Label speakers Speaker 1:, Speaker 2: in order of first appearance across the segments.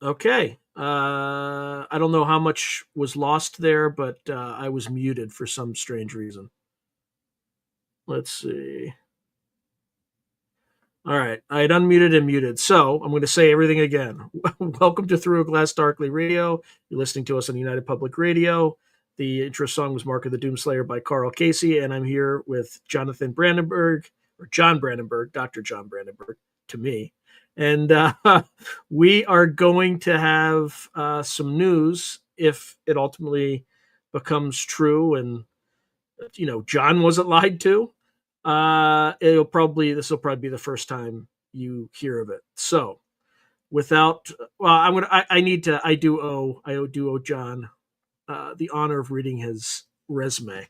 Speaker 1: Okay. I don't know how much was lost there, but I was muted for some strange reason. Let's see. All right. I had unmuted and muted. So I'm going to say everything again. Welcome to Through a Glass Darkly Radio. You're listening to us on United Public Radio. The intro song was Mark of the Doomslayer by Karl Casey, and I'm here with Jonathan Brandenburg, or John Brandenburg, Dr. John Brandenburg, to me. And we are going to have some news if it ultimately becomes true and, John wasn't lied to. This will probably be the first time you hear of it. So without, well, I do owe John the honor of reading his resume.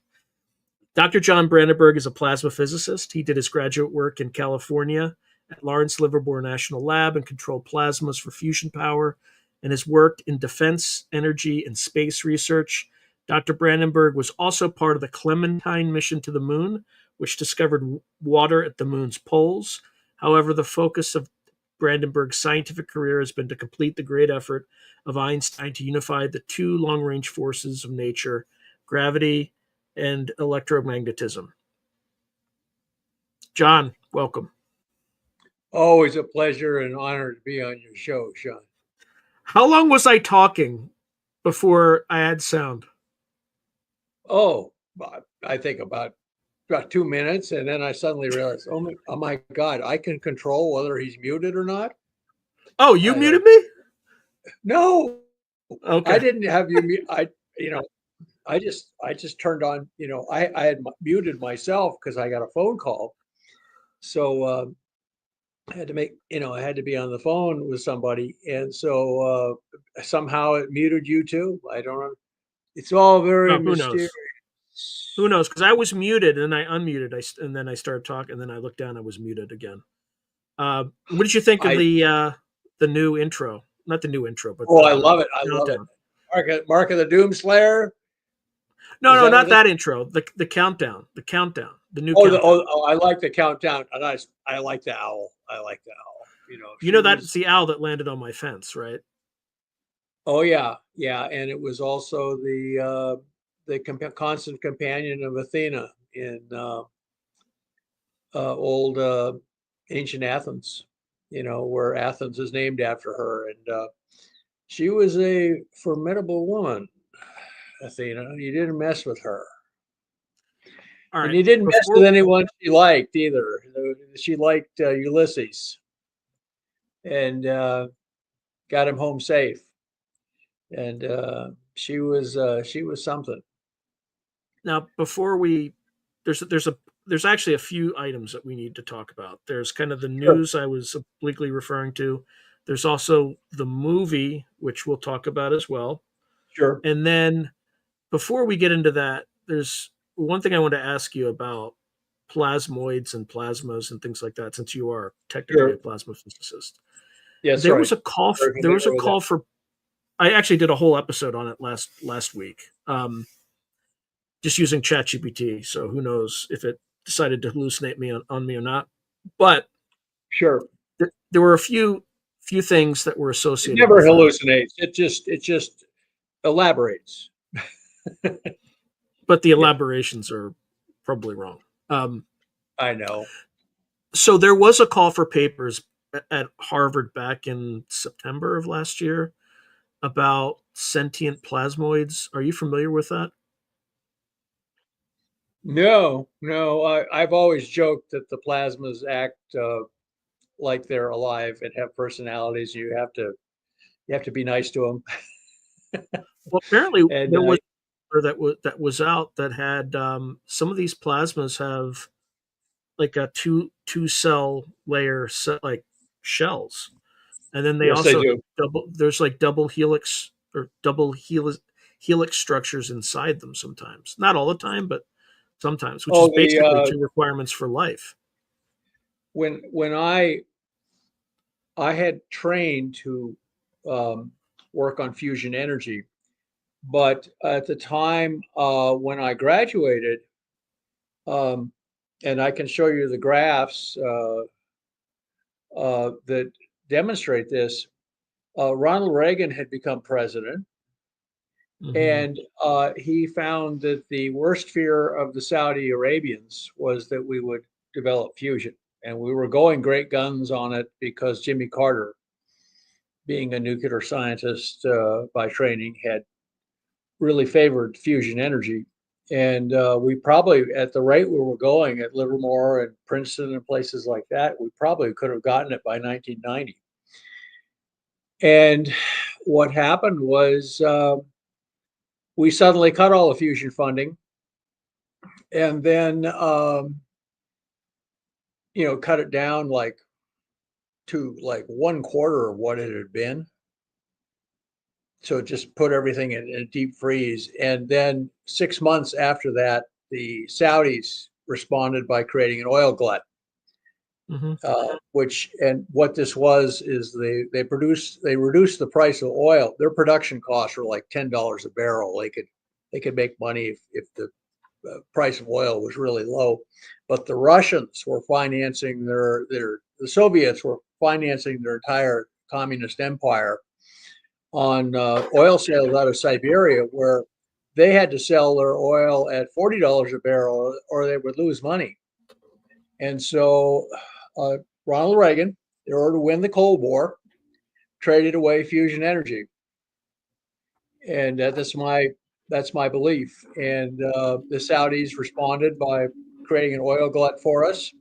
Speaker 1: Dr. John Brandenburg is a plasma physicist. He did his graduate work in California at Lawrence Livermore National Lab and controlled plasmas for fusion power, and has worked in defense, energy, and space research. Dr. Brandenburg was also part of the Clementine mission to the moon, which discovered water at the moon's poles. However, the focus of Brandenburg's scientific career has been to complete the great effort of Einstein to unify the two long-range forces of nature, gravity and electromagnetism. John, welcome.
Speaker 2: Always a pleasure and honor to be on your show, Sean.
Speaker 1: How long was I talking before I had sound?
Speaker 2: Oh, I think about 2 minutes, and then I suddenly realized, oh my God, I can control whether he's muted or not.
Speaker 1: Oh, you muted me?
Speaker 2: No,
Speaker 1: okay.
Speaker 2: I didn't have you mute. I just turned on. I had muted myself because I got a phone call, so I had to I had to be on the phone with somebody, and so somehow it muted you too. I don't know. It's all very mysterious.
Speaker 1: Who knows? Because I was muted and I unmuted, and then I started talking, and then I looked down, I was muted again. What did you think of the new intro? Not the new intro, but
Speaker 2: I love it. I love it. Mark of the Doomslayer.
Speaker 1: No, not that intro. The countdown. The countdown. The new.
Speaker 2: Countdown. I like the countdown, and I like the owl. I like the owl.
Speaker 1: That's the owl that landed on my fence, right?
Speaker 2: Oh yeah, and it was also the constant companion of Athena in old ancient Athens. Where Athens is named after her, and she was a formidable woman, Athena. You didn't mess with her. All right. And you didn't mess with anyone she liked either. She liked Ulysses, and got him home safe. And she was something.
Speaker 1: Now, before there's actually a few items that we need to talk about. There's kind of the news I was obliquely referring to. There's also the movie, which we'll talk about as well.
Speaker 2: Sure.
Speaker 1: And then before we get into that, there's one thing I want to ask you about plasmoids and plasmas and things like that, since you are technically a plasma physicist.
Speaker 2: Yes,
Speaker 1: there was a call for I actually did a whole episode on it last week. Just using ChatGPT, so who knows if it decided to hallucinate on me or not. But
Speaker 2: sure,
Speaker 1: there were a few things that were associated.
Speaker 2: It never hallucinates. It just elaborates.
Speaker 1: But the elaborations are probably wrong.
Speaker 2: I know.
Speaker 1: So there was a call for papers at Harvard back in September of last year about sentient plasmoids. Are you familiar with that?
Speaker 2: No. I've always joked that the plasmas act like they're alive and have personalities. You have to be nice to them.
Speaker 1: Well, apparently there was that was out that had some of these plasmas have like a two cell layer like shells, and then they there's like double helix structures inside them sometimes. Not all the time, but sometimes, which is basically two requirements for life.
Speaker 2: When I had trained to work on fusion energy, but at the time when I graduated, and I can show you the graphs that demonstrate this, Ronald Reagan had become president,
Speaker 1: Mhm.
Speaker 2: and he found that the worst fear of the Saudi Arabians was that we would develop fusion. And we were going great guns on it because Jimmy Carter, being a nuclear scientist by training, had really favored fusion energy. And we probably, at the rate we were going at Livermore and Princeton and places like that, we probably could have gotten it by 1990. And what happened was we suddenly cut all the fusion funding, and then cut it down like to like one quarter of what it had been. So just put everything in a deep freeze. And then 6 months after that, the Saudis responded by creating an oil glut.
Speaker 1: Mhm.
Speaker 2: And what this was is they reduced the price of oil. Their production costs were like $10 a barrel. They could make money if the price of oil was really low. But the Russians were financing the Soviets were financing their entire communist empire on oil sales out of Siberia, where they had to sell their oil at $40 a barrel or they would lose money. And so uh, Ronald Reagan, in order to win the Cold War, traded away fusion energy, and that's my belief. And the Saudis responded by creating an oil glut for us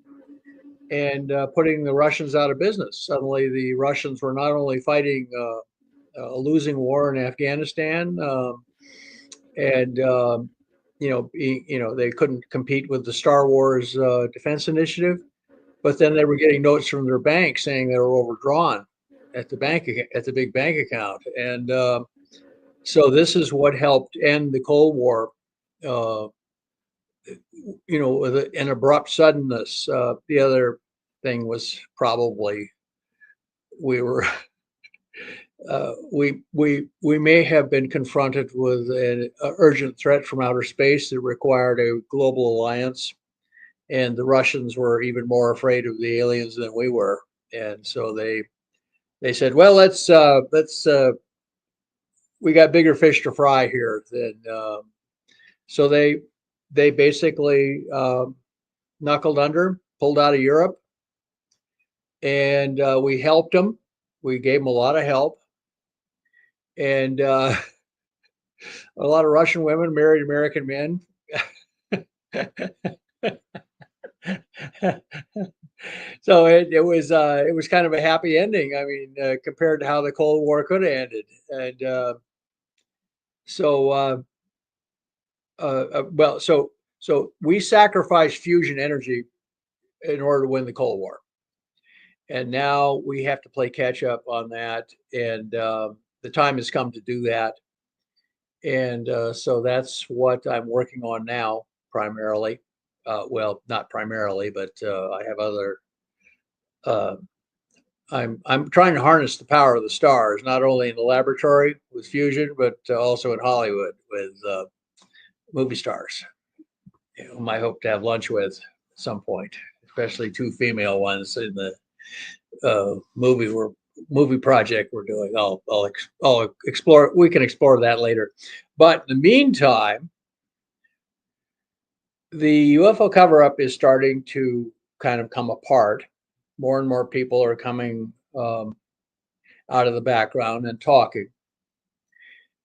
Speaker 2: and putting the Russians out of business. Suddenly, the Russians were not only fighting a losing war in Afghanistan, and they couldn't compete with the Star Wars defense initiative, but then they were getting notes from their bank saying they were overdrawn at the big bank account, and so this is what helped end the Cold War. Uh, with an abrupt suddenness. The other thing was probably we were we may have been confronted with an urgent threat from outer space that required a global alliance, and the Russians were even more afraid of the aliens than we were, and so they said, well, let's we got bigger fish to fry here than so they basically knuckled under, pulled out of Europe, and we helped them. We gave them a lot of help, and a lot of Russian women married American men. So it was kind of a happy ending. I mean, compared to how the Cold War could have ended, and so well, so we sacrificed fusion energy in order to win the Cold War, and now we have to play catch up on that, and the time has come to do that, and so that's what I'm working on now, primarily. Well, not primarily, but I have other. Uh, I'm trying to harness the power of the stars, not only in the laboratory with fusion, but also in Hollywood with movie stars, whom I hope to have lunch with at some point, especially two female ones in the movie project we're doing. I'll explore. We can explore that later. But in the meantime, the UFO cover up is starting to kind of come apart. More and more people are coming out of the background and talking.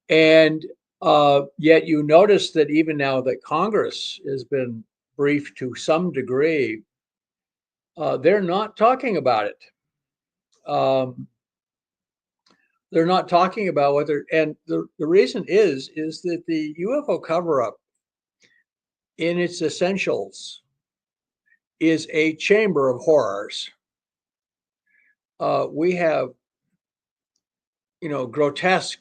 Speaker 2: And yet you notice that even now that Congress has been briefed to some degree, they're not talking about it. Um, they're not talking about whether, and the reason is that the UFO cover up in its essentials is a chamber of horrors. We have, grotesque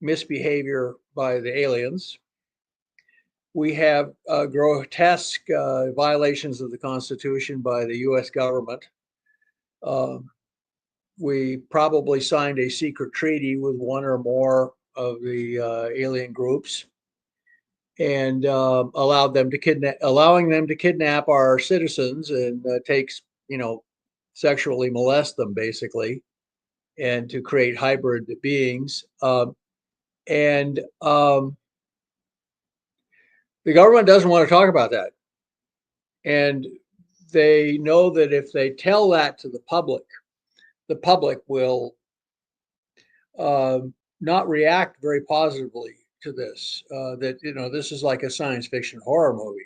Speaker 2: misbehavior by the aliens. We have grotesque violations of the Constitution by the U.S. government. We probably signed a secret treaty with one or more of the alien groups, and allowing them to kidnap our citizens and sexually molest them, basically. and to create hybrid beings. And the government doesn't want to talk about that. And they know that if they tell that to the public will not react very positively to this. That this is like a science fiction horror movie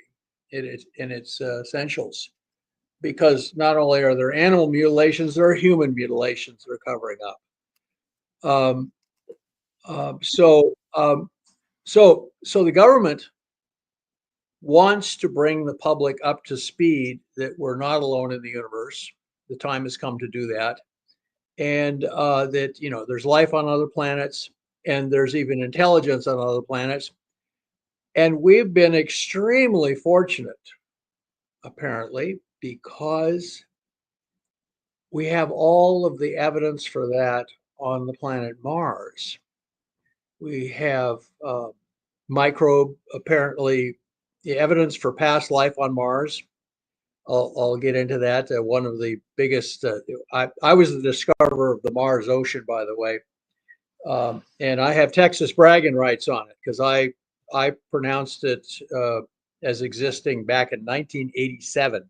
Speaker 2: in its essentials, because not only are there animal mutilations, there are human mutilations they're covering up. Um, so the government wants to bring the public up to speed that we're not alone in the universe. The time has come to do that, and that there's life on other planets, and there's even intelligence on other planets. And we've been extremely fortunate, apparently, because we have all of the evidence for that on the planet Mars. We have apparently, the evidence for past life on Mars. I'll get into that. One of the biggest, I was the discoverer of the Mars ocean, by the way. And I have Texas bragging rights on it because I pronounced it as existing back in 1987.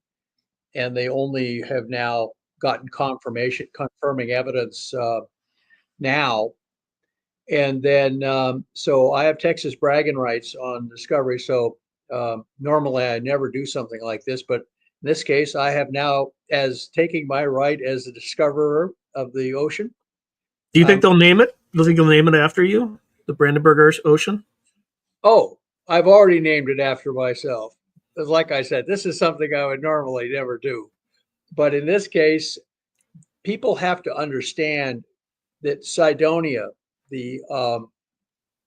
Speaker 2: And they only have now gotten confirming evidence now. And then, so I have Texas bragging rights on discovery. So normally I never do something like this, but in this case, I have now, as taking my right as the discoverer of the ocean.
Speaker 1: Do you think they'll name it? Do you think they'll name it after you? The Brandenburg Ocean?
Speaker 2: Oh, I've already named it after myself. Like I said, this is something I would normally never do. But in this case, people have to understand that Cydonia, the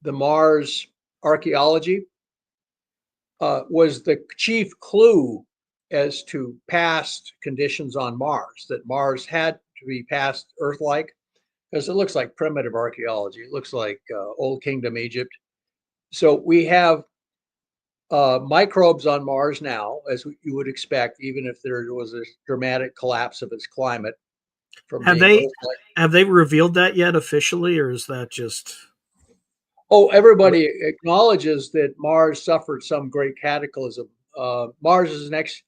Speaker 2: Mars archaeology, was the chief clue as to past conditions on Mars, that Mars had to be past Earth-like, because it looks like primitive archaeology. It looks like Old Kingdom Egypt. So we have microbes on Mars now, as you would expect, even if there was a dramatic collapse of its climate from
Speaker 1: Have
Speaker 2: being
Speaker 1: they
Speaker 2: Earth-like.
Speaker 1: have they revealed that yet officially, or is that just?
Speaker 2: Oh, everybody acknowledges that Mars suffered some great cataclysm. Mars is next,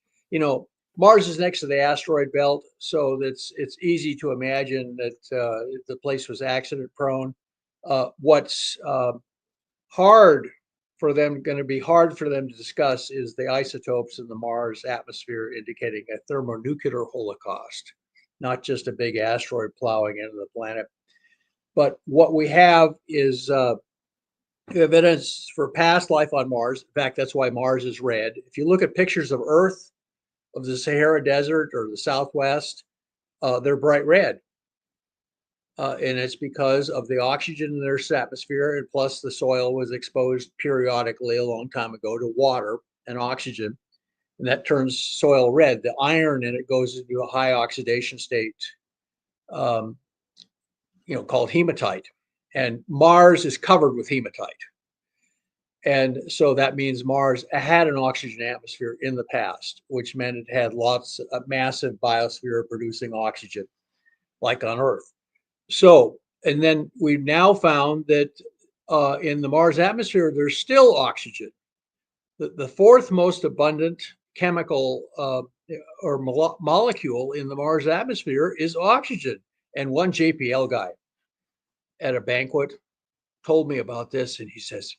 Speaker 2: Mars is next to the asteroid belt, so it's easy to imagine that the place was accident prone. What's going to be hard for them to discuss is the isotopes in the Mars atmosphere indicating a thermonuclear holocaust, not just a big asteroid plowing into the planet. But what we have is evidence for past life on Mars. In fact, that's why Mars is red. If you look at pictures of Earth, of the Sahara Desert or the Southwest, they're bright red. And it's because of the oxygen in their atmosphere, and plus the soil was exposed periodically a long time ago to water and oxygen, and that turns soil red. The iron in it goes into a high oxidation state, called hematite. And Mars is covered with hematite. And so that means Mars had an oxygen atmosphere in the past, which meant it had lots of massive biosphere producing oxygen, like on Earth. So, and then we've now found that in the Mars atmosphere, there's still oxygen. The fourth most abundant chemical or molecule in the Mars atmosphere is oxygen. And one JPL guy at a banquet told me about this, and he says,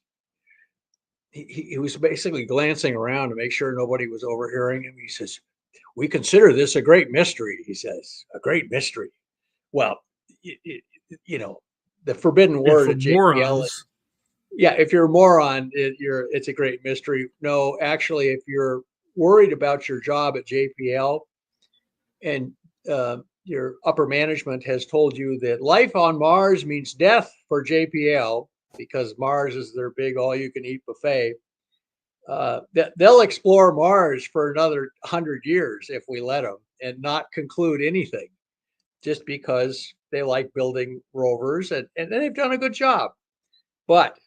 Speaker 2: he was basically glancing around to make sure nobody was overhearing him. He says, "We consider this a great mystery," he says, "a great mystery." Well, the forbidden word at JPL. Yeah, if you're a moron, it's a great mystery. No, actually, if you're worried about your job at JPL and your upper management has told you that life on Mars means death for JPL because Mars is their big all-you-can-eat buffet, they'll explore Mars for another 100 years if we let them and not conclude anything, just because they like building rovers and they've done a good job. But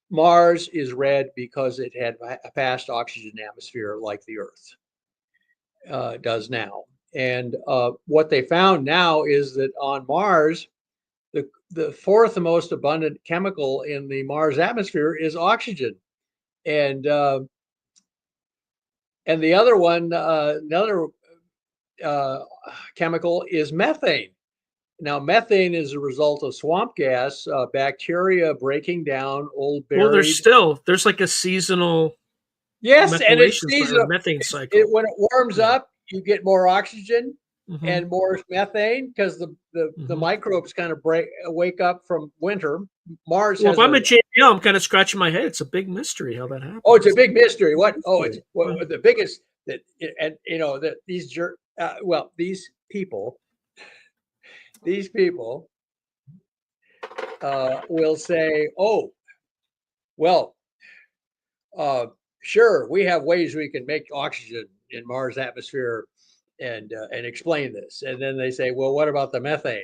Speaker 2: Mars is red because it had a past oxygen atmosphere like the Earth does now. And what they found now is that on Mars, the fourth most abundant chemical in the Mars atmosphere is oxygen, and the other one, another chemical is methane. Now, methane is a result of swamp gas, bacteria breaking down old
Speaker 1: Well,
Speaker 2: buried.
Speaker 1: there's like a seasonal
Speaker 2: Yes, and it's
Speaker 1: methylation or
Speaker 2: seasonal.
Speaker 1: methane cycle.
Speaker 2: When it warms
Speaker 1: Yeah.
Speaker 2: up, you get more oxygen
Speaker 1: Hmm.
Speaker 2: and more methane because the
Speaker 1: Hmm.
Speaker 2: microbes kind of wake up from winter. Mars
Speaker 1: Well, if
Speaker 2: has
Speaker 1: I'm
Speaker 2: a
Speaker 1: a JPL, I'm kind of scratching my head. It's a big mystery how that
Speaker 2: it's a
Speaker 1: happens.
Speaker 2: big mystery. What? Oh, it's
Speaker 1: Mystery. Well,
Speaker 2: the biggest that and that these people will say, oh, well, uh, sure, we have ways we can make oxygen in Mars atmosphere and explain this. And then they say, well, what about the methane?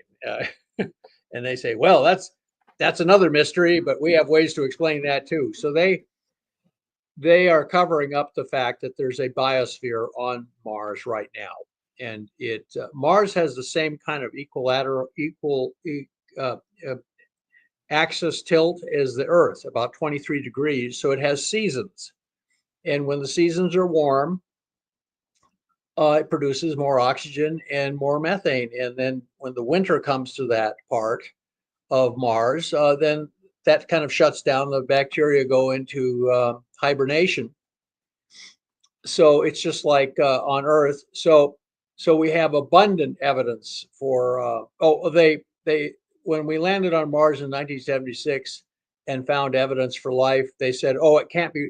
Speaker 2: And they say, well, that's another mystery, but we have ways to explain that too. So they are covering up the fact that there's a biosphere on Mars right now, and it Mars has the same kind of equal uh, uh, axis tilt as the Earth, about 23 degrees. So it has seasons, and when the seasons are warm, it produces more oxygen and more methane. And then when the winter comes to that part of Mars, then that kind of shuts down. The bacteria go into hibernation. So it's just like on Earth. So we have abundant evidence for. They when we landed on Mars in 1976 and found evidence for life, they said, oh,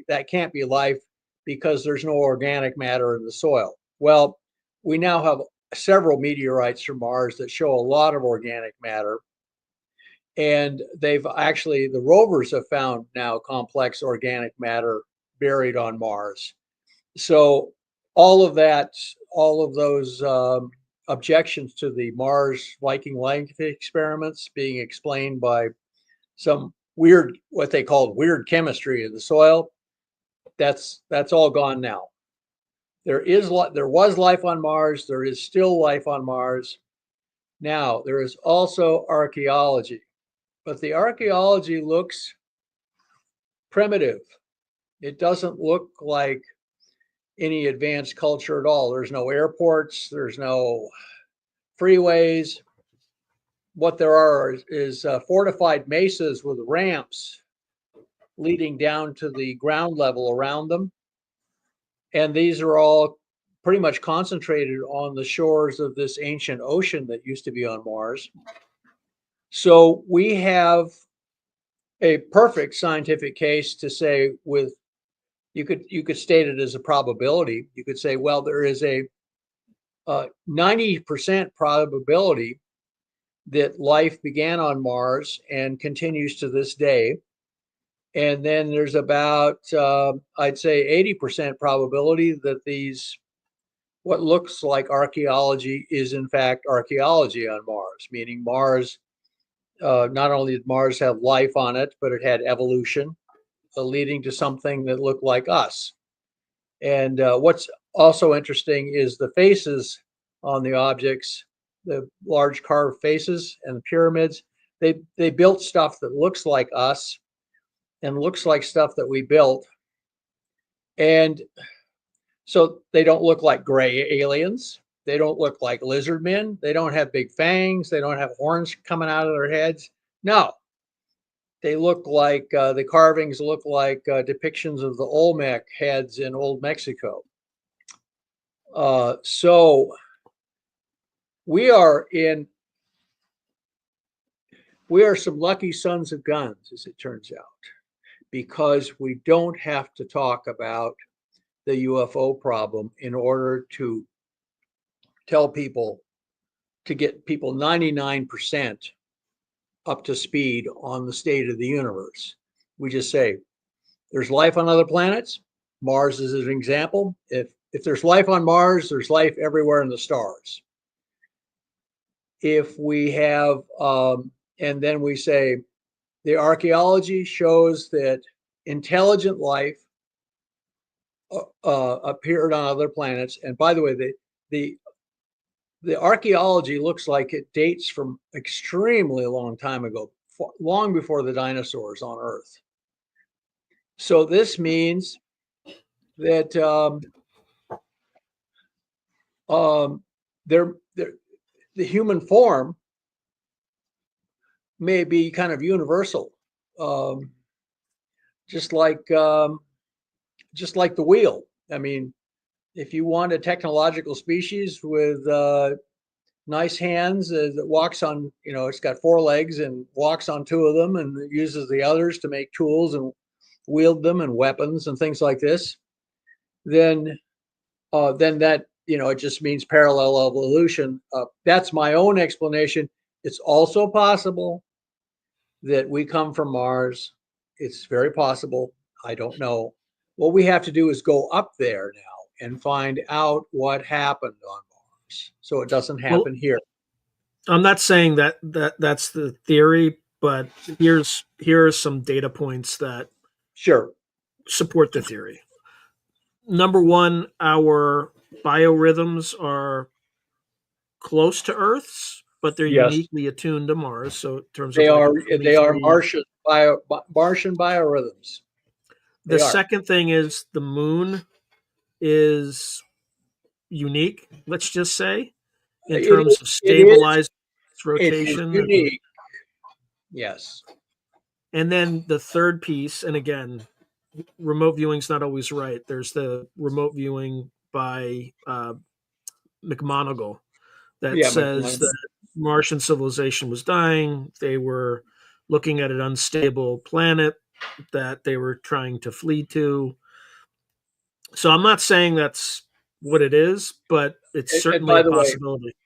Speaker 2: that can't be life because there's no organic matter in the soil. Well, we now have several meteorites from Mars that show a lot of organic matter, and the rovers have found now complex organic matter buried on Mars. So all of that, all of those objections to the Mars Viking length experiments being explained by some weird, what they called weird chemistry in the soil, that's all gone now. There was life on Mars. There is still life on Mars. Now there is also archaeology, but the archaeology looks primitive. It doesn't look like any advanced culture at all. There's no airports, there's no freeways. What there are is fortified mesas with ramps leading down to the ground level around them. And these are all pretty much concentrated on the shores of this ancient ocean that used to be on Mars. So we have a perfect scientific case to say you could state it as a probability. You could say, well, there is a 90% probability that life began on Mars and continues to this day. And then there's about, I'd say, 80% probability that what looks like archaeology is in fact archaeology on Mars, meaning Mars, not only did Mars have life on it, but it had evolution leading to something that looked like us. And what's also interesting is the faces on the objects, the large carved faces and the pyramids. They built stuff that looks like us and looks like stuff that we built. And so they don't look like gray aliens. They don't look like lizard men. They don't have big fangs. They don't have horns coming out of their heads. No, they look like the carvings look like depictions of the Olmec heads in Old Mexico. So we are some lucky sons of guns, as it turns out, because we don't have to talk about the UFO problem in order to tell people, to get people 99% up to speed on the state of the universe. We just say there's life on other planets. Mars is an example. If there's life on Mars, there's life everywhere in the stars. If we have, and then we say the archaeology shows that intelligent life appeared on other planets. And by the way, the the archaeology looks like it dates from extremely long time ago, long before the dinosaurs on Earth. So this means that they're, the human form may be kind of universal, um, just like um, just like the wheel. I mean, if you want a technological species with nice hands that walks on, it's got 4 legs and walks on 2 of them and uses the others to make tools and wield them and weapons and things like this, then that, it just means parallel evolution. That's my own explanation. It's also possible that we come from Mars. It's very possible. I don't know. What we have to do is go up there now and find out what happened on Mars so it doesn't
Speaker 1: Well,
Speaker 2: happen here.
Speaker 1: I'm not saying that's the theory, but here are some data points that
Speaker 2: Sure.
Speaker 1: support the theory. Number one, our biorhythms are close to Earth's, but they're
Speaker 2: Yes.
Speaker 1: uniquely attuned to Mars. So in terms of
Speaker 2: They
Speaker 1: like
Speaker 2: are
Speaker 1: a
Speaker 2: they are
Speaker 1: 23
Speaker 2: Martian biorhythms.
Speaker 1: The
Speaker 2: They are.
Speaker 1: second thing is the moon is unique, let's just say, in
Speaker 2: It
Speaker 1: terms
Speaker 2: is
Speaker 1: of
Speaker 2: it is
Speaker 1: stabilizing its
Speaker 2: it is
Speaker 1: rotation.
Speaker 2: unique. Yes.
Speaker 1: And then the third piece, and again, remote viewing's not always right. There's the remote viewing by McMonagle that
Speaker 2: Yeah,
Speaker 1: says that Martian civilization was dying. They were looking at an unstable planet that they were trying to flee to. So I'm not saying that's what it is, but it's
Speaker 2: and
Speaker 1: certainly
Speaker 2: by
Speaker 1: a
Speaker 2: the way,
Speaker 1: possibility.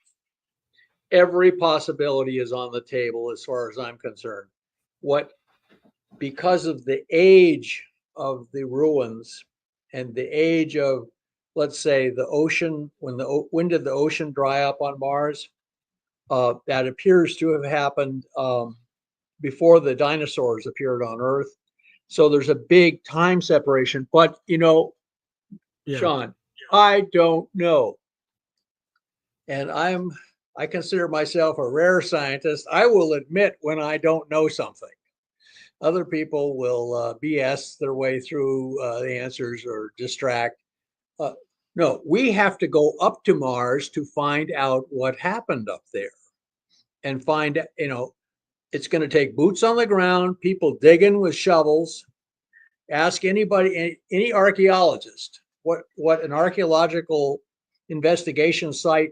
Speaker 2: every possibility is on the table as far as I'm concerned. What Because of the age of the ruins and the age of, let's say, the ocean, when did the ocean dry up on Mars? That appears to have happened before the dinosaurs appeared on Earth. So there's a big time separation. But
Speaker 1: Yeah.
Speaker 2: Sean, I don't know, and I consider myself a rare scientist. I will admit when I don't know something. Other people will BS their way through the answers or distract. Uh, no, we have to go up to Mars to find out what happened up there and find, it's going to take boots on the ground, people digging with shovels. Ask anybody, any archaeologist, what an archaeological investigation site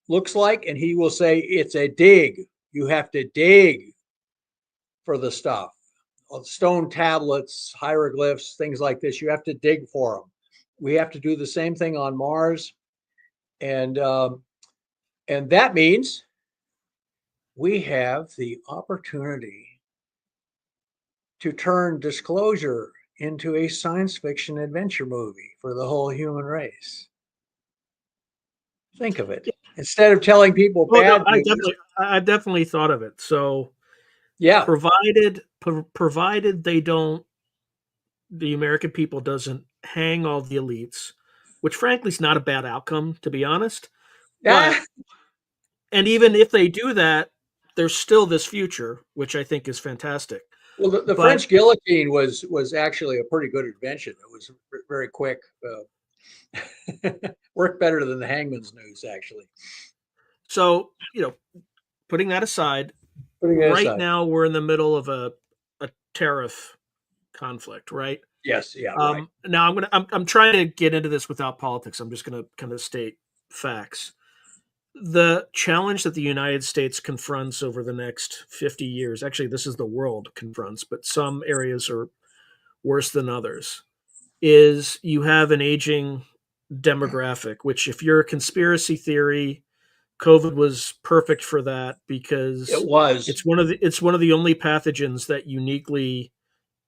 Speaker 2: looks like, and he will say it's a dig. You have to dig for the stuff. Stone tablets, hieroglyphs, things like this. You have to dig for them. We have to do the same thing on Mars, and that means we have the opportunity to turn disclosure into a science fiction adventure movie for the whole human race. Think of it. Instead of telling people
Speaker 1: Oh no,
Speaker 2: bad news,
Speaker 1: I definitely thought of it. So
Speaker 2: yeah,
Speaker 1: provided they don't, the American people doesn't hang all the elites, which frankly is not a bad outcome, to be honest. But
Speaker 2: ah,
Speaker 1: and even if they do that, there's still this future, which I think is fantastic.
Speaker 2: well, the
Speaker 1: But
Speaker 2: French guillotine was actually a pretty good invention. It was very quick. Worked better than the hangman's noose, actually.
Speaker 1: so, putting that aside,
Speaker 2: Putting that
Speaker 1: right
Speaker 2: aside.
Speaker 1: now we're in the middle of a tariff conflict, right?
Speaker 2: Yes, yeah, right.
Speaker 1: Now I'm trying to get into this without politics. I'm just gonna kind of state facts. The challenge that the United States confronts over the next 50 years, actually, this is the world confronts, but some areas are worse than others, is you have an aging demographic, which, if you're a conspiracy theory, COVID was perfect for that
Speaker 2: It
Speaker 1: because
Speaker 2: was.
Speaker 1: it's one of the only pathogens that uniquely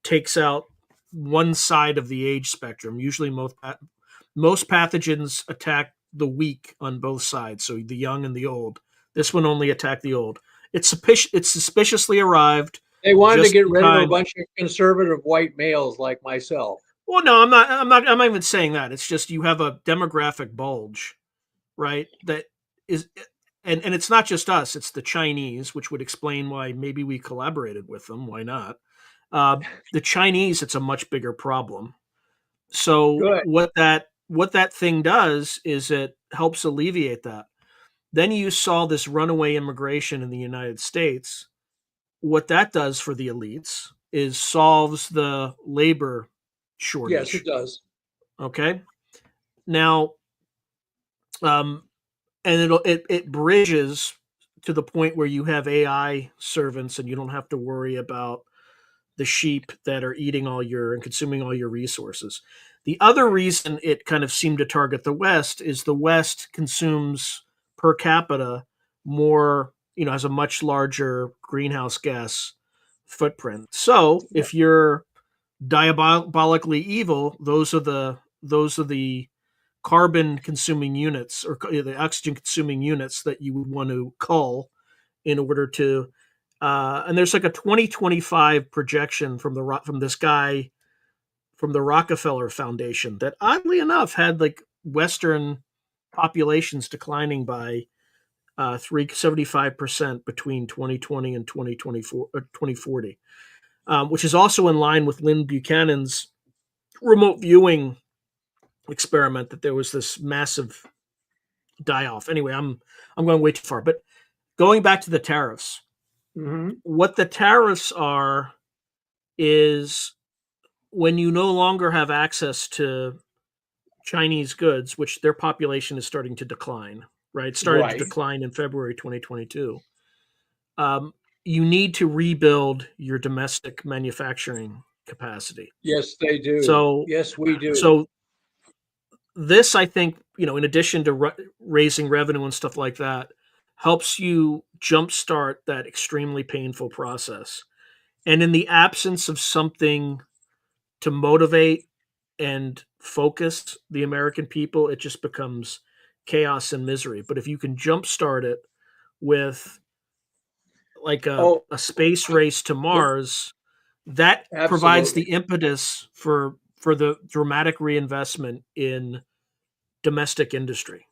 Speaker 1: takes out one side of the age spectrum. Usually, most pathogens attack the weak on both sides, so the young and the old. This one only attacked the old. It's suspiciously arrived
Speaker 2: They wanted to
Speaker 1: just
Speaker 2: get
Speaker 1: in
Speaker 2: rid of a
Speaker 1: time.
Speaker 2: bunch of conservative white males like myself.
Speaker 1: Well, no, I'm not. I'm not even saying that. It's just you have a demographic bulge, right? That is, and it's not just us, it's the Chinese, which would explain why maybe we collaborated with them. Why not? The Chinese, it's a much bigger problem. So
Speaker 2: Good.
Speaker 1: what that thing does is it helps alleviate that. Then you saw this runaway immigration in the United States. What that does for the elites is solves the labor
Speaker 2: Yes, it
Speaker 1: shortage.
Speaker 2: does.
Speaker 1: Okay. Now, um, and it bridges to the point where you have AI servants and you don't have to worry about the sheep that are eating all your and consuming all your resources. The other reason it kind of seemed to target the West is the West consumes per capita more, has a much larger greenhouse gas footprint. So if you're diabolically evil, those are the carbon consuming units or the oxygen consuming units that you would want to cull in order to and there's like a 2025 projection from this guy from the Rockefeller Foundation that oddly enough had like Western populations declining by 375% between 2020 and 2024 2040, which is also in line with Lynn Buchanan's remote viewing experiment that there was this massive die off. Anyway, I'm going way too far, but going back to the tariffs,
Speaker 2: Hmm.
Speaker 1: what the tariffs are is when you no longer have access to Chinese goods, which their population is starting to decline, right? It started to
Speaker 2: Right.
Speaker 1: decline in February 2022. Um, you need to rebuild your domestic manufacturing capacity.
Speaker 2: Yes, they do.
Speaker 1: So,
Speaker 2: Yes, we do.
Speaker 1: so this, I think, in addition to raising revenue and stuff like that, helps you jumpstart that extremely painful process. And in the absence of something to motivate and focus the American people, it just becomes chaos and misery. But if you can jumpstart it with like
Speaker 2: Oh,
Speaker 1: a space race to Mars, that provides the
Speaker 2: absolutely.
Speaker 1: impetus for the dramatic reinvestment in domestic industry,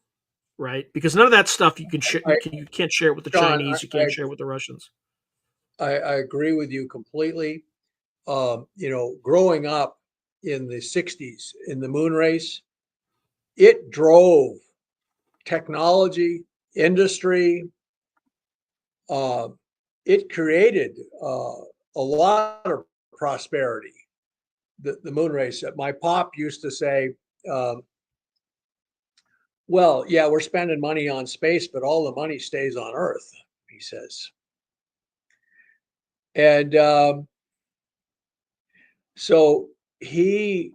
Speaker 1: right? Because none of that stuff
Speaker 2: I,
Speaker 1: you can't share it with the
Speaker 2: Sean,
Speaker 1: Chinese, you can't share it with the Russians.
Speaker 2: I agree with you completely. Growing up in the 60s in the moon race, it drove technology, industry. Uh, it created a lot of prosperity. The moon race. My pop used to say, um, well, yeah, we're spending money on space, but all the money stays on Earth, he says. And so he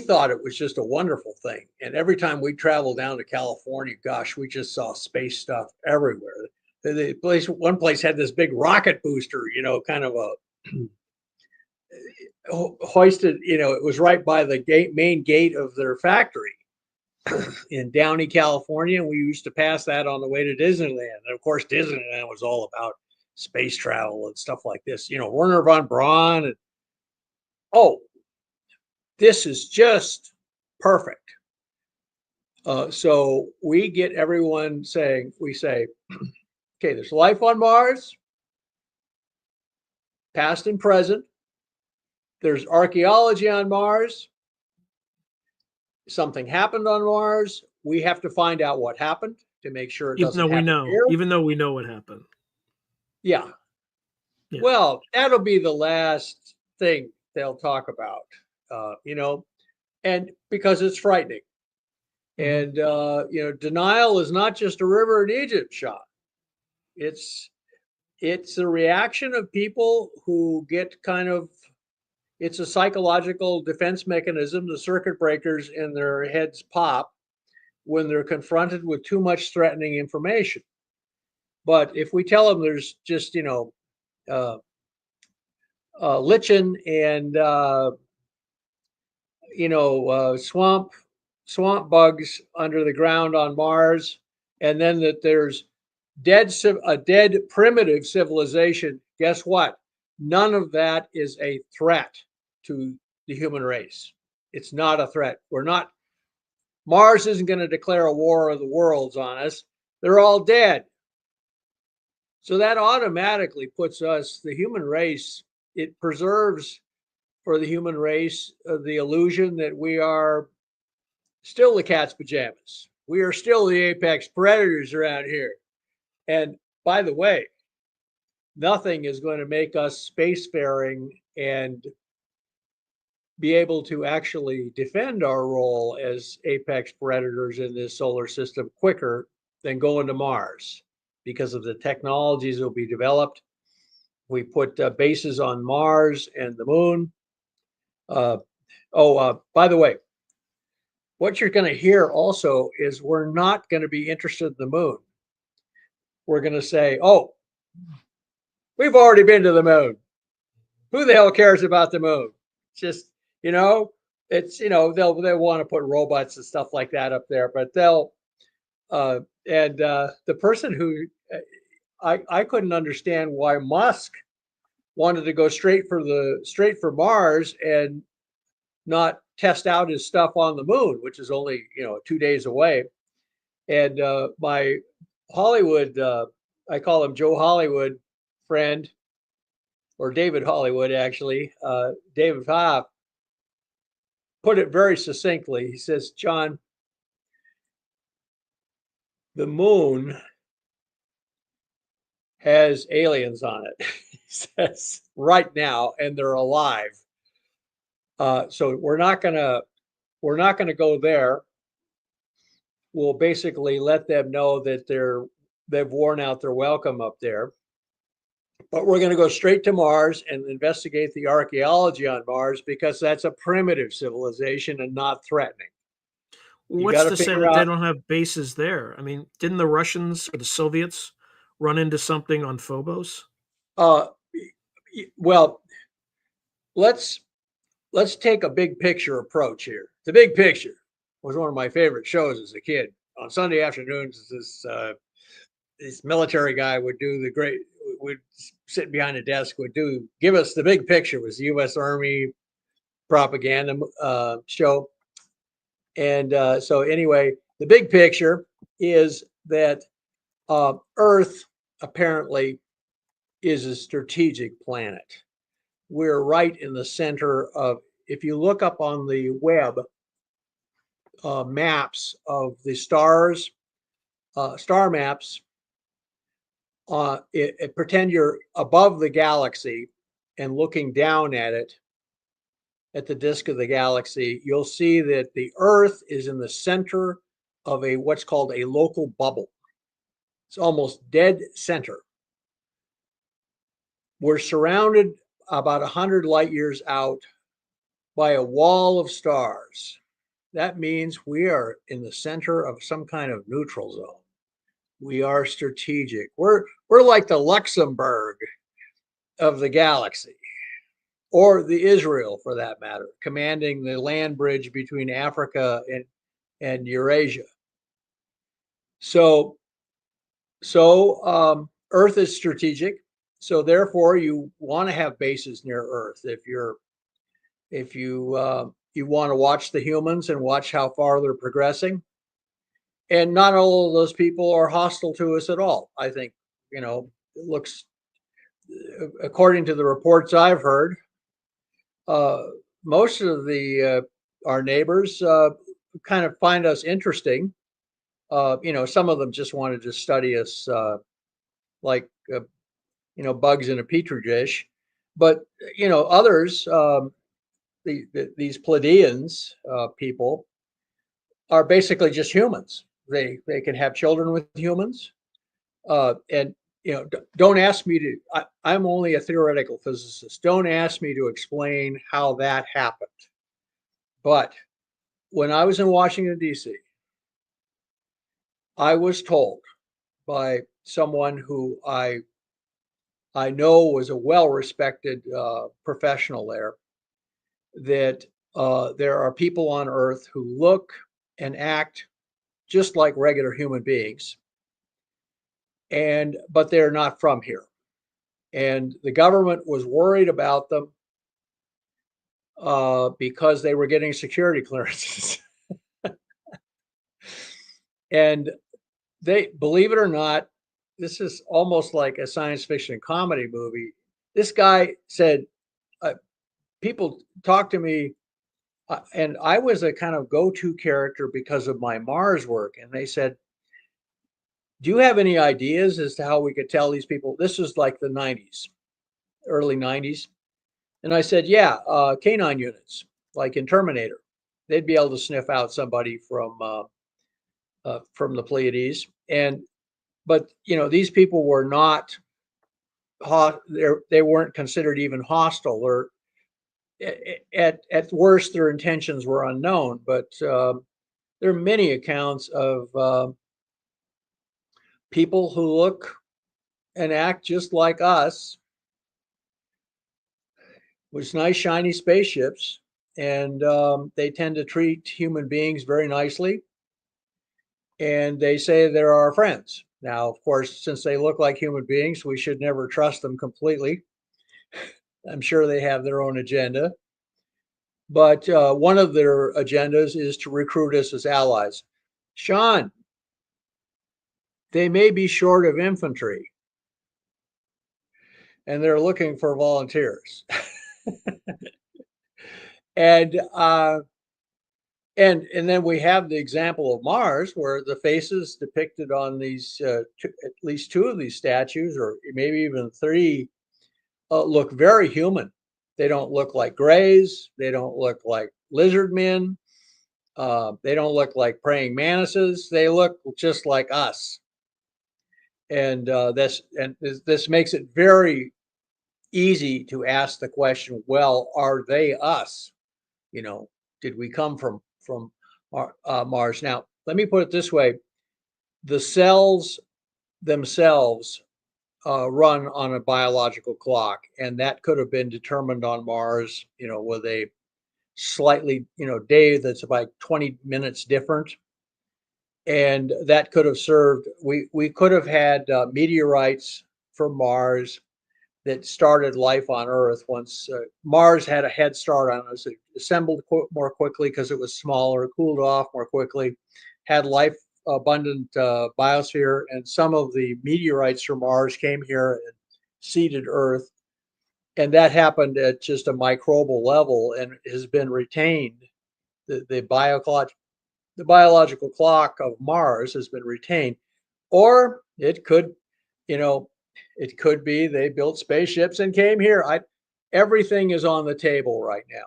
Speaker 2: thought it was just a wonderful thing. And every time we traveled down to California, gosh, we just saw space stuff everywhere. One place had this big rocket booster, kind of a hoisted, it was right by the main gate of their factory in Downey, California. And we used to pass that on the way to Disneyland. And of course, Disneyland was all about space travel and stuff like this. Werner von Braun. And, oh, this is just perfect. So we get everyone saying, we say, okay, there's life on Mars, past and present. There's archaeology on Mars. Something happened on Mars. We have to find out what happened to make sure it doesn't happen here.
Speaker 1: Even though we know what happened.
Speaker 2: Yeah.
Speaker 1: Yeah.
Speaker 2: Well, that'll be the last thing they'll talk about, and because it's frightening.
Speaker 1: Mm-hmm.
Speaker 2: And denial is not just a river in Egypt shot. It's a reaction of people who get it's a psychological defense mechanism. The circuit breakers in their heads pop when they're confronted with too much threatening information. But if we tell them there's just, uh, lichen and, swamp bugs under the ground on Mars, and then that there's a dead primitive civilization, guess what? None of that is a threat to the human race. It's not a threat. Mars isn't going to declare a war of the worlds on us. They're all dead. So that automatically puts us, the human race, it preserves for the human race the illusion that we are still the cat's pajamas. We are still the apex predators around here. And by the way, nothing is going to make us spacefaring and be able to actually defend our role as apex predators in this solar system quicker than going to Mars because of the technologies that will be developed. We put bases on Mars and the moon. By the way, what you're going to hear also is we're not going to be interested in the moon. We're going to say, oh, we've already been to the moon. Who the hell cares about the moon? Just, it's, they'll want to put robots and stuff like that up there, but the person who I couldn't understand why Musk wanted to go straight for Mars and not test out his stuff on the moon, which is only 2 days away. And my Hollywood, I call him Joe Hollywood friend, or David Hollywood actually, David Hoff, put it very succinctly. He says, John, the moon has aliens on it, he says, right now, and they're alive. So we're not gonna go there. We'll basically let them know that they've worn out their welcome up there. But we're going to go straight to Mars and investigate the archaeology on Mars because that's a primitive civilization and not threatening.
Speaker 1: What's to say that they don't have bases there? I mean, didn't the Russians or the Soviets run into something on Phobos?
Speaker 2: Well, let's take a big picture approach here. The Big Picture was one of my favorite shows as a kid. On Sunday afternoons, this military guy would sit behind a desk, give us the big picture. It was the U.S. Army propaganda show. And so anyway, the big picture is that Earth apparently is a strategic planet. We're right in the center of, if you look up on the web maps of the stars, star maps, pretend you're above the galaxy and looking down at it, at the disk of the galaxy, you'll see that the Earth is in the center of what's called a local bubble. It's almost dead center. We're surrounded about 100 light years out by a wall of stars. That means we are in the center of some kind of neutral zone. We are strategic. We're like the Luxembourg of the galaxy, or the Israel for that matter, commanding the land bridge between Africa and Eurasia. So Earth is strategic. So therefore, you want to have bases near Earth if you want to watch the humans and watch how far they're progressing. And not all of those people are hostile to us at all. I think, it looks, according to the reports I've heard, most of our neighbors kind of find us interesting. Some of them just want to study us like bugs in a petri dish. But others, these Pleiadians people, are basically just humans. They can have children with humans, and don't ask me to. I'm only a theoretical physicist. Don't ask me to explain how that happened. But when I was in Washington, D.C., I was told by someone who I know was a well-respected professional there that there are people on Earth who look and act just like regular human beings, but they're not from here. And the government was worried about them because they were getting security clearances. And they, believe it or not, this is almost like a science fiction comedy movie. This guy said, people talk to me, and I was a kind of go-to character because of my Mars work. And they said, do you have any ideas as to how we could tell these people? This was like the 90s, early 90s. And I said, yeah, canine units, like in Terminator. They'd be able to sniff out somebody from the Pleiades. But these people were not, they weren't considered even hostile, or at worst, their intentions were unknown. But there are many accounts of people who look and act just like us, with nice shiny spaceships, and they tend to treat human beings very nicely, and they say they're our friends. Now, of course, since they look like human beings, we should never trust them completely. I'm sure they have their own agenda. But one of their agendas is to recruit us as allies. Sean, they may be short of infantry, and they're looking for volunteers. and and then we have the example of Mars, where the faces depicted on these, at least two of these statues, or maybe even three, look very human. They don't look like grays. They don't look like lizard men. They don't look like praying mantises. They look just like us. And this makes it very easy to ask the question, well, are they us? Did we come from Mars? Now, let me put it this way: the cells themselves run on a biological clock, and that could have been determined on Mars, with a slightly, day that's about 20 minutes different. And that could have served, we could have had meteorites from Mars that started life on Earth. Once Mars had a head start on us, it assembled more quickly because it was smaller, cooled off more quickly, had life abundant biosphere, and some of the meteorites from Mars came here and seeded Earth. And that happened at just a microbial level and has been retained. The biological clock of Mars has been retained. Or it could, it could be they built spaceships and came here. Everything is on the table right now.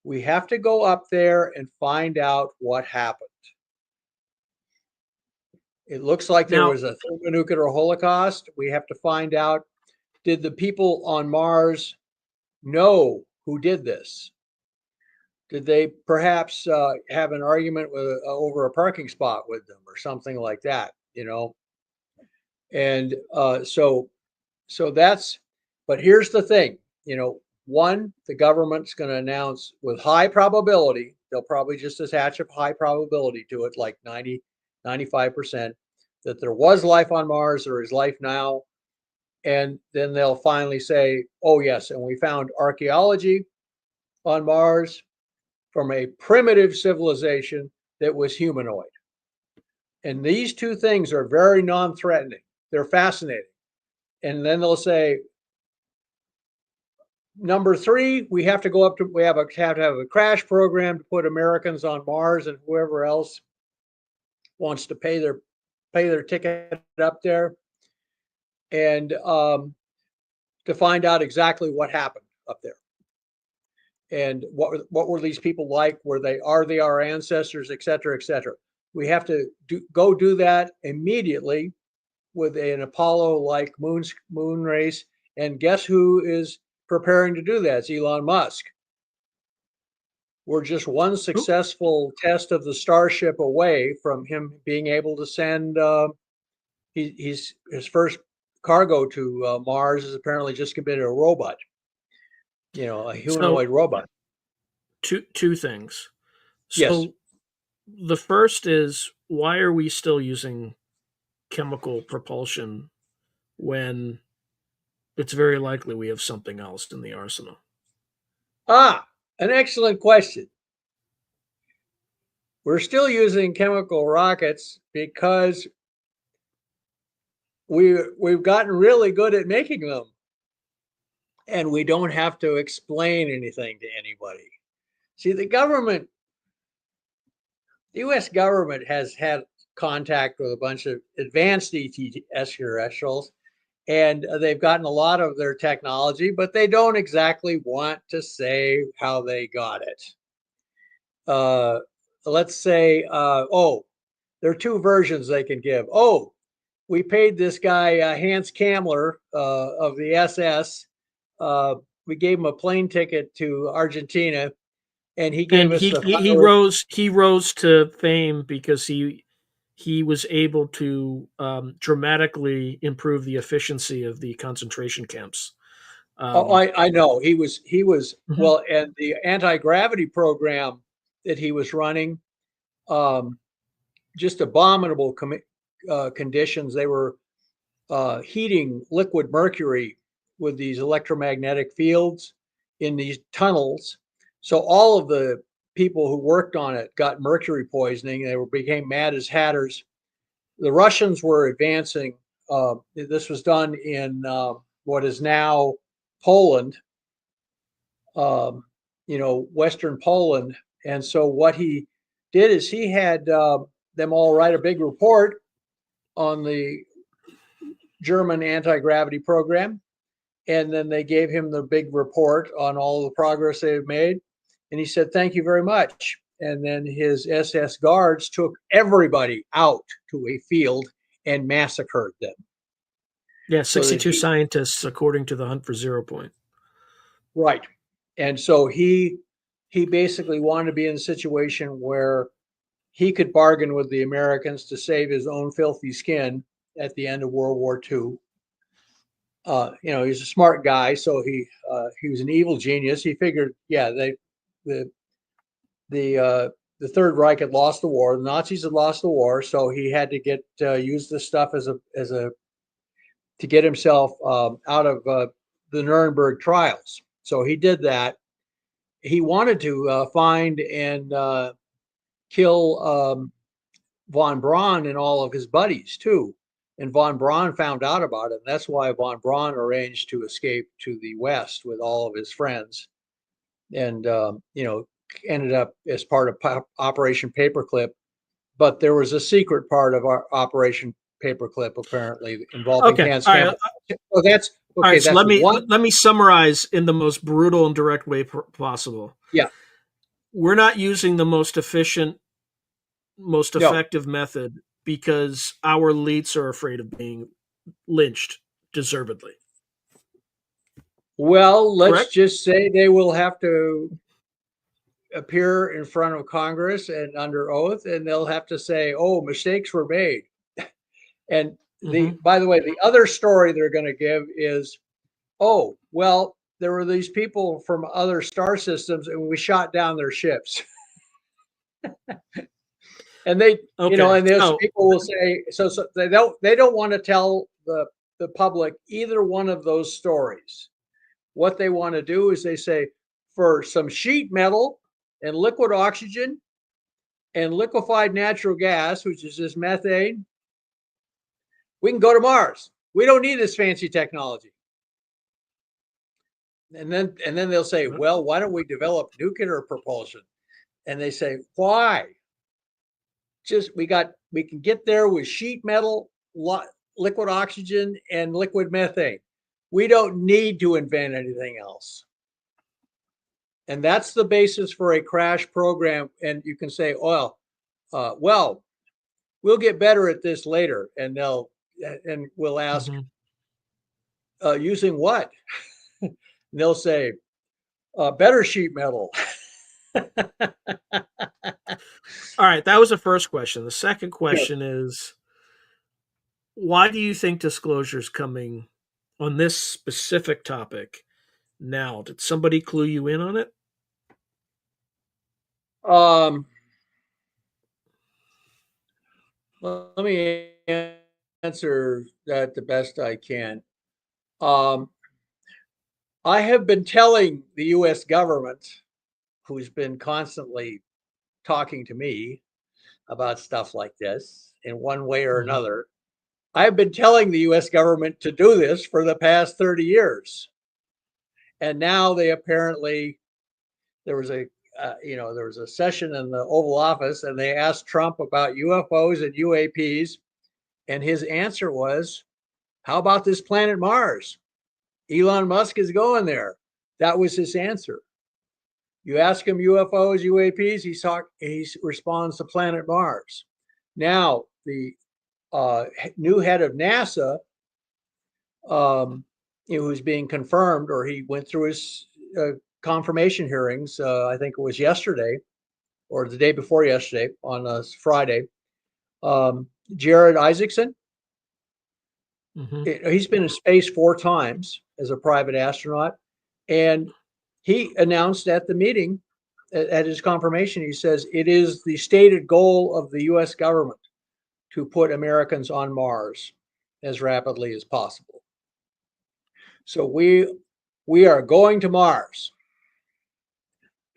Speaker 2: We have to go up there and find out what happened. It looks like there was a thermonuclear holocaust. We have to find out, did the people on Mars know who did this? Did they perhaps have an argument over a parking spot with them or something like that? And so that's, but here's the thing, one, the government's going to announce with high probability, they'll probably just attach a high probability to it, like 90, 95%, that there was life on Mars, there is life now. And then they'll finally say, oh, yes, and we found archaeology on Mars from a primitive civilization that was humanoid. And these two things are very non-threatening. They're fascinating. And then they'll say, number three, we have to go up to, we have to have a crash program to put Americans on Mars, and whoever else wants to pay their ticket up there, and to find out exactly what happened up there. And what were these people like? Are they our ancestors, et cetera, et cetera? We have to go do that immediately with an Apollo-like moon race. And guess who is preparing to do that? It's Elon Musk. We're just one successful test of the Starship away from him being able to send his first cargo to Mars. Is apparently just committed a robot, a humanoid robot.
Speaker 1: Two things. So
Speaker 2: yes.
Speaker 1: The first is, why are we still using chemical propulsion when it's very likely we have something else in the arsenal?
Speaker 2: An excellent question. we're still using chemical rockets because we've gotten really good at making them, and we don't have to explain anything to anybody. See, the U.S. government has had contact with a bunch of advanced extraterrestrials, and they've gotten a lot of their technology, but they don't exactly want to say how they got it. Let's say, oh, there are two versions they can give. Oh, we paid this guy Hans Kammler of the SS. We gave him a plane ticket to Argentina, and he gave
Speaker 1: And
Speaker 2: us
Speaker 1: he
Speaker 2: the
Speaker 1: he, he
Speaker 2: final.
Speaker 1: rose to fame because he was able to dramatically improve the efficiency of the concentration camps.
Speaker 2: Oh, I know he was
Speaker 1: Mhm.
Speaker 2: well, and the anti-gravity program that he was running, um, just abominable conditions. They were heating liquid mercury with these electromagnetic fields in these tunnels. So all of the people who worked on it got mercury poisoning. They became mad as hatters. The Russians were advancing. This was done in what is now Poland, Western Poland. And so what he did is he had them all write a big report on the German anti-gravity program. And then they gave him the big report on all the progress they had made. And he said, thank you very much. And then his SS guards took everybody out to a field and massacred them.
Speaker 1: Yeah,
Speaker 2: So that
Speaker 1: 62 scientists, according to the Hunt for Zero Point.
Speaker 2: right. And so he basically wanted to be in a situation where he could bargain with the Americans to save his own filthy skin at the end of World War II. He's a smart guy, so he was an evil genius. He figured, yeah, the the Third Reich had lost the war. The Nazis had lost the war, so he had to use this stuff as a to get himself out of the Nuremberg trials. So he did that. He wanted to find and kill von Braun and all of his buddies too. And von Braun found out about it. And that's why von Braun arranged to escape to the West with all of his friends, and ended up as part of Operation Paperclip. But there was a secret part of our Operation Paperclip apparently involving
Speaker 1: Okay,
Speaker 2: Hans
Speaker 1: all right,
Speaker 2: Campbell. So that's
Speaker 1: all
Speaker 2: okay.
Speaker 1: right. So
Speaker 2: That's one.
Speaker 1: let me summarize in the most brutal and direct way possible.
Speaker 2: Yeah.
Speaker 1: We're not using the most efficient, most
Speaker 2: No.
Speaker 1: effective method because our elites are afraid of being lynched deservedly.
Speaker 2: Well, let's
Speaker 1: Correct?
Speaker 2: just say they will have to appear in front of Congress and under oath, and they'll have to say, "Oh, mistakes were made." And
Speaker 1: Mm-hmm.
Speaker 2: by the way, the other story they're going to give is, "Oh, well, there were these people from other star systems, and we shot down their ships." And
Speaker 1: Okay.
Speaker 2: and those
Speaker 1: So
Speaker 2: people will say, so they don't want to tell the public either one of those stories. What they want to do is they say, for some sheet metal and liquid oxygen and liquefied natural gas, which is this methane, we can go to Mars. We don't need this fancy technology. And then they'll say, well, why don't we develop nuclear propulsion? And they say, why? Just we can get there with sheet metal, liquid oxygen, and liquid methane. We don't need to invent anything else. And that's the basis for a crash program. And you can say, well, we'll get better at this later. And we'll ask,
Speaker 1: mhm.
Speaker 2: using what? And they'll say, better sheet metal.
Speaker 1: All right, that was the first question. The second
Speaker 2: Yeah.
Speaker 1: question is, why do you think disclosure is coming on this specific topic now? Did somebody clue you in on it?
Speaker 2: Um, let me answer that the best I can. Um, I have been telling the US government, who's been constantly talking to me, about stuff like this in one way or
Speaker 1: Mhm.
Speaker 2: another. I've been telling the US government to do this for the past 30 years. And now they apparently, there was a, there was a session in the Oval Office and they asked Trump about UFOs and UAPs. And his answer was, how about this planet Mars? Elon Musk is going there. That was his answer. You ask him UFOs, UAPs, he responds to planet Mars. Now, the new head of NASA, who's being confirmed, or he went through his confirmation hearings, I think it was yesterday or the day before yesterday on Friday, Jared Isaacson. He's been in space 4 times as a private astronaut. And he announced at the meeting, at his confirmation, he says, it is the stated goal of the US government to put Americans on Mars as rapidly as possible. So we are going to Mars.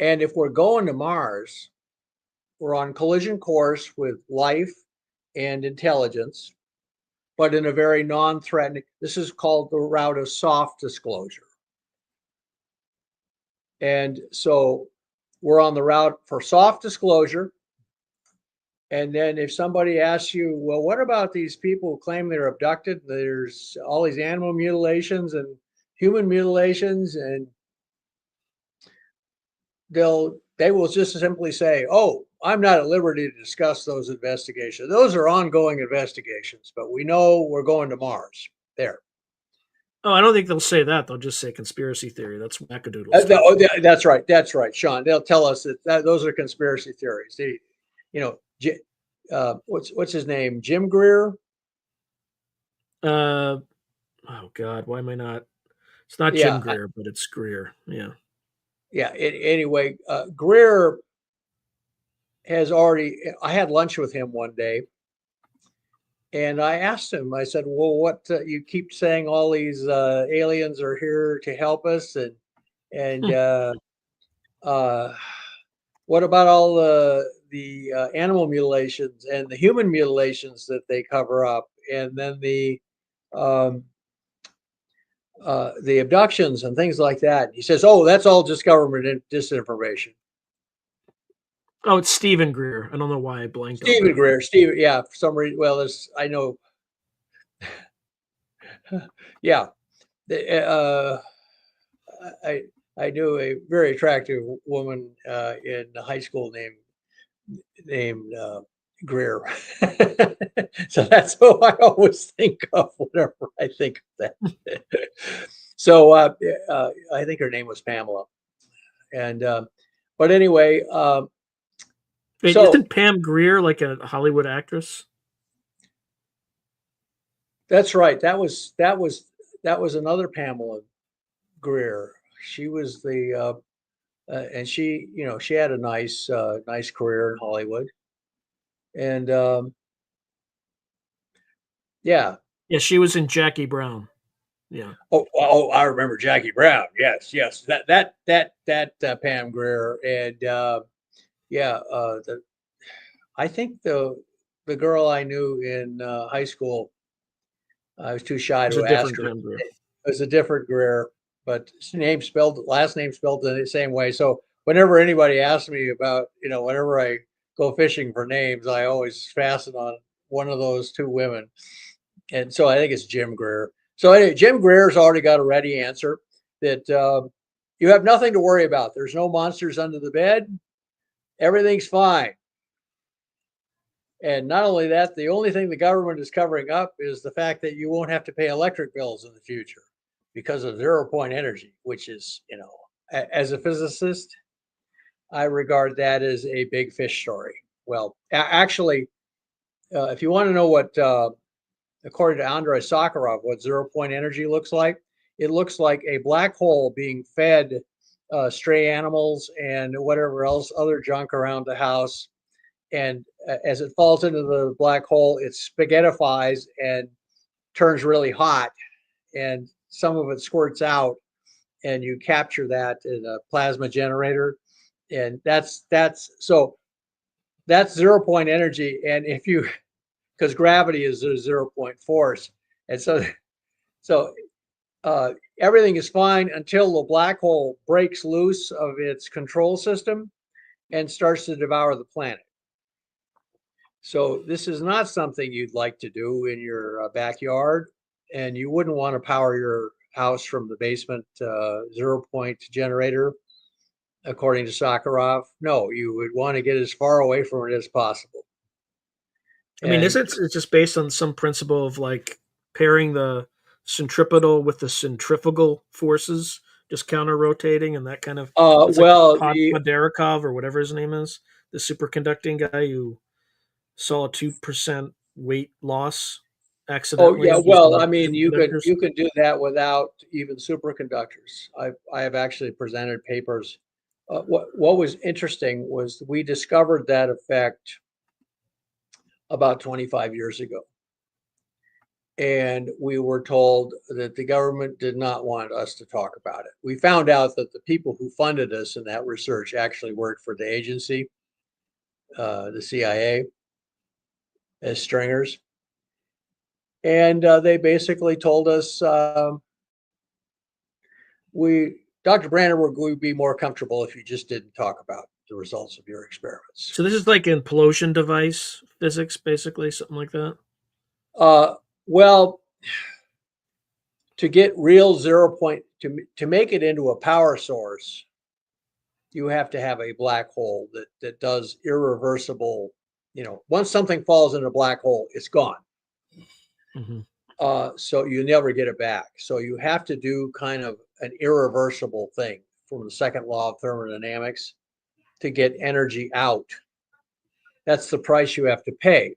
Speaker 2: And if we're going to Mars, we're on collision course with life and intelligence, but in a very non-threatening, this is called the route of soft disclosure. And so we're on the route for soft disclosure. And then if somebody asks you, well, what about these people who claim they're abducted? There's all these animal mutilations and human mutilations, and they will just simply say, oh, I'm not at liberty to discuss those investigations. Those are ongoing investigations, but we know we're going to Mars. There.
Speaker 1: Oh, I don't think they'll say that. They'll just say conspiracy theory. That's wackadoodle stuff.
Speaker 2: That's right. That's right, Sean. They'll tell us that those are conspiracy theories. What's his name? Jim Greer?
Speaker 1: Oh God, why am I not? It's not Jim
Speaker 2: Yeah.
Speaker 1: Greer, but it's Greer. Yeah.
Speaker 2: Yeah. Anyway, Greer has already. I had lunch with him one day, and I asked him. I said, "Well, what you keep saying all these aliens are here to help us, and what about all the animal mutilations and the human mutilations that they cover up, and then um, the abductions and things like that?" He says, "Oh, that's all just government disinformation."
Speaker 1: Oh, it's Stephen Greer. I don't know why I blanked on
Speaker 2: Stephen
Speaker 1: that.
Speaker 2: Greer, yeah, for some reason. Well, I know, yeah. I I knew a very attractive woman in high school named Greer. So that's who I always think of whenever I think of that. So I think her name was Pamela. And but anyway,
Speaker 1: Wait,
Speaker 2: so
Speaker 1: isn't Pam Greer like a Hollywood actress?
Speaker 2: that's right. That was another Pamela Greer. She was and she had a nice career in Hollywood. And yeah.
Speaker 1: Yeah, she was in Jackie Brown. Yeah.
Speaker 2: Oh, I remember Jackie Brown. Yes. That Pam Grier, and yeah, I think the girl I knew in high school, I was too shy
Speaker 1: It's a
Speaker 2: to ask
Speaker 1: different
Speaker 2: her.
Speaker 1: Pam Grier.
Speaker 2: It was a different Grier, but last name spelled in the same way. So whenever anybody asks me about, whenever I go fishing for names, I always fasten on one of those 2 women. And so I think it's Jim Greer. So anyway, Jim Greer's already got a ready answer that you have nothing to worry about. There's no monsters under the bed. Everything's fine. And not only that, the only thing the government is covering up is the fact that you won't have to pay electric bills in the future because of 0 point energy, which is, as a physicist, I regard that as a big fish story. Well, actually, if you want to know what according to Andrei Sakharov, what 0 point energy looks like. It looks like a black hole being fed stray animals and whatever else, other junk around the house. And as it falls into the black hole, it spaghettifies and turns really hot. And some of it squirts out, and you capture that in a plasma generator. And that's so that's 0 point energy. And if you, because gravity is a 0 point force. And so everything is fine until the black hole breaks loose of its control system and starts to devour the planet. So this is not something you'd like to do in your backyard, and you wouldn't want to power your house from the basement 0 point generator, according to Sakharov. No, you would want to get as far away from it as possible.
Speaker 1: I mean, is
Speaker 2: And
Speaker 1: it's just based on some principle of like pairing the centripetal with the centrifugal forces, just counter rotating and that kind of. It's like
Speaker 2: well,
Speaker 1: Poderikov or whatever his name is, the superconducting guy who saw a 2% weight loss
Speaker 2: oh
Speaker 1: accidentally
Speaker 2: yeah, well, I
Speaker 1: using
Speaker 2: mean,
Speaker 1: superconductors.
Speaker 2: you can do that without even superconductors. I have actually presented papers. What was interesting was we discovered that effect about 25 years ago. And we were told that the government did not want us to talk about it. We found out that the people who funded us in that research actually worked for the agency, the CIA, as stringers. And they basically told us, Dr. Brandenburg, would be more comfortable if you just didn't talk about the results of your experiments.
Speaker 1: So this is like implosion device physics, basically, something like that.
Speaker 2: Well, to get real 0 point, to make it into a power source, you have to have a black hole that does irreversible, once something falls in a black hole, it's gone.
Speaker 1: Mm-hmm.
Speaker 2: So you never get it back. So you have to do kind of an irreversible thing from the second law of thermodynamics to get energy out. That's the price you have to pay.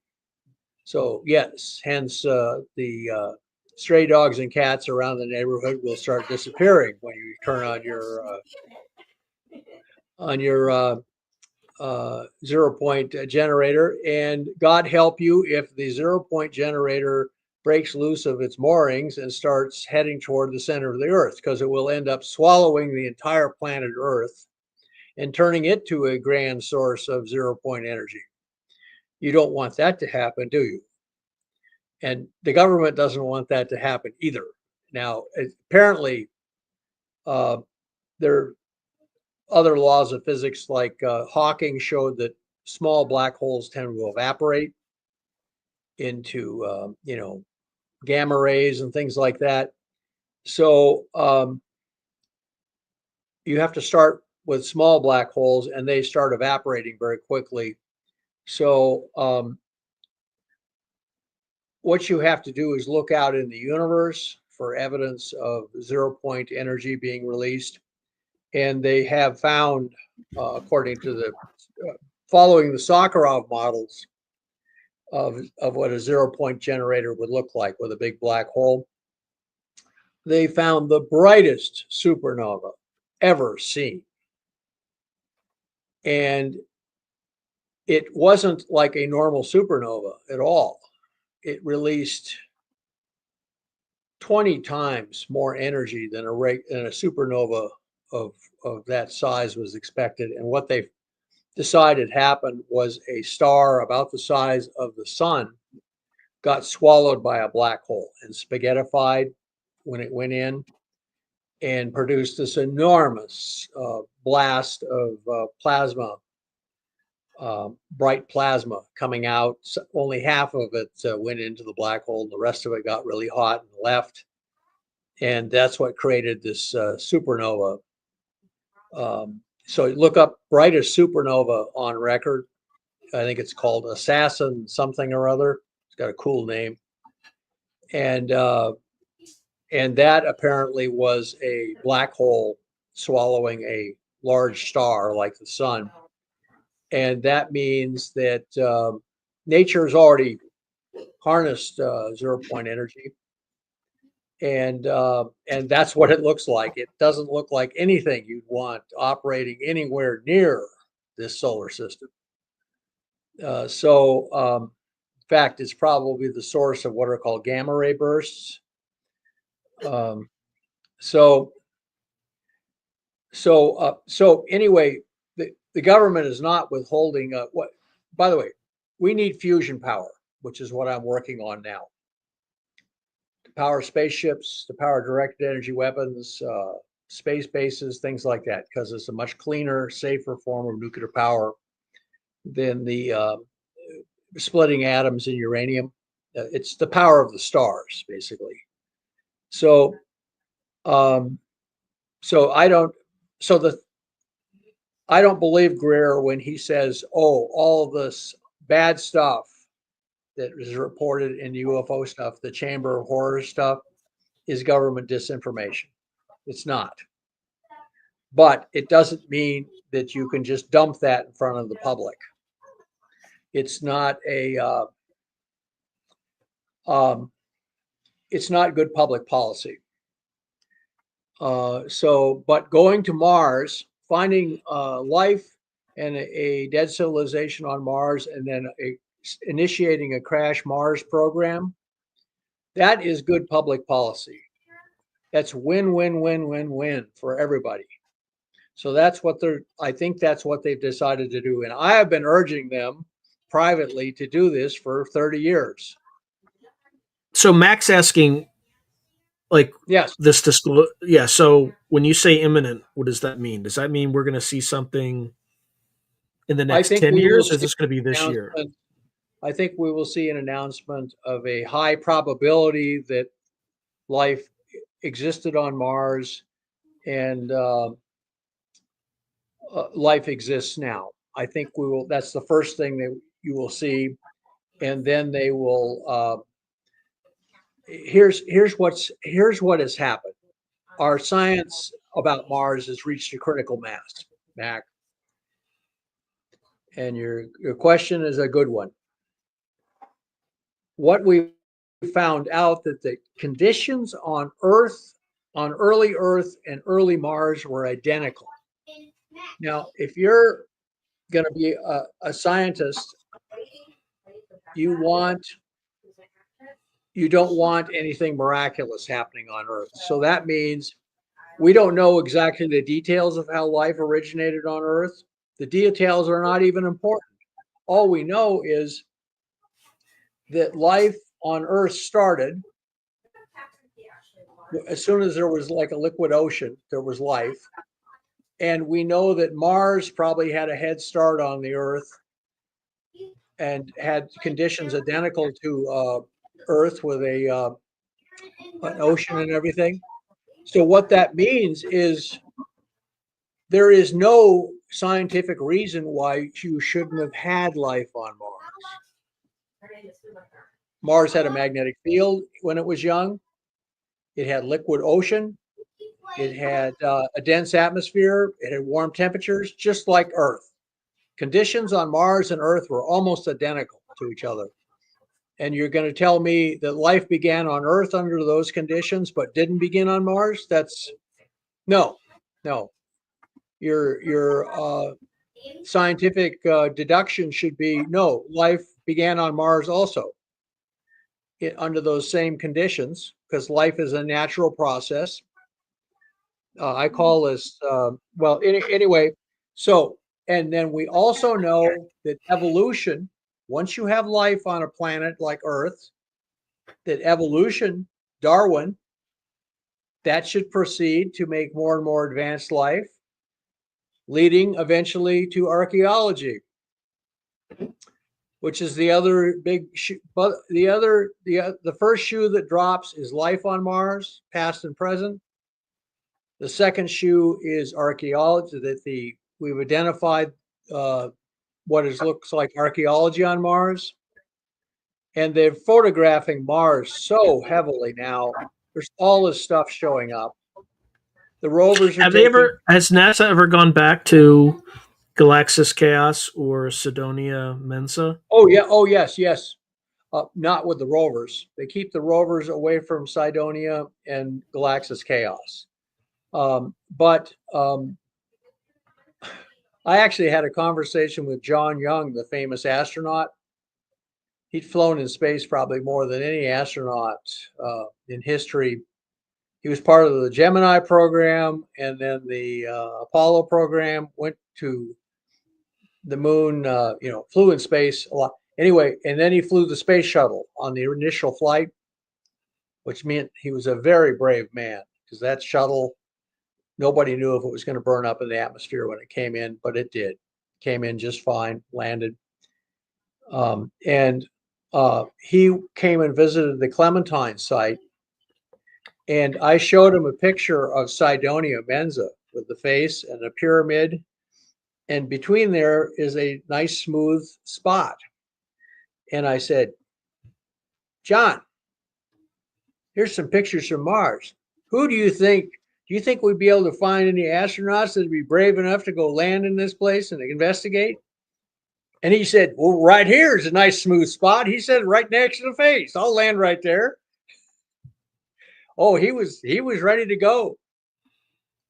Speaker 2: So yes, hence the stray dogs and cats around the neighborhood will start disappearing when you turn on your 0 point generator. And God help you if the 0 point generator breaks loose of its moorings and starts heading toward the center of the earth, because it will end up swallowing the entire planet Earth and turning it to a grand source of 0 point energy. You don't want that to happen, do you? And the government doesn't want that to happen either. Now, apparently, there are other laws of physics, like Hawking showed that small black holes tend to evaporate into, gamma rays and things like that. So you have to start with small black holes, and they start evaporating very quickly. So what you have to do is look out in the universe for evidence of 0 point energy being released. And they have found, according to the following the Sakharov models of what a 0 point generator would look like with a big black hole, they found the brightest supernova ever seen. And it wasn't like a normal supernova at all. It released 20 times more energy than a supernova of that size was expected. And what they decided happened was a star about the size of the sun got swallowed by a black hole and spaghettified when it went in, and produced this enormous blast of plasma, bright plasma coming out. So only half of it went into the black hole, and the rest of it got really hot and left. And that's what created this supernova. So look up brightest supernova on record. I think it's called Assassin something or other. It's got a cool name. And that apparently was a black hole swallowing a large star like the sun. And that means that nature has already harnessed 0 point energy. And that's what it looks like. It doesn't look like anything you'd want operating anywhere near this solar system. In fact, it's probably the source of what are called gamma ray bursts. So anyway, the government is not withholding what by the way, we need fusion power, which is what I'm working on now. To power spaceships, to power directed energy weapons, space bases, things like that, because it's a much cleaner, safer form of nuclear power than the splitting atoms in uranium. It's the power of the stars, basically. So, so I don't. So I don't believe Greer when he says, "Oh, all this bad stuff that is reported in UFO stuff, the Chamber of Horrors stuff, is government disinformation." It's not. But it doesn't mean that you can just dump that in front of the public. It's not it's not good public policy. But going to Mars, finding life and a dead civilization on Mars, and then initiating a crash Mars program, that is good public policy. That's win, win, win, win, win for everybody. So that's what I think that's what they've decided to do. And I have been urging them privately to do this for 30 years.
Speaker 1: So Mac's asking, like,
Speaker 2: yes,
Speaker 1: this disclosure. Yeah. So when you say imminent, what does that mean? Does that mean we're going to see something in the next 10 years, or is this going to be this year?
Speaker 2: I think we will see an announcement of a high probability that life existed on Mars, and life exists now. I think we will. That's the first thing that you will see, and then they will. Here's what has happened. Our science about Mars has reached a critical mass, Mac. And your question is a good one. What we found out that the conditions on Earth, on early Earth and early Mars, were identical. Now, if you're going to be a scientist, you don't want anything miraculous happening on Earth. So that means we don't know exactly the details of how life originated on Earth. The details are not even important. All we know is that life on Earth started as soon as there was like a liquid ocean, there was life. And we know that Mars probably had a head start on the Earth and had conditions identical to Earth with an ocean and everything. So what that means is there is no scientific reason why you shouldn't have had life on Mars. Mars had a magnetic field when it was young. It had liquid ocean. It had a dense atmosphere. It had warm temperatures, just like Earth. Conditions on Mars and Earth were almost identical to each other. And you're going to tell me that life began on Earth under those conditions, but didn't begin on Mars? That's no. Your scientific deduction should be no. Life began on Mars also, under those same conditions, because life is a natural process. I call this anyway. So, and then we also know that evolution, once you have life on a planet like Earth, that evolution, Darwin, that should proceed to make more and more advanced life, leading eventually to archaeology, which is the other big shoe. But the first shoe that drops is life on Mars, past and present. The second shoe is archaeology, that we've identified what looks like archaeology on Mars. And they're photographing Mars so heavily now. There's all this stuff showing up. The rovers
Speaker 1: has NASA ever gone back to Galaxis Chaos or Cydonia Mensa?
Speaker 2: Oh yeah. Oh yes. Not with the rovers. They keep the rovers away from Cydonia and Galaxis Chaos. But I actually had a conversation with John Young, the famous astronaut. He'd flown in space probably more than any astronaut in history. He was part of the Gemini program and then the Apollo program, went to the moon, flew in space a lot. Anyway, and then he flew the space shuttle on the initial flight, which meant he was a very brave man because that shuttle, nobody knew if it was going to burn up in the atmosphere when it came in, but it did. Came in just fine, landed. And he came and visited the Clementine site. And I showed him a picture of Cydonia Mensa with the face and a pyramid. And between there is a nice smooth spot. And I said, John, here's some pictures from Mars. Who do you think? Do you think we'd be able to find any astronauts that'd be brave enough to go land in this place and investigate? And he said, well, right here is a nice smooth spot. He said, right next to the face. I'll land right there. Oh, he was ready to go.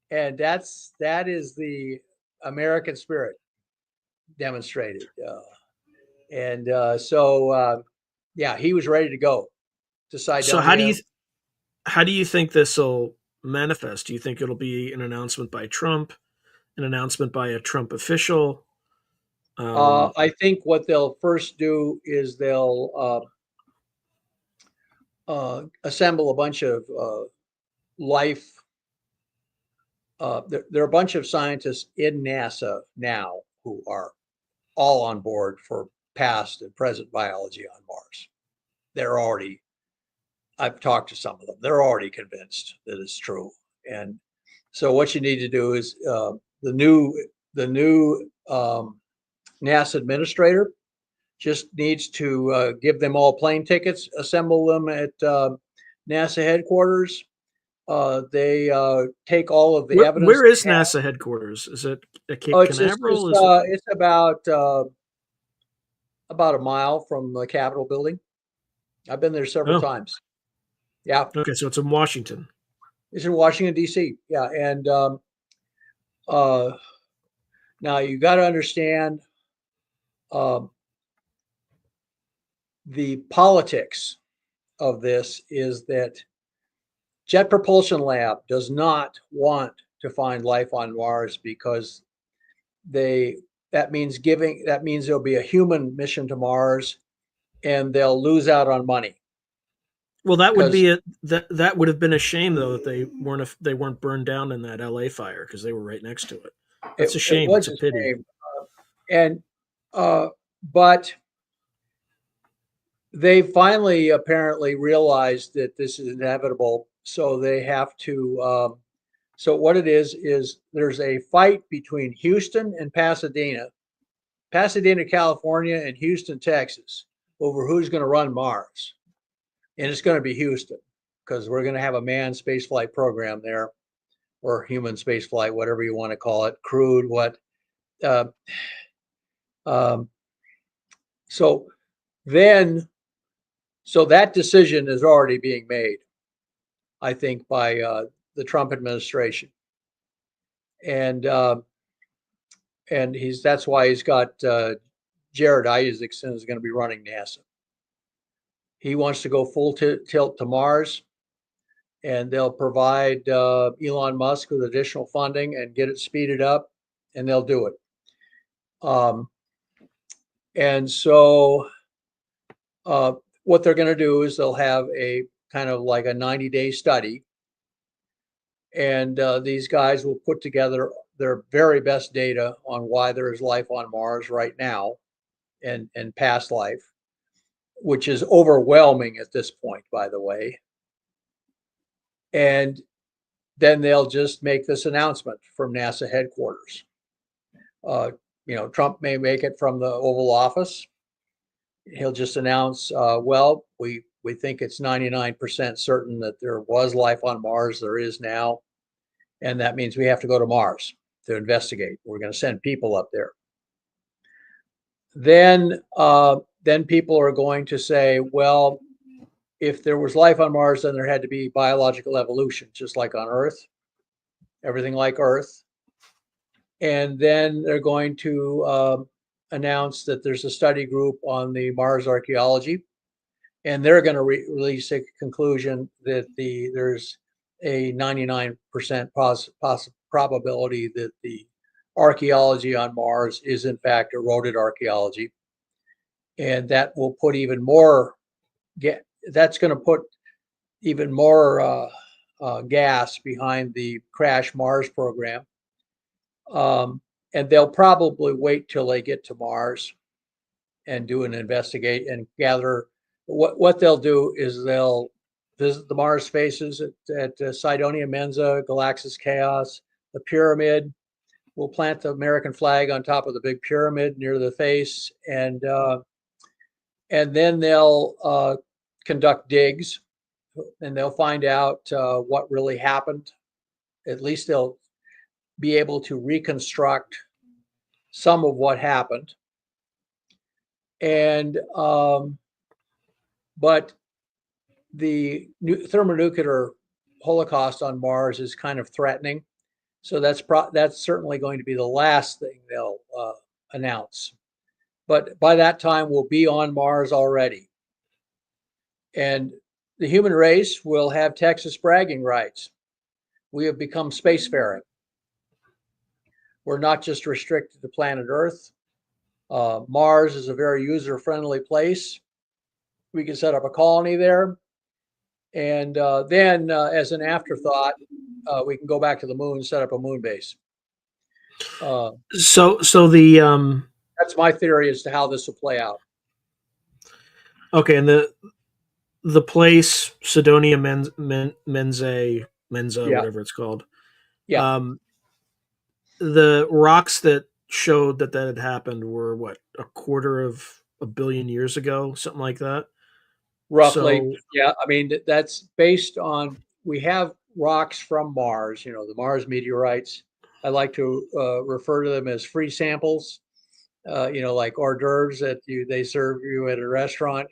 Speaker 2: And that is the American spirit demonstrated. Yeah, he was ready to go to Cydonia.
Speaker 1: So how do you think this will manifest? Do you think it'll be an announcement by Trump, an announcement by a Trump official?
Speaker 2: I think what they'll first do is they'll assemble a bunch of life. There are a bunch of scientists in NASA now who are all on board for past and present biology on Mars. I've talked to some of them. They're already convinced that it's true. And so what you need to do is the new NASA administrator just needs to give them all plane tickets, assemble them at NASA headquarters. They take all of the evidence.
Speaker 1: Where is NASA headquarters? Is it at Cape Canaveral?
Speaker 2: It's about a mile from the Capitol building. I've been there several times. Yeah.
Speaker 1: Okay, so it's in Washington.
Speaker 2: It's in Washington, D.C. Yeah, and now you got to understand the politics of this is that Jet Propulsion Lab does not want to find life on Mars because that means there'll be a human mission to Mars and they'll lose out on money.
Speaker 1: Well, that would be that would have been a shame though that they weren't burned down in that LA fire because they were right next to it. It's a shame. It's a pity.
Speaker 2: But they finally apparently realized that this is inevitable, so they have to. So what it is there's a fight between Houston and Pasadena, California, and Houston, Texas, over who's going to run Mars. And it's going to be Houston because we're going to have a manned spaceflight program there, or human spaceflight, whatever you want to call it, crewed, what. So that decision is already being made, I think, by the Trump administration, and that's why he's got Jared Isaacson is going to be running NASA. He wants to go full tilt to Mars, and they'll provide Elon Musk with additional funding and get it speeded up, and they'll do it. And so what they're going to do is they'll have a kind of like a 90-day study, and these guys will put together their very best data on why there is life on Mars right now and past life, which is overwhelming at this point, by the way. And then they'll just make this announcement from NASA headquarters. Trump may make it from the Oval Office. He'll just announce, well, we think it's 99% certain that there was life on Mars. There is now. And that means we have to go to Mars to investigate. We're going to send people up there. Then people are going to say, well, if there was life on Mars, then there had to be biological evolution, just like on Earth, everything like Earth. And then they're going to announce that there's a study group on the Mars archaeology, and they're going to release a conclusion that there's a 99% probability that the archaeology on Mars is in fact eroded archaeology, and that will put even more. That's going to put even more gas behind the Crash Mars program. And they'll probably wait till they get to Mars and do an investigate and gather. What they'll do is they'll visit the Mars faces at Cydonia Mensa, Galaxis Chaos, the pyramid. We'll plant the American flag on top of the big pyramid near the face, and then they'll conduct digs, and they'll find out what really happened. At least they'll be able to reconstruct some of what happened. And but the thermonuclear holocaust on Mars is kind of threatening, so that's certainly going to be the last thing they'll announce. But by that time, we'll be on Mars already, and the human race will have Texas bragging rights. We have become spacefaring. We're not just restricted to planet Earth. Mars is a very user-friendly place. We can set up a colony there. And then, as an afterthought, we can go back to the moon, set up a moon base.
Speaker 1: So the
Speaker 2: That's my theory as to how this will play out.
Speaker 1: okay, and the place Cydonia Mensa,
Speaker 2: Yeah.
Speaker 1: whatever it's called.
Speaker 2: Yeah.
Speaker 1: The rocks that showed that had happened were what, a quarter of a billion years ago, something like that.
Speaker 2: Roughly.
Speaker 1: So,
Speaker 2: Yeah. I mean, that's based on, we have rocks from Mars, the Mars meteorites. I like to refer to them as free samples, like hors d'oeuvres that they serve you at a restaurant,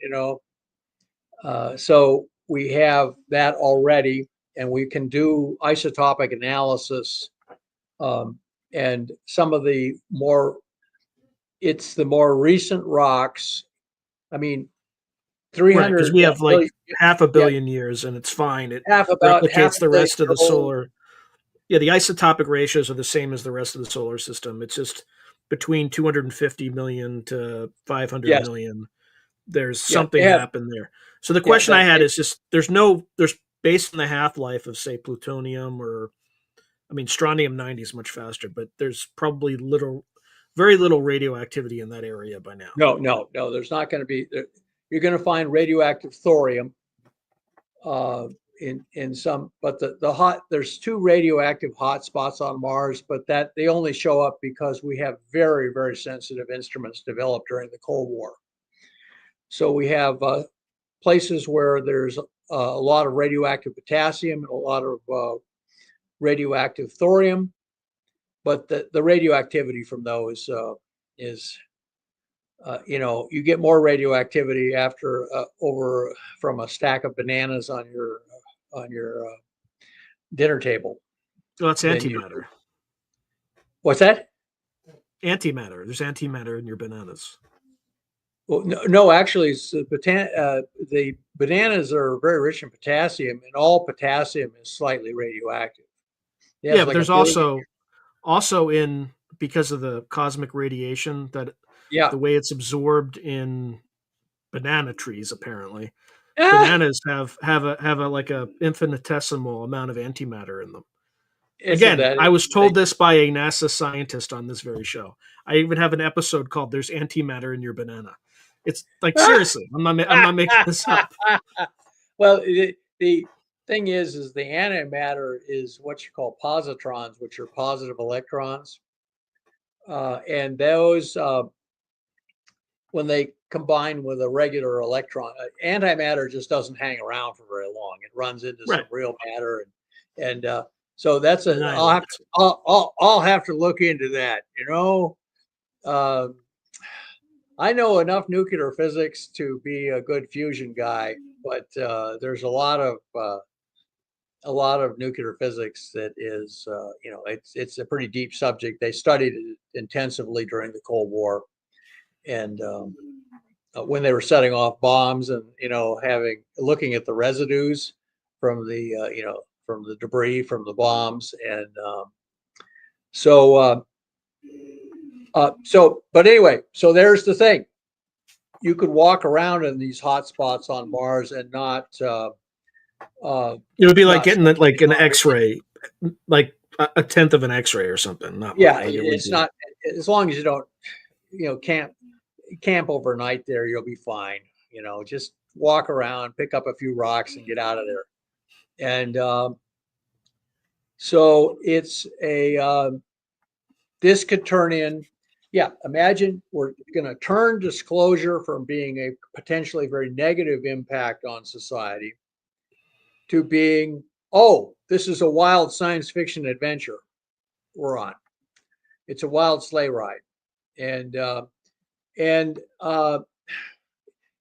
Speaker 2: So we have that already, and we can do isotopic analysis. And some of the more recent rocks. I mean, 300.
Speaker 1: because we have like half a billion
Speaker 2: yeah,
Speaker 1: years, and it's fine. It
Speaker 2: about half
Speaker 1: replicates the rest of the solar. Yeah, the isotopic ratios are the same as the rest of the solar system. It's just between 250 million to 500 million. There's something happened there. So the question I had is just there's based on the half-life of, say, plutonium, or I mean strontium-90 is much faster, but there's probably very little radioactivity in that area by now.
Speaker 2: No. There's not going to be. You're going to find radioactive thorium in some, but there's 2 radioactive hotspots on Mars, but that they only show up because we have very, very sensitive instruments developed during the Cold War. So we have places where there's a lot of radioactive potassium and a lot of radioactive thorium, but the radioactivity from those is you get more radioactivity after from a stack of bananas on your dinner table.
Speaker 1: Well, that's antimatter.
Speaker 2: What's that?
Speaker 1: Antimatter. There's antimatter in your bananas.
Speaker 2: Well, no, actually, the bananas are very rich in potassium, and all potassium is slightly radioactive.
Speaker 1: Yeah, but there's also in, because of the cosmic radiation, that the way it's absorbed in banana trees, apparently, bananas have a like a infinitesimal amount of antimatter in them. Again, I was told this by a NASA scientist on this very show. I even have an episode called "There's Antimatter in Your Banana." It's like, seriously, I'm not making this up.
Speaker 2: Well, the thing is the antimatter is what you call positrons, which are positive electrons, and those when they combine with a regular electron, antimatter just doesn't hang around for very long. It runs into some real matter, and so that's I'll have to look into that. I know enough nuclear physics to be a good fusion guy, but there's a lot of nuclear physics that is, it's a pretty deep subject. They studied it intensively during the Cold War, and when they were setting off bombs, and looking at the residues from the debris from the bombs, and so But anyway, so there's the thing. You could walk around in these hot spots on Mars and not.
Speaker 1: It would be like
Speaker 2: Not
Speaker 1: getting
Speaker 2: suffer
Speaker 1: like an
Speaker 2: any
Speaker 1: X-ray, like a tenth of an X-ray or something. Not
Speaker 2: Yeah,
Speaker 1: really. It would
Speaker 2: it's
Speaker 1: be.
Speaker 2: not, as long as you don't, camp overnight there, you'll be fine. Just walk around, pick up a few rocks, and get out of there. And so it's this could turn in. Yeah, imagine we're going to turn disclosure from being a potentially very negative impact on society to being, oh, this is a wild science fiction adventure we're on. It's a wild sleigh ride. And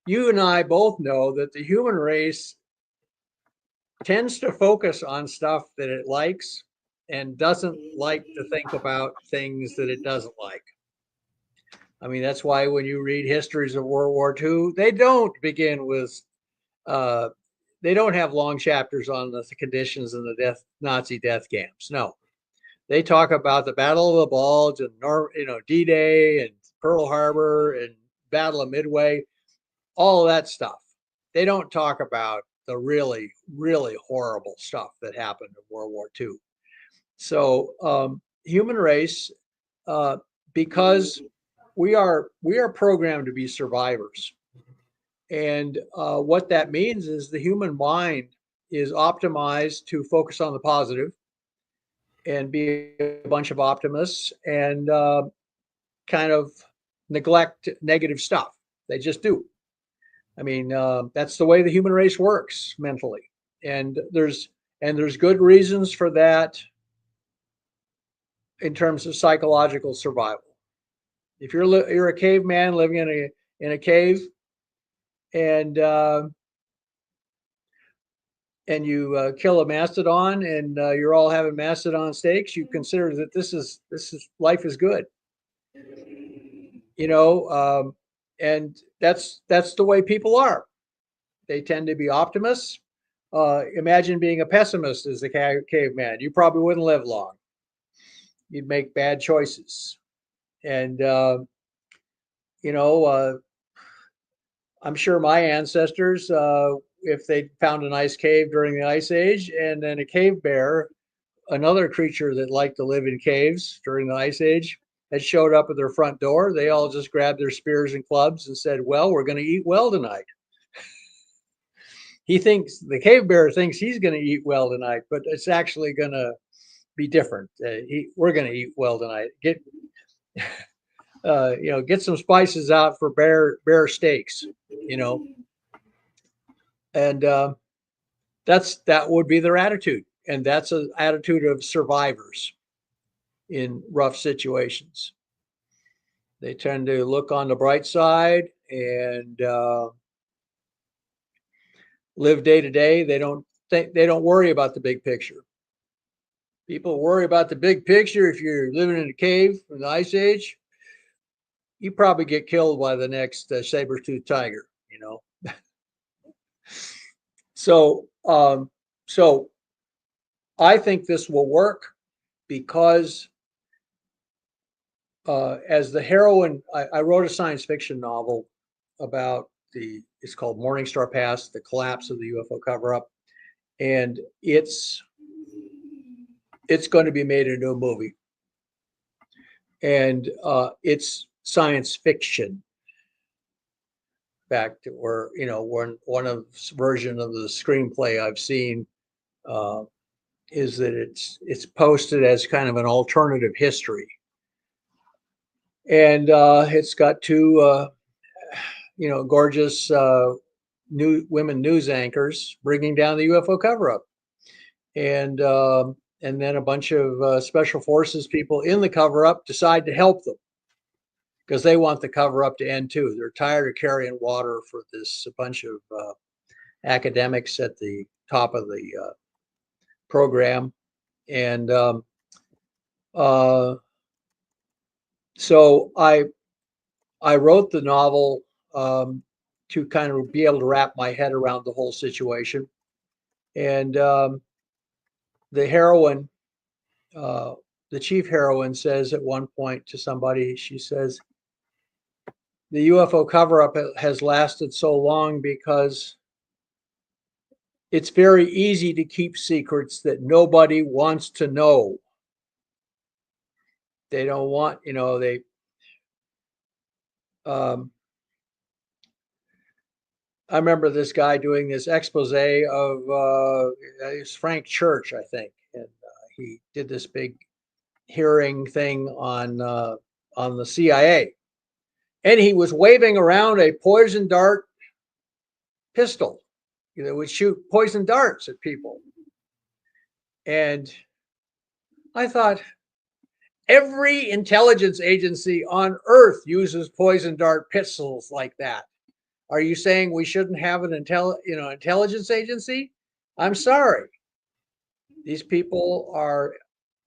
Speaker 2: you and I both know that the human race tends to focus on stuff that it likes and doesn't like to think about things that it doesn't like. I mean, that's why when you read histories of World War II, they don't begin with, they don't have long chapters on the conditions in the Nazi death camps. No, they talk about the Battle of the Bulge and D-Day and Pearl Harbor and Battle of Midway, all of that stuff. They don't talk about the really, really horrible stuff that happened in World War II. So human race, because we are programmed to be survivors. And what that means is the human mind is optimized to focus on the positive and be a bunch of optimists and kind of neglect negative stuff. They just do. I mean, that's the way the human race works mentally, and there's good reasons for that in terms of psychological survival. If you're a caveman living in a cave, and you kill a mastodon, and you're all having mastodon steaks, you consider that this is life is good. And that's the way people are. They tend to be optimists. Imagine being a pessimist as a caveman. You probably wouldn't live long. You'd make bad choices. And, I'm sure my ancestors, if they found an ice cave during the Ice Age, and then a cave bear, another creature that liked to live in caves during the Ice Age, had showed up at their front door, they all just grabbed their spears and clubs and said, well, we're going to eat well tonight. The cave bear thinks he's going to eat well tonight, but it's actually going to be different. We're going to eat well tonight. Get some spices out for bear steaks, and that would be their attitude. And that's an attitude of survivors in rough situations. They tend to look on the bright side and live day to day. They don't worry about the big picture. People worry about the big picture. If you're living in a cave in the Ice Age, you probably get killed by the next saber-toothed tiger, So I think this will work because as the heroine, I wrote a science fiction novel about it's called Morningstar Pass, the collapse of the UFO cover-up, and it's going to be made into a movie, and it's science fiction. Back to where one of version of the screenplay I've seen is that it's posted as kind of an alternative history, and it's got two gorgeous women news anchors bringing down the UFO cover-up, and then a bunch of special forces people in the cover-up decide to help them because they want the cover-up to end too. They're tired of carrying water for a bunch of academics at the top of the program, and so I wrote the novel to kind of be able to wrap my head around the whole situation. And the heroine the chief heroine says at one point to somebody, she says, the UFO cover-up has lasted so long because it's very easy to keep secrets that nobody wants to know. They don't want, I remember this guy doing this expose of it was Frank Church, I think, and he did this big hearing thing on the CIA, and he was waving around a poison dart pistol. Would shoot poison darts at people, and I thought every intelligence agency on Earth uses poison dart pistols like that. Are you saying we shouldn't have an intelligence agency? I'm sorry. These people are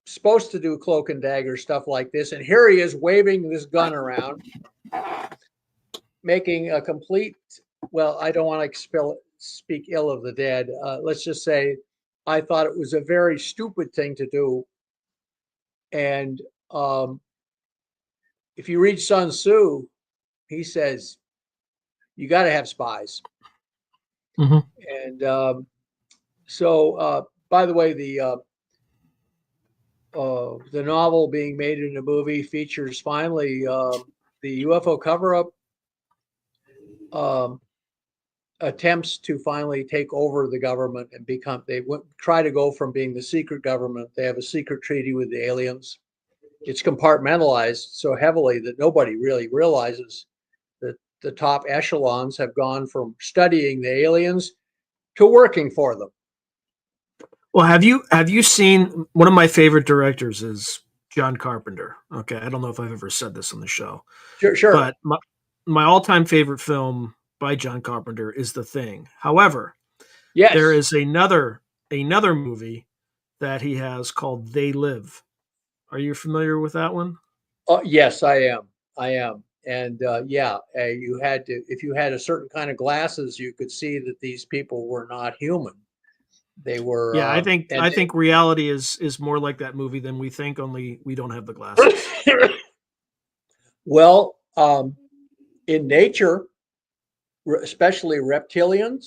Speaker 2: supposed to do cloak and dagger stuff like this, and here he is waving this gun around, making a complete. Well, I don't want to speak ill of the dead. Let's just say, I thought it was a very stupid thing to do. And if you read Sun Tzu, he says you got to have spies.
Speaker 1: Mm-hmm.
Speaker 2: And so, by the way, the novel being made into a movie features finally the UFO cover-up attempts to finally take over the government and try to go from being the secret government. They have a secret treaty with the aliens. It's compartmentalized so heavily that nobody really realizes that the top echelons have gone from studying the aliens to working for them.
Speaker 1: Well, have you seen, one of my favorite directors is John Carpenter. Okay, I don't know if I've ever said this on the show.
Speaker 2: Sure.
Speaker 1: But my all-time favorite film by John Carpenter is The Thing. However,
Speaker 2: yes,
Speaker 1: there is another movie that he has called They Live. Are you familiar with that one?
Speaker 2: Yes, I am. And you had to, if you had a certain kind of glasses, you could see that these people were not human. They were.
Speaker 1: Yeah, I think reality is more like that movie than we think. Only we don't have the glasses.
Speaker 2: Well, in nature, especially reptilian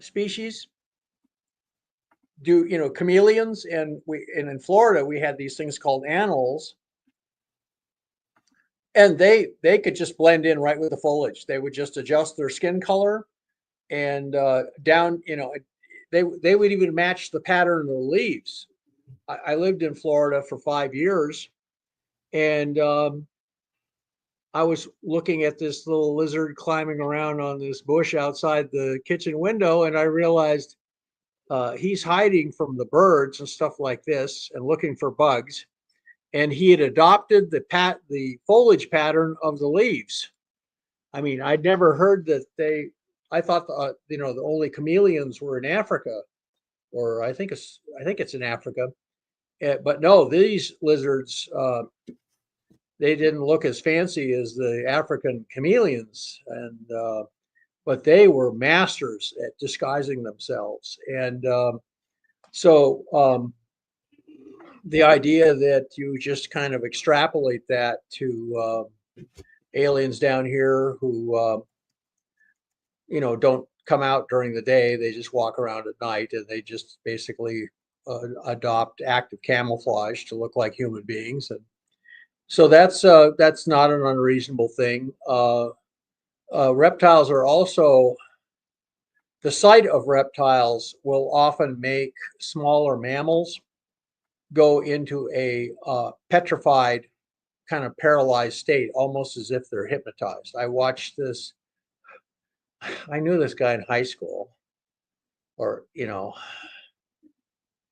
Speaker 2: species, do chameleons, and in Florida we had these things called anoles, and they could just blend in right with the foliage. They would just adjust their skin color and down, they would even match the pattern of the leaves. I lived in Florida for 5 years, and I was looking at this little lizard climbing around on this bush outside the kitchen window, and I realized he's hiding from the birds and stuff like this and looking for bugs. And he had adopted the foliage pattern of the leaves. I mean, I'd never heard that I thought the only chameleons were in Africa, or I think it's in Africa. But no, these lizards, they didn't look as fancy as the African chameleons, and but they were masters at disguising themselves. And so the idea that you just kind of extrapolate that to aliens down here who don't come out during the day, they just walk around at night, and they just basically adopt active camouflage to look like human beings. And so that's not an unreasonable thing. Reptiles are also, the sight of reptiles will often make smaller mammals go into a petrified, kind of paralyzed state, almost as if they're hypnotized. I watched this. I knew this guy in high school, or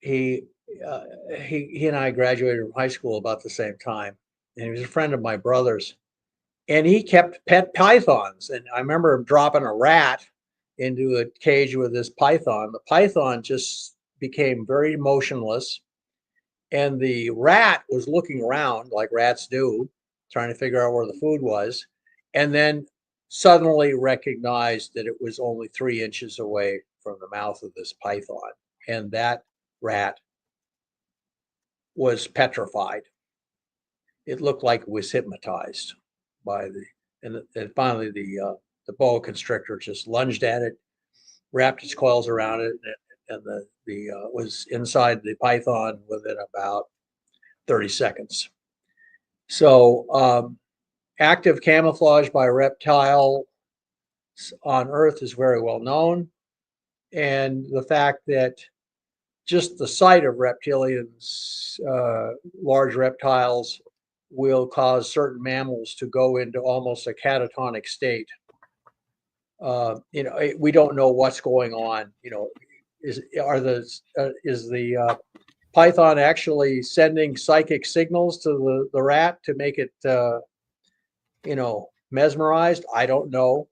Speaker 2: he and I graduated from high school about the same time, and he was a friend of my brother's. And he kept pet pythons. And I remember him dropping a rat into a cage with this python. The python just became very motionless. And the rat was looking around like rats do, trying to figure out where the food was. And then suddenly recognized that it was only 3 inches away from the mouth of this python. And that rat was petrified. It looked like it was hypnotized by and finally the boa constrictor just lunged at it, wrapped its coils around it, and the was inside the python within about 30 seconds. So active camouflage by reptile on Earth is very well known, and the fact that just the sight of reptilians, large reptiles, will cause certain mammals to go into almost a catatonic state. We don't know what's going on. Is the python actually sending psychic signals to the rat to make it, mesmerized? I don't know.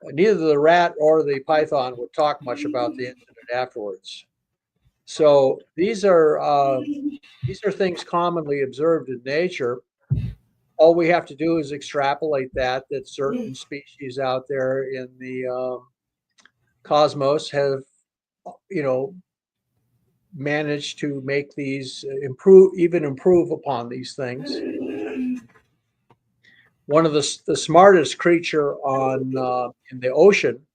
Speaker 2: Neither the rat or the python would talk much about the incident afterwards. So these are things commonly observed in nature. All we have to do is extrapolate that certain species out there in the cosmos have, managed to make these improve upon these things. One of the smartest creature in the ocean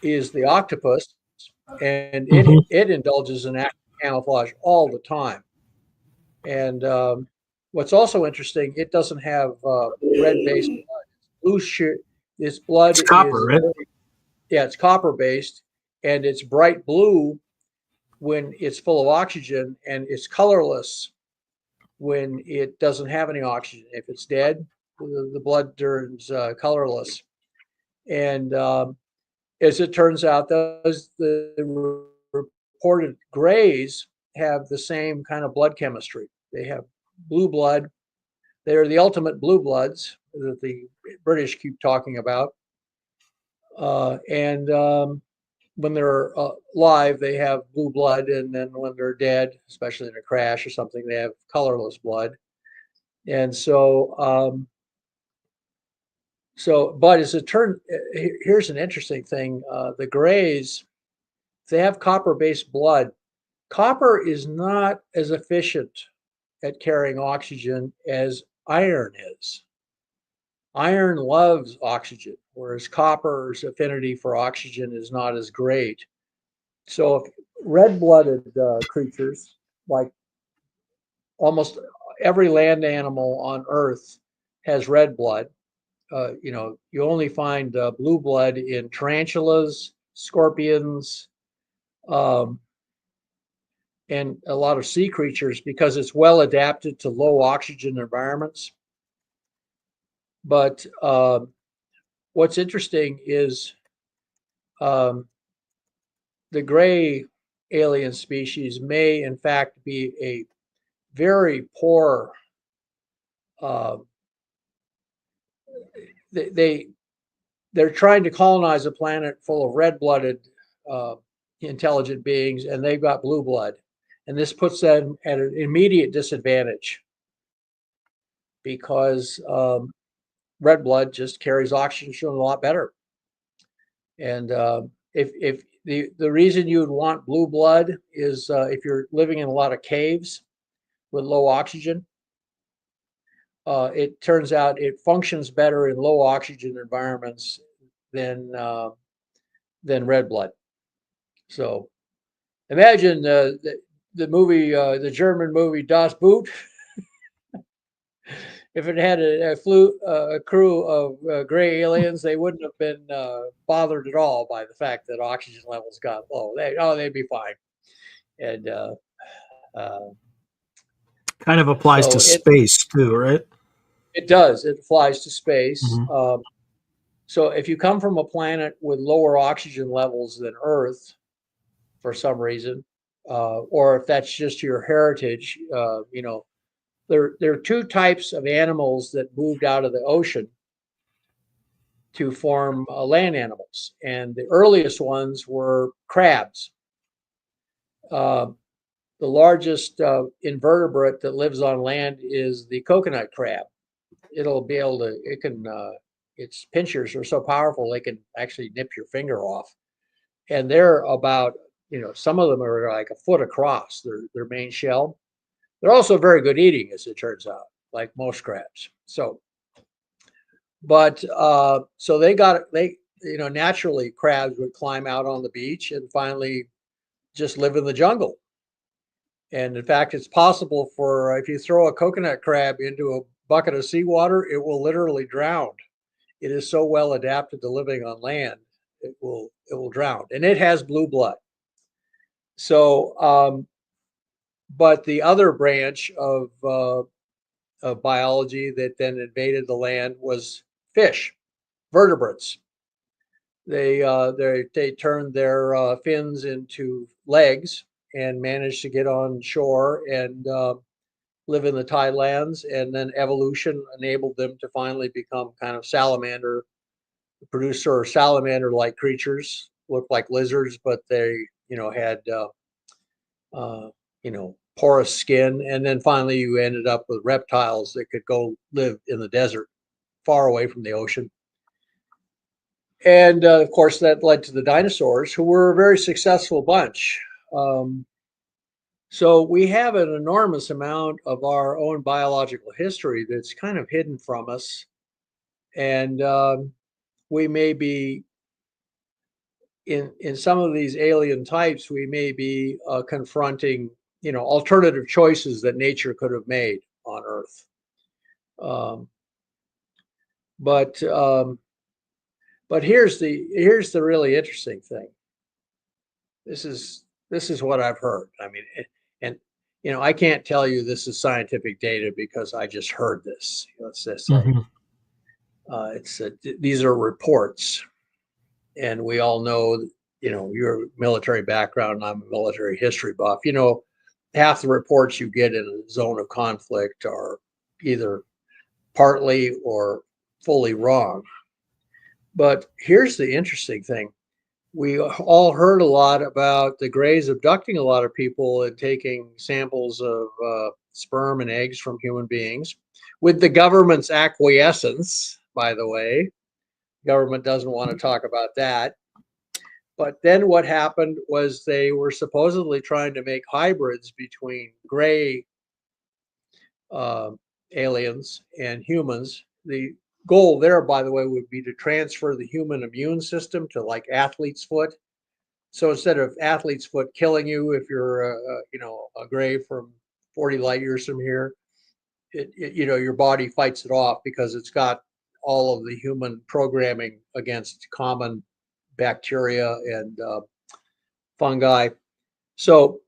Speaker 2: is the octopus, and it indulges in active camouflage all the time. And what's also interesting, it doesn't have red-based blood. Its blood
Speaker 1: it's copper,
Speaker 2: is,
Speaker 1: right?
Speaker 2: it's copper-based, and it's bright blue when it's full of oxygen, and it's colorless when it doesn't have any oxygen. If it's dead, the blood turns colorless. And as it turns out, the reported grays have the same kind of blood chemistry. They have blue blood. They're the ultimate blue bloods that the British keep talking about. When they're alive, they have blue blood, and then when they're dead, especially in a crash or something, they have colorless blood. And so, but as it turned, here's an interesting thing: the grays, they have copper-based blood. Copper is not as efficient at carrying oxygen as iron is. Iron loves oxygen, whereas copper's affinity for oxygen is not as great. So red-blooded creatures, like almost every land animal on Earth, has red blood. You only find blue blood in tarantulas, scorpions, and a lot of sea creatures because it's well adapted to low oxygen environments. But what's interesting is the gray alien species may, in fact, be a very poor. They're trying to colonize a planet full of red-blooded intelligent beings, and they've got blue blood, and this puts them at an immediate disadvantage because red blood just carries oxygen a lot better. And if the reason you would want blue blood is if you're living in a lot of caves with low oxygen, it turns out it functions better in low oxygen environments than red blood. So imagine the movie, the German movie Das Boot. If it had a crew of gray aliens, they wouldn't have been bothered at all by the fact that oxygen levels got low. They'd be fine. And
Speaker 1: kind of applies to space too, right?
Speaker 2: It does. It applies to space. Mm-hmm. So if you come from a planet with lower oxygen levels than Earth, for some reason, or if that's just your heritage, there are two types of animals that moved out of the ocean to form land animals, and the earliest ones were crabs. The largest invertebrate that lives on land is the coconut crab. Its pincers are so powerful they can actually nip your finger off, and they're about some of them are like a foot across their main shell. They're also very good eating, as it turns out, like most crabs. So, but so naturally crabs would climb out on the beach and finally just live in the jungle. And in fact, it's possible for if you throw a coconut crab into a bucket of seawater, it will literally drown. It is so well adapted to living on land, it will drown, and it has blue blood. So, but the other branch of biology that then invaded the land was fish, vertebrates. They turned their fins into legs and managed to get on shore and live in the tidelands, and then evolution enabled them to finally become kind of salamander-like creatures, looked like lizards, but they had porous skin, and then finally you ended up with reptiles that could go live in the desert, far away from the ocean. And of course, that led to the dinosaurs, who were a very successful bunch. So we have an enormous amount of our own biological history that's kind of hidden from us. And we may be, in some of these alien types, we may be confronting, alternative choices that nature could have made on Earth. But here's the really interesting thing. This is what I've heard. I mean, and I can't tell you this is scientific data because I just heard this. These are reports, and we all know, your military background. I'm a military history buff. Half the reports you get in a zone of conflict are either partly or fully wrong. But here's the interesting thing. We all heard a lot about the Greys abducting a lot of people and taking samples of sperm and eggs from human beings with the government's acquiescence, by the way. The government doesn't want to talk about that. But then what happened was they were supposedly trying to make hybrids between Grey aliens and humans. The goal there, by the way, would be to transfer the human immune system to like athlete's foot. So instead of athlete's foot killing you if you're a Grey from 40 light years from here, your body fights it off because it's got all of the human programming against common bacteria and fungi. So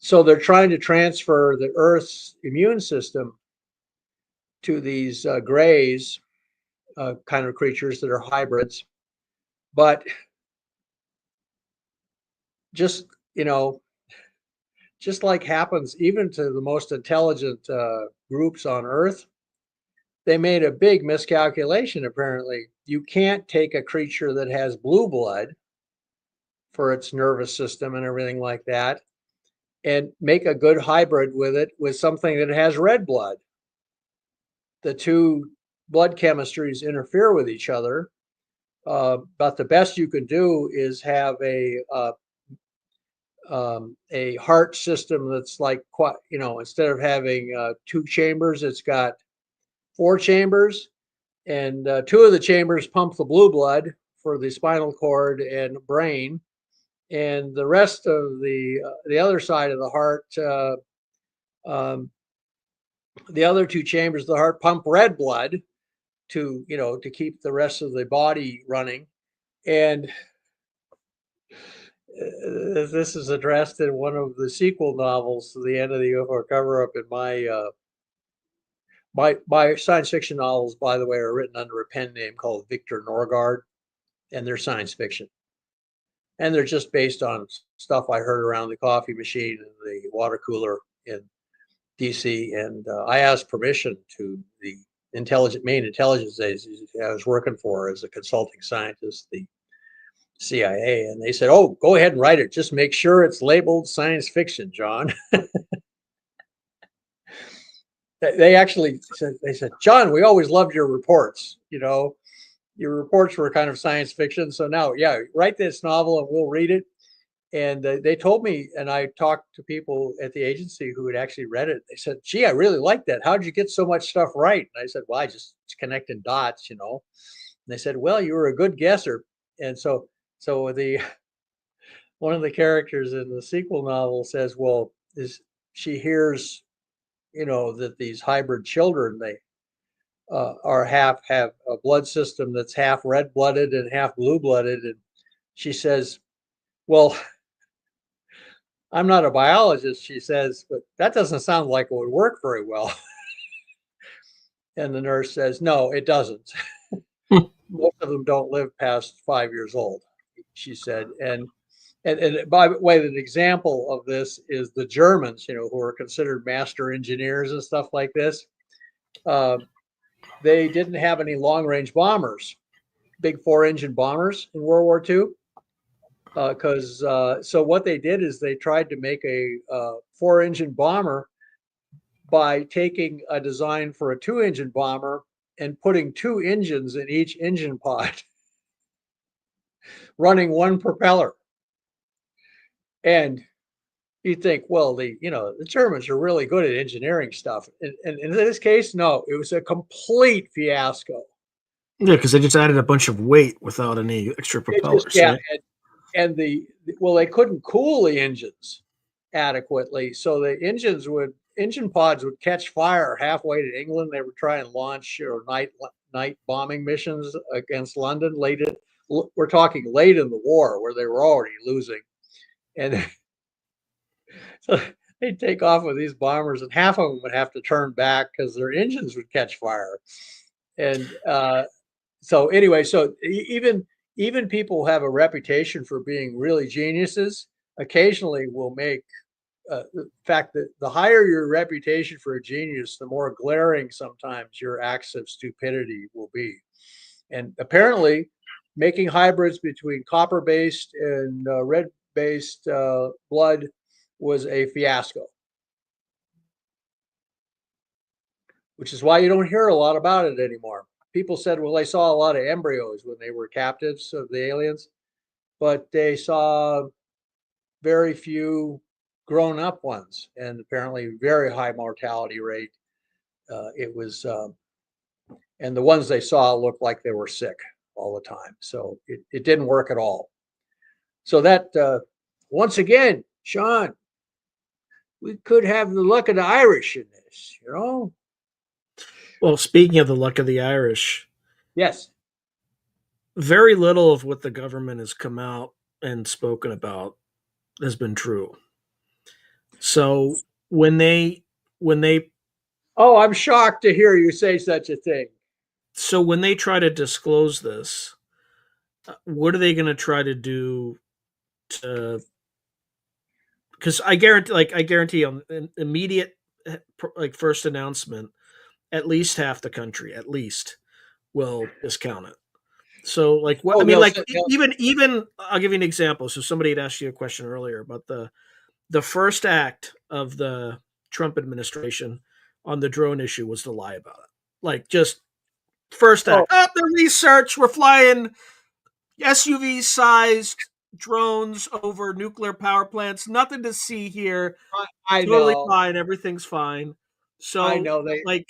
Speaker 2: they're trying to transfer the Earth's immune system to these Greys, kind of creatures that are hybrids. But just like happens even to the most intelligent groups on Earth, they made a big miscalculation. Apparently, you can't take a creature that has blue blood for its nervous system and everything like that and make a good hybrid with it with something that has red blood. The two blood chemistries interfere with each other, but the best you can do is have a heart system that's like, instead of having 2 chambers, it's got 4 chambers, and 2 of the chambers pump the blue blood for the spinal cord and brain, and the rest of the other side of the heart, the other 2 chambers of the heart pump red blood to keep the rest of the body running. And this is addressed in one of the sequel novels to the end of the UFO cover-up. In my science fiction novels, by the way, are written under a pen name called Victor Norgard, and they're science fiction. And they're just based on stuff I heard around the coffee machine and the water cooler in DC. And I asked permission to the main intelligence agency I was working for as a consulting scientist, the CIA, and they said, "Oh, go ahead and write it. Just make sure it's labeled science fiction, John." They actually said, "John, we always loved your reports. Your reports were kind of science fiction. So now, yeah, write this novel and we'll read it." And they told me, and I talked to people at the agency who had actually read it. They said, "Gee, I really like that. How did you get so much stuff right?" And I said, "Well, I just connected dots, you know." And they said, "Well, you were a good guesser." And so the one of the characters in the sequel novel says, "Well, is she hears, you know, that these hybrid children they are have a blood system that's half red blooded and half blue blooded," and she says, "Well, I'm not a biologist," she says, "but that doesn't sound like it would work very well." And the nurse says, "No, it doesn't. Most of them don't live past 5 years old," she said. And by the way, an example of this is the Germans, you know, who are considered master engineers and stuff like this. Uh, they didn't have any long range bombers, big 4 engine bombers in World War II. Because so what they did is they tried to make a 4 engine bomber by taking a design for a 2 engine bomber and putting 2 engines in each engine pod, running one propeller. And you think, well, the Germans are really good at engineering stuff, and in this case, no, it was a complete fiasco.
Speaker 1: Yeah, because they just added a bunch of weight without any extra
Speaker 2: It just
Speaker 1: propellers,
Speaker 2: yeah,
Speaker 1: right?
Speaker 2: and they couldn't cool the engines adequately, so the engine pods would catch fire halfway to England. They would try and launch night bombing missions against London we're talking late in the war where they were already losing, and so they'd take off with these bombers, and half of them would have to turn back because their engines would catch fire. And so anyway, even people who have a reputation for being really geniuses occasionally will make the fact that the higher your reputation for a genius, the more glaring sometimes your acts of stupidity will be. And apparently, making hybrids between copper-based and red-based blood was a fiasco, which is why you don't hear a lot about it anymore. People said, well, they saw a lot of embryos when they were captives of the aliens, but they saw very few grown up ones, and apparently very high mortality rate. It was, and the ones they saw looked like they were sick all the time. So it didn't work at all. So that, once again, Sean, we could have the luck of the Irish in this, you know?
Speaker 1: Well, speaking of the luck of the Irish,
Speaker 2: Yes.
Speaker 1: very little of what the government has come out and spoken about has been true. So when they
Speaker 2: Oh, I'm shocked to hear you say such a thing.
Speaker 1: when they try to disclose this, what are they going to try to do to? Because I guarantee on an immediate like first announcement, at least half the country, at least, will discount it. So like what I
Speaker 2: Oh,
Speaker 1: mean, like
Speaker 2: they'll
Speaker 1: even I'll give you an example. So somebody had asked you a question earlier about the first act of the Trump administration on the drone issue was to lie about it. Like just first
Speaker 2: oh,
Speaker 1: act. Oh, the research, we're flying SUV sized drones over nuclear power plants. Nothing to see here.
Speaker 2: I
Speaker 1: Totally
Speaker 2: know,
Speaker 1: fine. Everything's fine.
Speaker 2: I
Speaker 1: So
Speaker 2: know they.
Speaker 1: like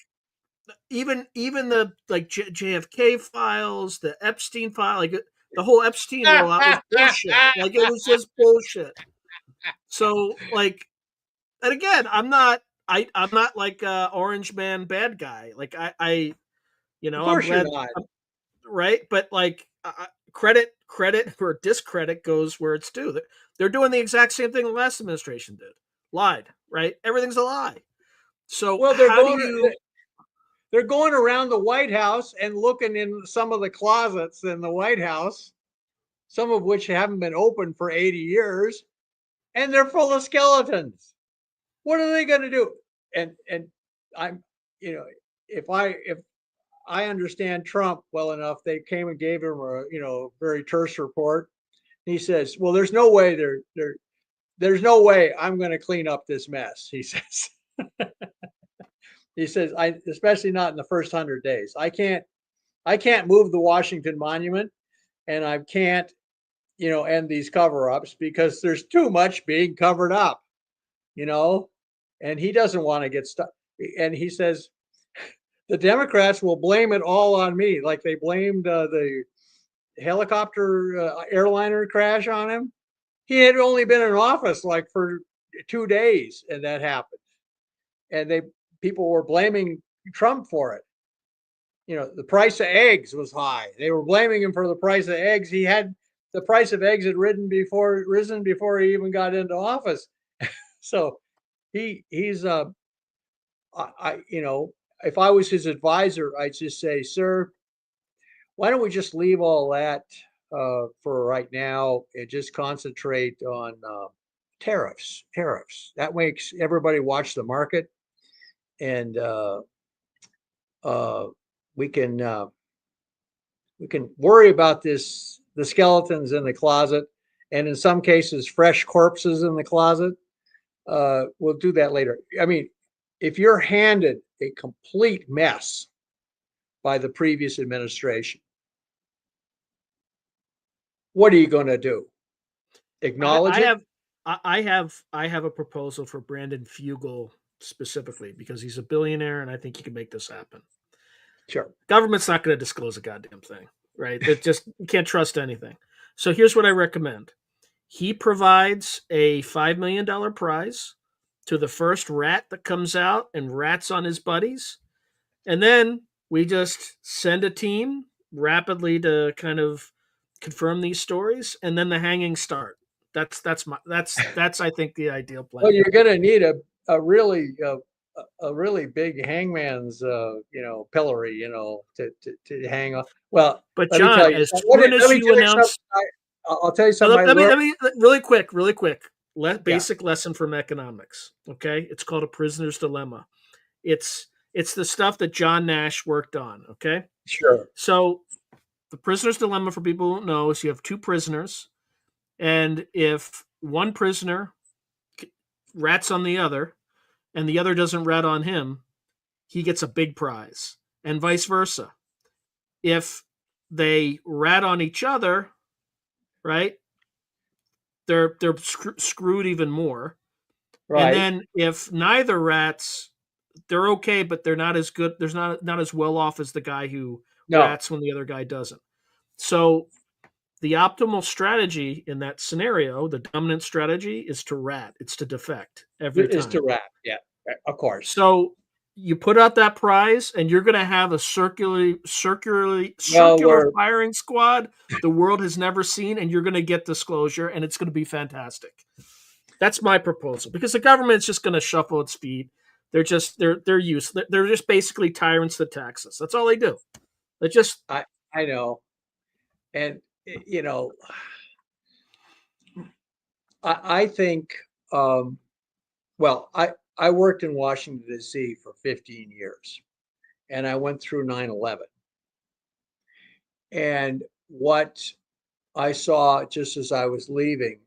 Speaker 1: even the like JFK files, the Epstein file, like the whole Epstein rollout was bullshit. Like it was just bullshit. So like, and again, I'm not like a orange man bad guy. Like
Speaker 2: Of
Speaker 1: I'm
Speaker 2: course you're
Speaker 1: glad,
Speaker 2: not.
Speaker 1: right? But like credit for discredit goes where it's due. They're doing the exact same thing the last administration did. Lied, right? Everything's a lie. So
Speaker 2: Well,
Speaker 1: how do you
Speaker 2: they're going around the White House and looking in some of the closets in the White House, some of which haven't been opened for 80 years, and they're full of skeletons. What are they going to do? And I'm, you know, if I understand Trump well enough, they came and gave him a very terse report. He says, "Well, there's no way I'm going to clean up this mess." He says. He says, "I especially not in the first 100 days. I can't move the Washington Monument, and I can't end these cover-ups because there's too much being covered up, and he doesn't want to get stuck. And he says, the Democrats will blame it all on me, like they blamed the helicopter airliner crash on him. He had only been in office like for 2 days, and that happened. And people were blaming Trump for it. The price of eggs was high. They were blaming him for the price of eggs. The price of eggs had risen before he even got into office. So he's if I was his advisor, I'd just say, sir, why don't we just leave all that for right now and just concentrate on tariffs. That makes everybody watch the market, and we can worry about the skeletons in the closet, and in some cases, fresh corpses in the closet. We'll do that later. I mean, if you're handed a complete mess by the previous administration, what are you going to do? Acknowledge it?
Speaker 1: I have a proposal for Brandon Fugel specifically because he's a billionaire and I think he can make this happen.
Speaker 2: Sure.
Speaker 1: Government's not going to disclose a goddamn thing, right? It just, you can't trust anything. So here's what I recommend. He provides a $5 million prize to the first rat that comes out and rats on his buddies. And then we just send a team rapidly to kind of confirm these stories, and then the hangings start. That's I think the ideal plan.
Speaker 2: Well, you're going to need a really big hangman's pillory to hang on. Well,
Speaker 1: but John, as soon as you announce,
Speaker 2: I'll tell you something.
Speaker 1: Let me really quick. Basic lesson from economics. Okay, it's called a prisoner's dilemma. It's the stuff that John Nash worked on. Okay,
Speaker 2: sure.
Speaker 1: So the prisoner's dilemma, for people who don't know, is you have two prisoners, and if one prisoner rats on the other, and the other doesn't rat on him, he gets a big prize, and vice versa. If they rat on each other, right, they're screwed even more. Right. And then if neither rats, they're okay, but they're not as good. There's not as well off as the guy who rats when the other guy doesn't. So the optimal strategy in that scenario, the dominant strategy, is to rat. It's to defect every time.
Speaker 2: Is to rat, yeah, of course.
Speaker 1: So you put out that prize, and you're going to have a circular firing squad the world has never seen, and you're going to get disclosure, and it's going to be fantastic. That's my proposal, because the government's just going to shuffle its feet. They're useless. They're just basically tyrants that tax us. That's all they do. They just.
Speaker 2: I know, and I think. I worked in Washington, D.C. for 15 years, and I went through 9/11. And what I saw just as I was leaving,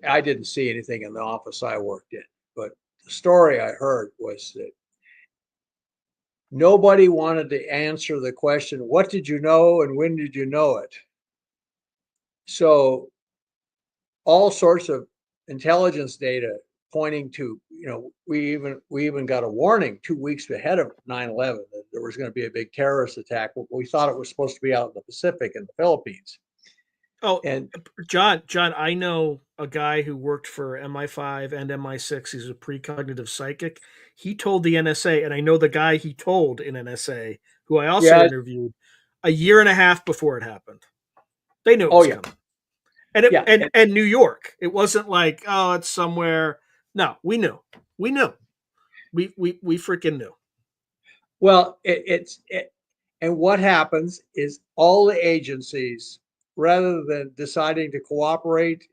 Speaker 2: I didn't see anything in the office I worked in, but the story I heard was that nobody wanted to answer the question, what did you know and when did you know it? So all sorts of intelligence data pointing to, we even got a warning 2 weeks ahead of 9/11 that there was going to be a big terrorist attack. We thought it was supposed to be out in the Pacific in the Philippines.
Speaker 1: Oh, and John, I know a guy who worked for MI5 and MI6. He's a precognitive psychic. He told the NSA, and I know the guy he told in NSA, who I also interviewed, a year and a half before it happened. They knew it was coming. And New York. It wasn't like, oh, it's somewhere. No, we knew. We freaking knew.
Speaker 2: Well, and what happens is all the agencies, rather than deciding to cooperate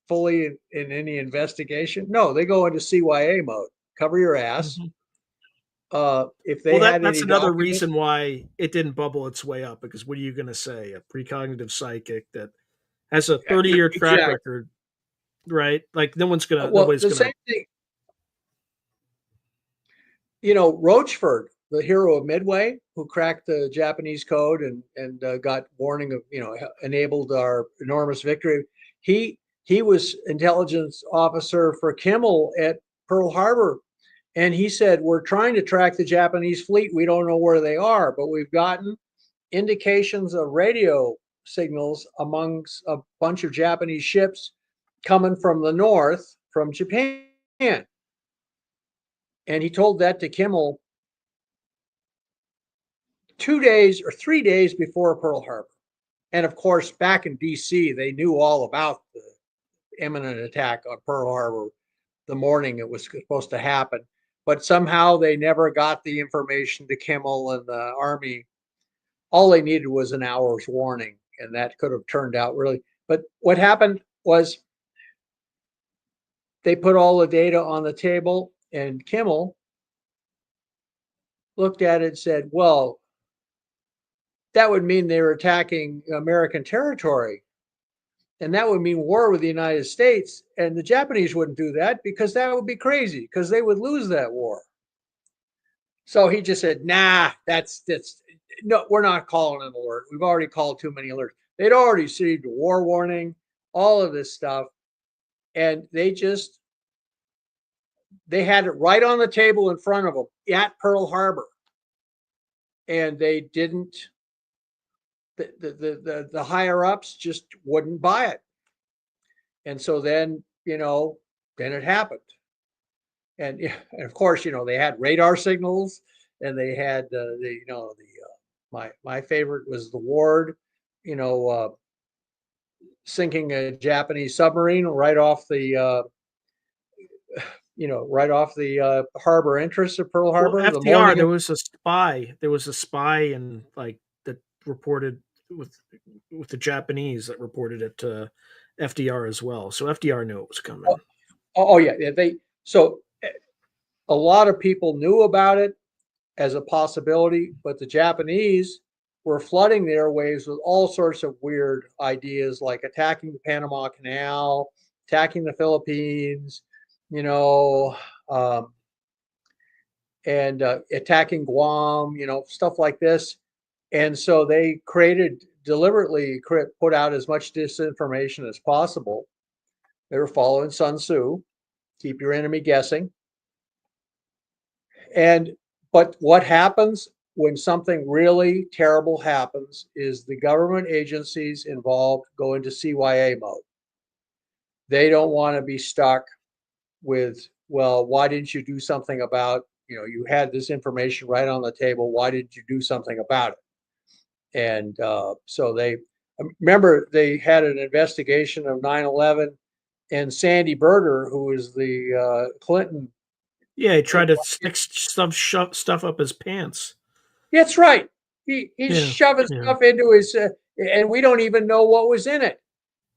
Speaker 2: fully in any investigation, no, they go into CYA mode. Cover your ass.
Speaker 1: Mm-hmm. If they that's another reason why it didn't bubble its way up. Because what are you going to say? A precognitive psychic that has a 30-year track record, right? Like nobody's gonna.
Speaker 2: Same thing. Roachford, the hero of Midway, who cracked the Japanese code and got warning of, enabled our enormous victory. He was intelligence officer for Kimmel at Pearl Harbor. And he said, we're trying to track the Japanese fleet. We don't know where they are, but we've gotten indications of radio signals amongst a bunch of Japanese ships coming from the north, from Japan. And he told that to Kimmel 2 days or 3 days before Pearl Harbor. And of course, back in DC, they knew all about the imminent attack on Pearl Harbor the morning it was supposed to happen. But somehow they never got the information to Kimmel and the Army. All they needed was an hour's warning, and that could have turned out really. But what happened was they put all the data on the table, and Kimmel looked at it and said, well, that would mean they were attacking American territory. And that would mean war with the United States. And the Japanese wouldn't do that because that would be crazy, because they would lose that war. So he just said, nah, that's no, we're not calling an alert. We've already called too many alerts. They'd already received a war warning, all of this stuff. And they had it right on the table in front of them at Pearl Harbor. And they didn't, the higher ups just wouldn't buy it. And so then, then it happened. And of course, they had radar signals, and they had my favorite was the Ward, sinking a Japanese submarine right off the harbor entrance of Pearl Harbor.
Speaker 1: Well,
Speaker 2: The
Speaker 1: FDR,
Speaker 2: morning
Speaker 1: there was a spy. There was a spy and that reported with the Japanese that reported it to FDR as well. So FDR knew it was coming.
Speaker 2: Yeah. So a lot of people knew about it as a possibility, but the Japanese were flooding the airwaves with all sorts of weird ideas, like attacking the Panama Canal, attacking the Philippines, and attacking Guam, stuff like this. And so they deliberately put out as much disinformation as possible. They were following Sun Tzu, keep your enemy guessing. But what happens when something really terrible happens is the government agencies involved go into CYA mode. They don't want to be stuck with, well, why didn't you do something about, you had this information right on the table. Why didn't you do something about it? And so they had an investigation of 9/11, and Sandy Berger, who is the Clinton.
Speaker 1: Yeah, he tried to stick stuff up his pants.
Speaker 2: That's right. He's shoving stuff into his, and we don't even know what was in it.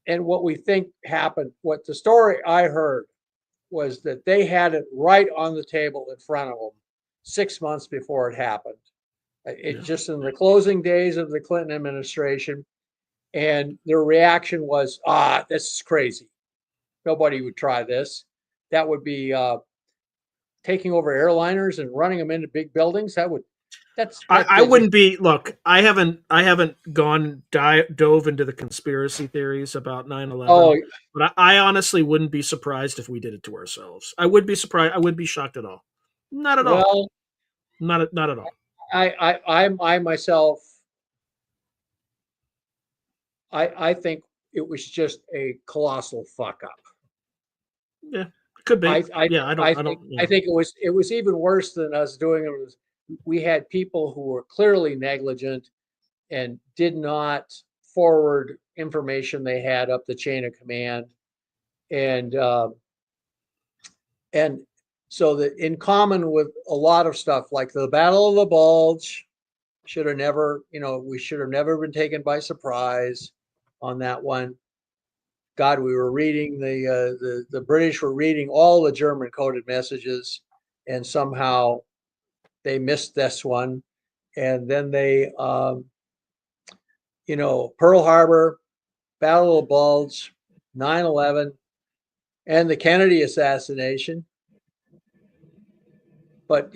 Speaker 2: And what we think happened, what the story I heard was that they had it right on the table in front of them 6 months before it happened. Just in the closing days of the Clinton administration, and their reaction was, this is crazy. Nobody would try this. That would be taking over airliners and running them into big buildings.
Speaker 1: I wouldn't be. Look, I haven't dove into the conspiracy theories about 9/11.
Speaker 2: Oh,
Speaker 1: but I honestly wouldn't be surprised if we did it to ourselves. I would be surprised. I wouldn't be shocked at all. Not at all. Not at all.
Speaker 2: I myself, I think it was just a colossal fuck up.
Speaker 1: Yeah, could be.
Speaker 2: I think it was even worse than us doing it. We had people who were clearly negligent and did not forward information they had up the chain of command, and so that in common with a lot of stuff like the Battle of the Bulge, we should have never been taken by surprise on that one. God, we were reading the British were reading all the German coded messages, and somehow they missed this one. And then they, Pearl Harbor, Battle of the Bulge, 9/11, and the Kennedy assassination. But,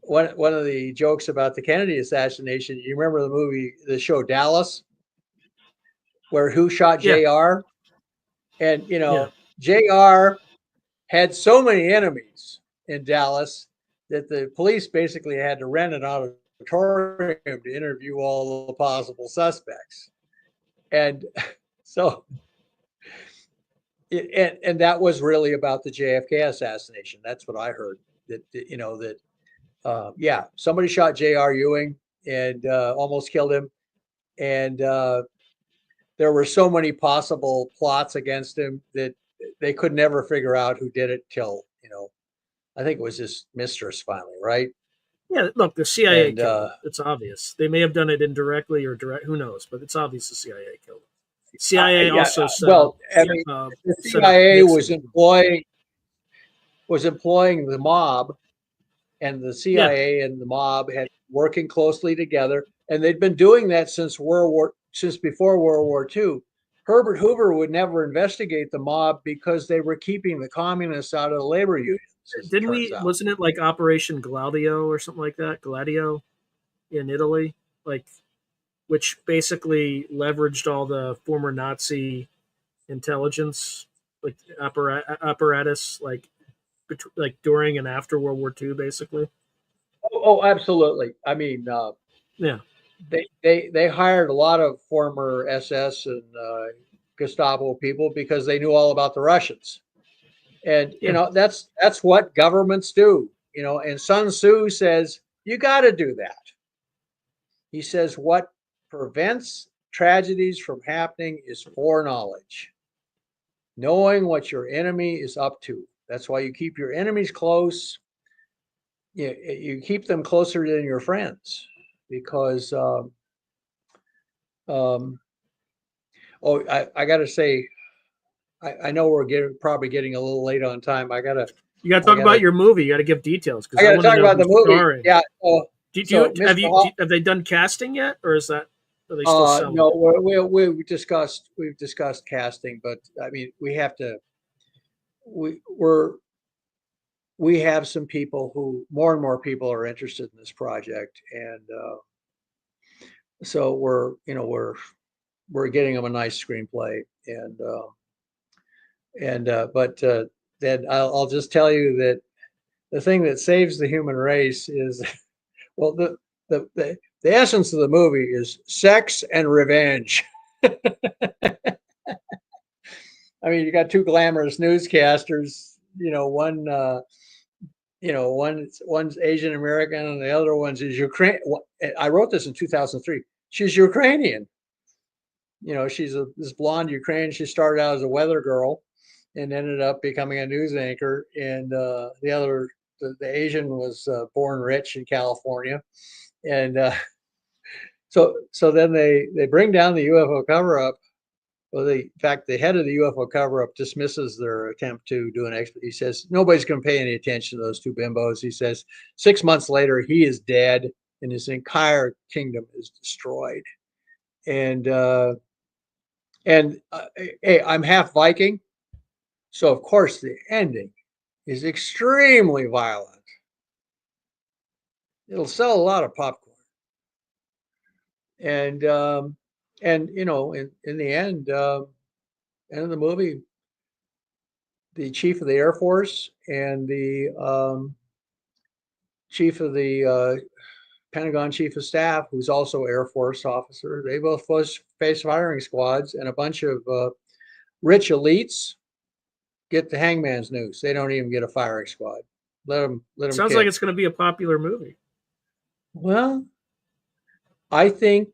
Speaker 2: one of the jokes about the Kennedy assassination, you remember the show Dallas, where who shot
Speaker 1: Yeah,
Speaker 2: JR? And,
Speaker 1: yeah.
Speaker 2: JR had so many enemies in Dallas that the police basically had to rent an auditorium to interview all the possible suspects. And so, and that was really about the JFK assassination. That's what I heard. Yeah, somebody shot J.R. Ewing and almost killed him. And there were so many possible plots against him that they could never figure out who did it till, I think it was his mistress finally, right?
Speaker 1: Yeah, look, the CIA
Speaker 2: And
Speaker 1: killed him. It's obvious. They may have done it indirectly or direct. Who knows? But it's obvious the CIA killed him. CIA
Speaker 2: yeah,
Speaker 1: also set up
Speaker 2: well, I mean, the
Speaker 1: set up
Speaker 2: CIA
Speaker 1: Nixon.
Speaker 2: was employing the mob, and the
Speaker 1: Yeah,
Speaker 2: CIA and the mob had working closely together, and they'd been doing that since before World War II. Herbert Hoover would never investigate the mob because they were keeping the communists out of the labor unions, as it
Speaker 1: didn't
Speaker 2: turns
Speaker 1: we?
Speaker 2: out.
Speaker 1: Wasn't it like Operation Gladio or something like that? Gladio in Italy, like which basically leveraged all the former Nazi intelligence, like apparatus, like during and after World War II, basically.
Speaker 2: Oh, absolutely. I mean,
Speaker 1: Yeah,
Speaker 2: they hired a lot of former SS and Gestapo people because they knew all about the Russians. And
Speaker 1: yeah.
Speaker 2: that's what governments do. And Sun Tzu says you got to do that. He says what prevents tragedies from happening is foreknowledge, knowing what your enemy is up to. That's why you keep your enemies close. You keep them closer than your friends because um, oh, I got to say, I know we're probably getting a little late on time.
Speaker 1: You got to
Speaker 2: I
Speaker 1: talk about
Speaker 2: gotta,
Speaker 1: your movie. You got to give details because
Speaker 2: I
Speaker 1: I
Speaker 2: gotta
Speaker 1: want to
Speaker 2: talk
Speaker 1: know
Speaker 2: about the
Speaker 1: who's
Speaker 2: movie.
Speaker 1: starring.
Speaker 2: Yeah.
Speaker 1: Do you
Speaker 2: So Mr.
Speaker 1: have they done casting yet, or are they still selling?
Speaker 2: No, we've discussed casting, but I mean, we we're we have some people who more and more people are interested in this project, and so we're getting them a nice screenplay, but then I'll just tell you that the thing that saves the human race is well the essence of the movie is sex and revenge. I mean, you got two glamorous newscasters, one's Asian American and the other one's is Ukraine. I wrote this in 2003. She's Ukrainian. She's this blonde Ukrainian. She started out as a weather girl and ended up becoming a news anchor. And the Asian was born rich in California. And so then they bring down the UFO cover up. Well, in fact, the head of the UFO cover-up dismisses their attempt to do an expert. He says nobody's going to pay any attention to those two bimbos. He says 6 months later he is dead and his entire kingdom is destroyed. And hey, I'm half Viking, so of course the ending is extremely violent. It'll sell a lot of popcorn. And in the end of the movie, the chief of the Air Force and the chief of the Pentagon chief of staff, who's also Air Force officer, they both face firing squads, and a bunch of rich elites get the hangman's noose. They don't even get a firing squad. Let them
Speaker 1: Sounds
Speaker 2: kick.
Speaker 1: like it's going to be a popular movie.
Speaker 2: Well, I think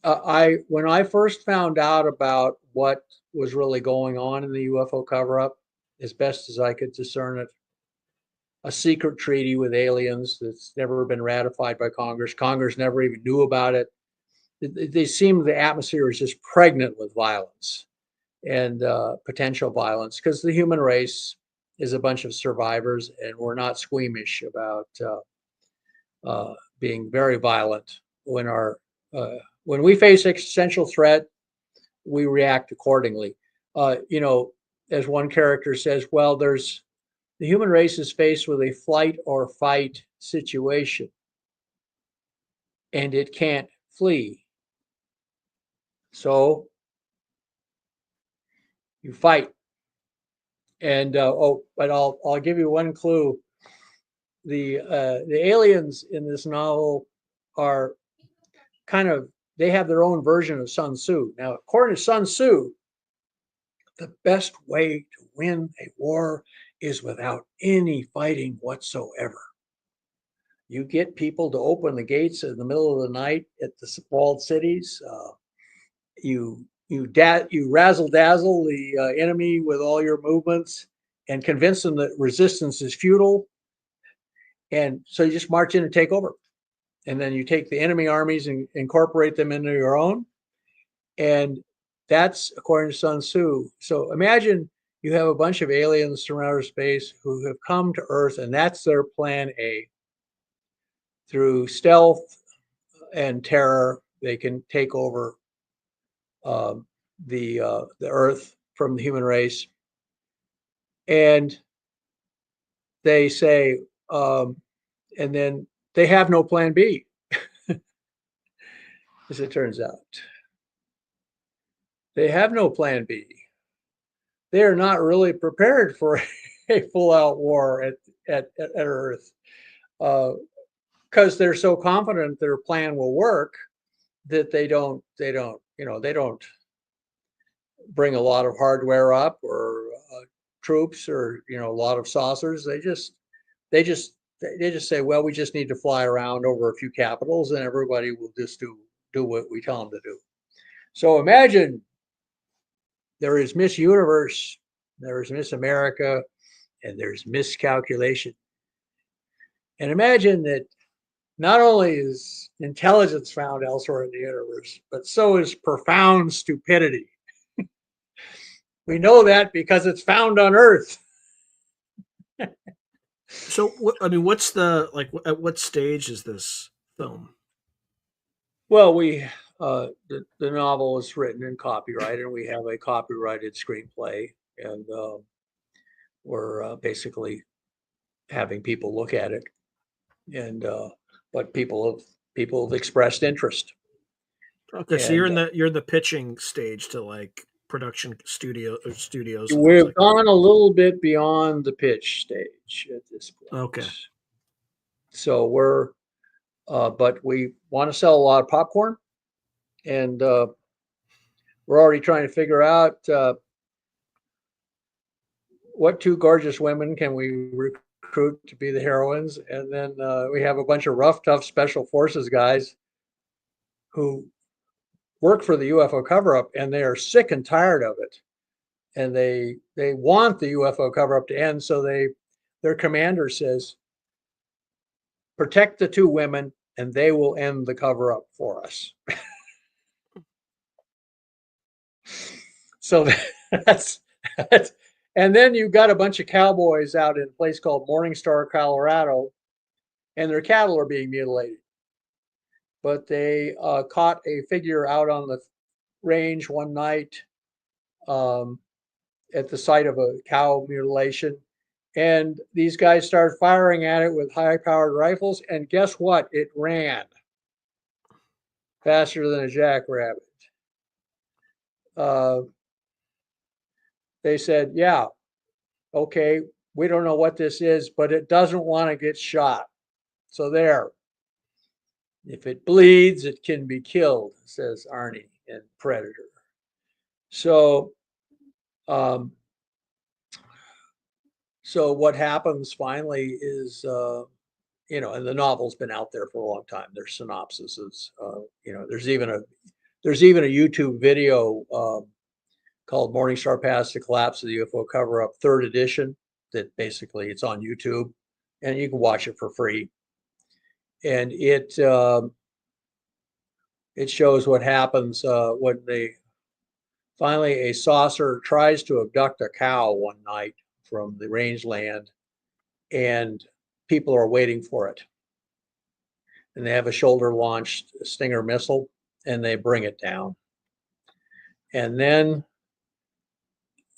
Speaker 2: when I first found out about what was really going on in the UFO cover-up, as best as I could discern it, a secret treaty with aliens that's never been ratified by Congress. Congress never even knew about it. They seem the atmosphere is just pregnant with violence and potential violence because the human race is a bunch of survivors, and we're not squeamish about being very violent when we face existential threat. We react accordingly. As one character says, well, there's the human race is faced with a flight or fight situation, and it can't flee. So you fight. And but I'll give you one clue. The aliens in this novel are they have their own version of Sun Tzu. Now, according to Sun Tzu, the best way to win a war is without any fighting whatsoever. You get people to open the gates in the middle of the night at the walled cities. You razzle dazzle the enemy with all your movements and convince them that resistance is futile. And so you just march in and take over. And then you take the enemy armies and incorporate them into your own. And that's according to Sun Tzu. So imagine you have a bunch of aliens from outer space who have come to Earth, and that's their plan A. Through stealth and terror, they can take over the Earth from the human race. And they say, and then they have no plan B, as it turns out. They have no plan B. They are not really prepared for a full-out war at Earth, because they're so confident their plan will work that they don't bring a lot of hardware up or troops or a lot of saucers. They just say, well, we just need to fly around over a few capitals and everybody will just do what we tell them to do. So imagine there is Miss Universe, there is Miss America, and there's miscalculation. And imagine that not only is intelligence found elsewhere in the universe, but so is profound stupidity. We know that because it's found on Earth.
Speaker 1: So, what's at what stage is this film?
Speaker 2: Well, the novel is written in copyright, and we have a copyrighted screenplay, and we're basically having people look at it, and but people have expressed interest.
Speaker 1: Okay, so you're in the pitching stage to like production studios.
Speaker 2: We've gone a little bit beyond the pitch stage at this point.
Speaker 1: Okay.
Speaker 2: So but we want to sell a lot of popcorn, and we're already trying to figure out what two gorgeous women can we recruit to be the heroines, and then we have a bunch of rough, tough special forces guys who work for the UFO cover-up, and they are sick and tired of it, and they want the UFO cover-up to end. So their commander says, protect the two women, and they will end the cover-up for us. So that's and then you've got a bunch of cowboys out in a place called Morningstar, Colorado, and their cattle are being mutilated. But they caught a figure out on the range one night at the site of a cow mutilation. And these guys started firing at it with high-powered rifles. And guess what? It ran faster than a jackrabbit. They said, yeah, okay, we don't know what this is, but it doesn't want to get shot. So there. If it bleeds, it can be killed, says Arnie in Predator. So, so what happens finally is, and the novel's been out there for a long time. There's synopsises. There's even a YouTube video called "Morningstar Past the Collapse of the UFO Cover-Up" 3rd edition. That basically it's on YouTube, and you can watch it for free. And it shows what happens when finally a saucer tries to abduct a cow one night from the rangeland, and people are waiting for it. And they have a shoulder-launched Stinger missile, and they bring it down. And then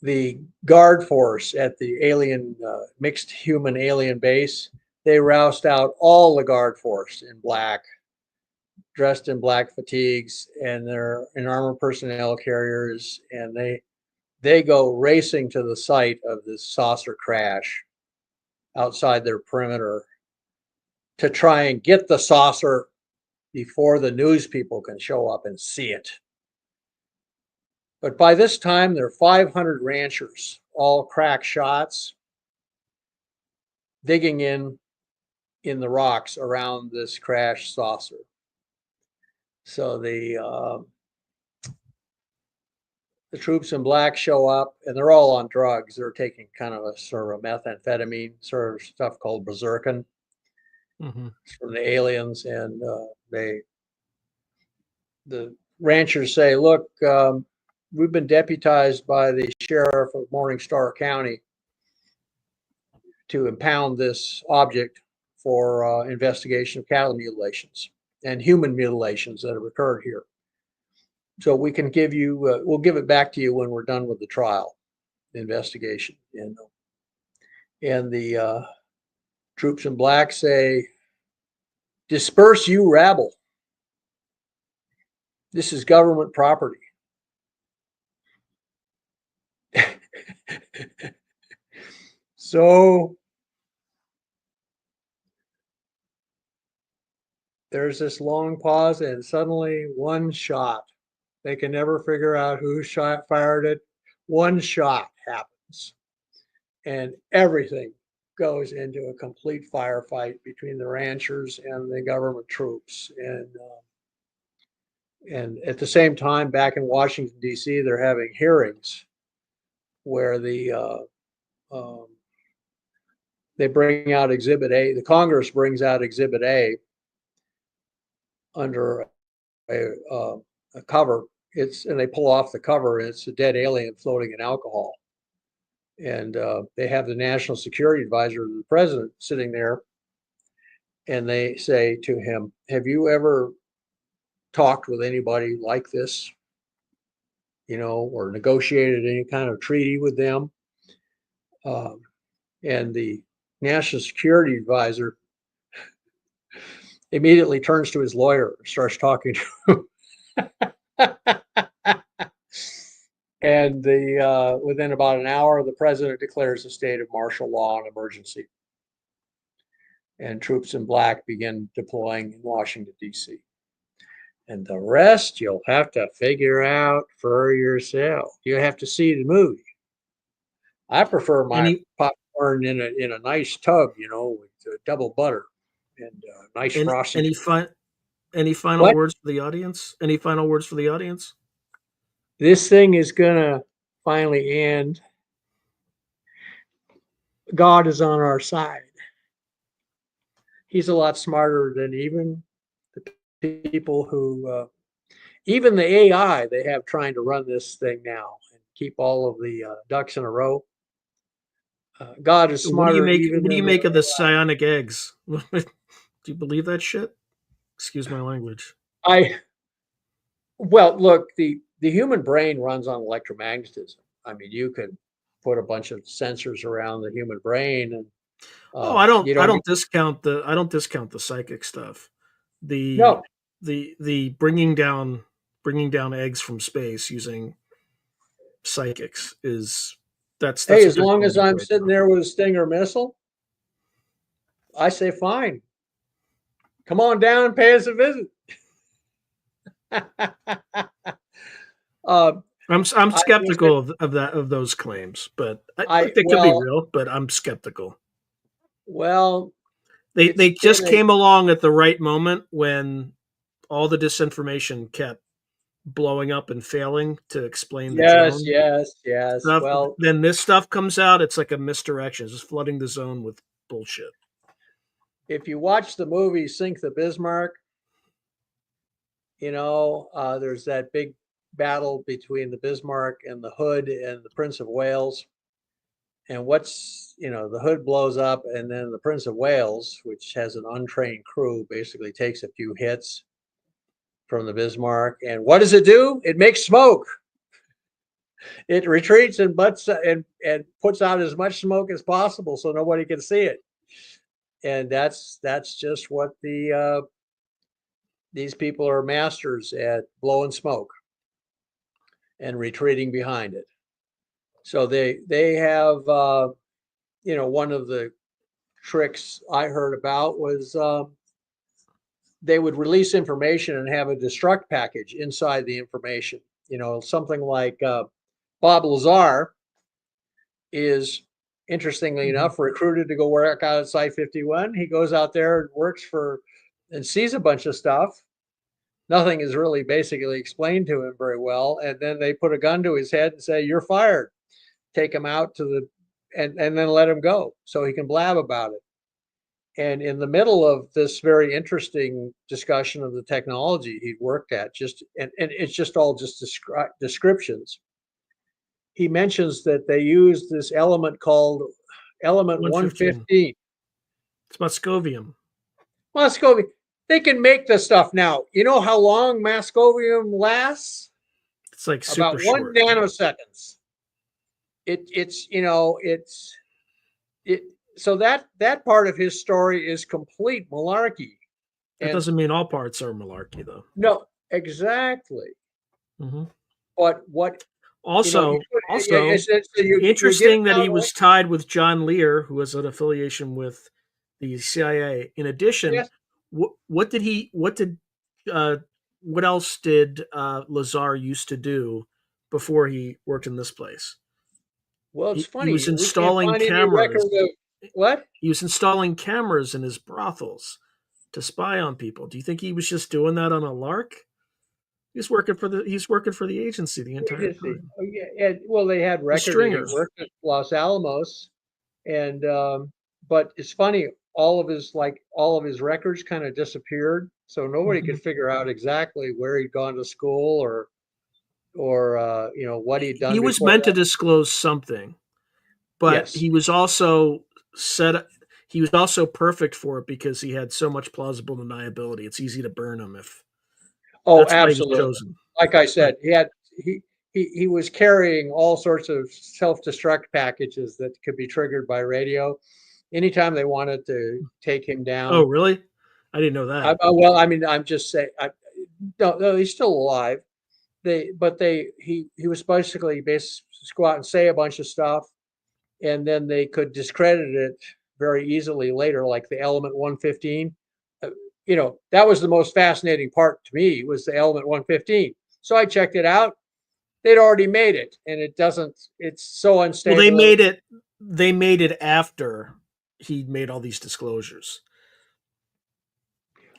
Speaker 2: the guard force at the alien mixed human alien base, they roused out all the guard force in black, dressed in black fatigues, and they're in armored personnel carriers, and they go racing to the site of this saucer crash outside their perimeter to try and get the saucer before the news people can show up and see it. But by this time, there are 500 ranchers, all crack shots, digging in the rocks around this crashed saucer. So the troops in black show up, and they're all on drugs. They're taking kind of a sort of a methamphetamine sort of stuff called berserkin from the aliens, and the ranchers say, "Look, we've been deputized by the sheriff of Morningstar County to impound this object for investigation of cattle mutilations and human mutilations that have occurred here. So we can give you, we'll give it back to you when we're done with the trial, the investigation." And the troops in black say, "Disperse, you rabble. This is government property." So there's this long pause, and suddenly one shot. They can never figure out who fired it. One shot happens, and everything goes into a complete firefight between the ranchers and the government troops. And at the same time, back in Washington, D.C., they're having hearings where they bring out Exhibit A. The Congress brings out Exhibit A under a cover. And they pull off the cover, and it's a dead alien floating in alcohol. And they have the national security advisor, the president, sitting there, and they say to him, "Have you ever talked with anybody like this, or negotiated any kind of treaty with them?" And the national security advisor immediately turns to his lawyer and starts talking to him. And within about an hour, the president declares a state of martial law and emergency. And troops in black begin deploying in Washington, D.C. And the rest you'll have to figure out for yourself. You have to see the movie. I prefer my popcorn in a nice tub, with double butter and nice frosting.
Speaker 1: Any final words for the audience? Any final words for the audience?
Speaker 2: This thing is gonna finally end. God is on our side. He's a lot smarter than even the people who, even the AI they have trying to run this thing now and keep all of the ducks in a row. God is smarter.
Speaker 1: What do you make of the psionic eggs? Do you believe that shit? Excuse my language.
Speaker 2: Well, look, the human brain runs on electromagnetism. I mean, you could put a bunch of sensors around the human brain, and
Speaker 1: I don't discount the psychic stuff. The bringing down eggs from space using psychics that's
Speaker 2: hey, as long as I'm sitting there with a Stinger missile, I say fine. Come on down and pay us a visit.
Speaker 1: I'm skeptical of those claims, but I think could be real. But I'm skeptical.
Speaker 2: Well,
Speaker 1: they just came along at the right moment when all the disinformation kept blowing up and failing to explain the drone.
Speaker 2: Yes.
Speaker 1: Stuff.
Speaker 2: Well,
Speaker 1: then this stuff comes out. It's like a misdirection. It's just flooding the zone with bullshit.
Speaker 2: If you watch the movie Sink the Bismarck, there's that big battle between the Bismarck and the Hood and the Prince of Wales. And the Hood blows up, and then the Prince of Wales, which has an untrained crew, basically takes a few hits from the Bismarck. And what does it do? It makes smoke. It retreats and butts and puts out as much smoke as possible so nobody can see it. And that's just what these people are masters at, blowing smoke and retreating behind it. So they have one of the tricks I heard about was they would release information and have a destruct package inside the information. Something like Bob Lazar is, interestingly enough, recruited to go work out at Site 51. He goes out there and works and sees a bunch of stuff. Nothing is really basically explained to him very well. And then they put a gun to his head and say, "You're fired." Take him out and then let him go so he can blab about it. And in the middle of this very interesting discussion of the technology he worked at, and it's just all just descriptions, he mentions that they used this element called element 115.
Speaker 1: It's Moscovium.
Speaker 2: Moscovium. They can make this stuff now. You know how long Moscovium lasts?
Speaker 1: It's like super
Speaker 2: about
Speaker 1: short.
Speaker 2: 1 nanoseconds. So that part of his story is complete malarkey.
Speaker 1: That doesn't mean all parts are malarkey, though.
Speaker 2: No, exactly. But what
Speaker 1: also interesting that he was tied with John Lear, who was an affiliation with the CIA. In addition,
Speaker 2: yes.
Speaker 1: what else did Lazar used to do before he worked in this place?
Speaker 2: Well, it's funny.
Speaker 1: He was installing cameras.
Speaker 2: What?
Speaker 1: He was installing cameras in his brothels to spy on people. Do you think he was just doing that on a lark? He's working for the agency the entire time.
Speaker 2: Oh, yeah. Well, they had records. He worked at Los Alamos, and but it's funny. All of his records kind of disappeared, so nobody could figure out exactly where he'd gone to school or what he'd done.
Speaker 1: He was meant to disclose something, but he was also perfect for it because he had so much plausible deniability. It's easy to burn him if.
Speaker 2: Oh, absolutely. Like I said, he was carrying all sorts of self-destruct packages that could be triggered by radio anytime they wanted to take him down.
Speaker 1: Oh, really? I didn't know that.
Speaker 2: Well, I mean, I'm just saying. No, he's still alive. He was basically go out and say a bunch of stuff, and then they could discredit it very easily later, like the element 115. That was the most fascinating part to me, was the element 115. So I checked it out. They'd already made it, and it's so unstable.
Speaker 1: Well, they made it after he made all these disclosures.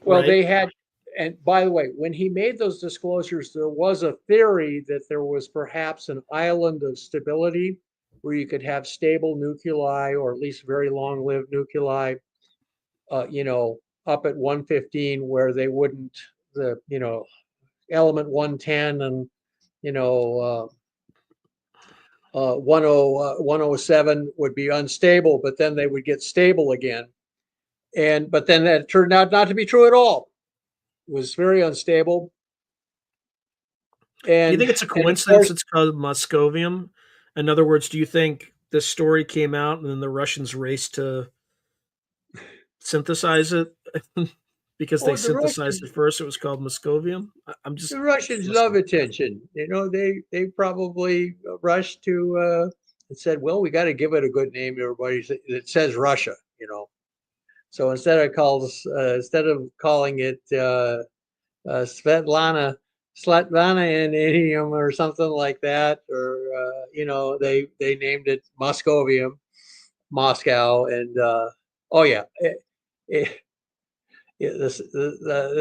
Speaker 2: Well, right? They had, and by the way, when he made those disclosures, there was a theory that there was perhaps an island of stability where you could have stable nuclei, or at least very long-lived nuclei, up at 115, where they wouldn't, element 110 and 107 would be unstable, but then they would get stable again. But then that turned out not to be true at all. It was very unstable. And
Speaker 1: do you think it's a coincidence it's called Moscovium? In other words, do you think this story came out and then the Russians raced to synthesize it because they synthesized it first? It was called Moscovium.
Speaker 2: The Russians love attention. They probably rushed to and said, "Well, we got to give it a good name. Everybody that says Russia, So instead of calling it Svetlana Anium or something like that, or they named it Moscovium, Moscow, and the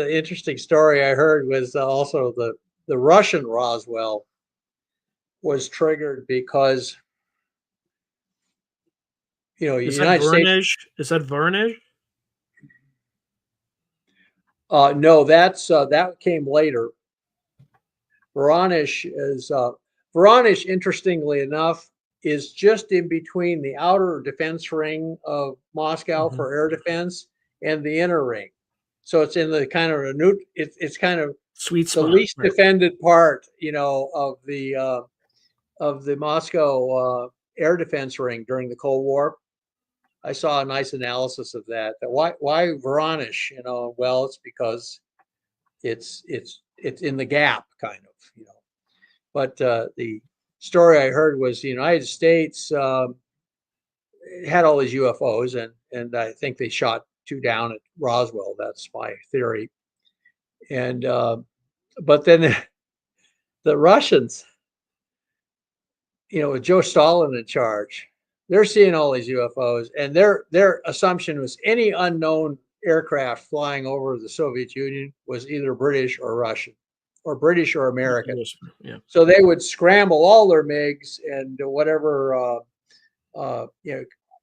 Speaker 2: interesting story I heard was also the Russian Roswell was triggered because
Speaker 1: is that Vernish? Is that Vernish?
Speaker 2: No, that came later. Veronish interestingly enough, is just in between the outer defense ring of Moscow for air defense and the inner ring. So it's in the kind of it's kind of
Speaker 1: sweet spot,
Speaker 2: the least defended part, of the the Moscow air defense ring during the Cold War. I saw a nice analysis of that. That why Voronezh? Well, it's because it's in the gap, kind of. But the story I heard was the United States had all these UFOs, and I think they shot 2 down at Roswell. That's my theory. And but then the Russians, with Joe Stalin in charge, they're seeing all these UFOs, and their assumption was any unknown aircraft flying over the Soviet Union was either British or Russian, or British or American.
Speaker 1: Yeah.
Speaker 2: So they would scramble all their MiGs and whatever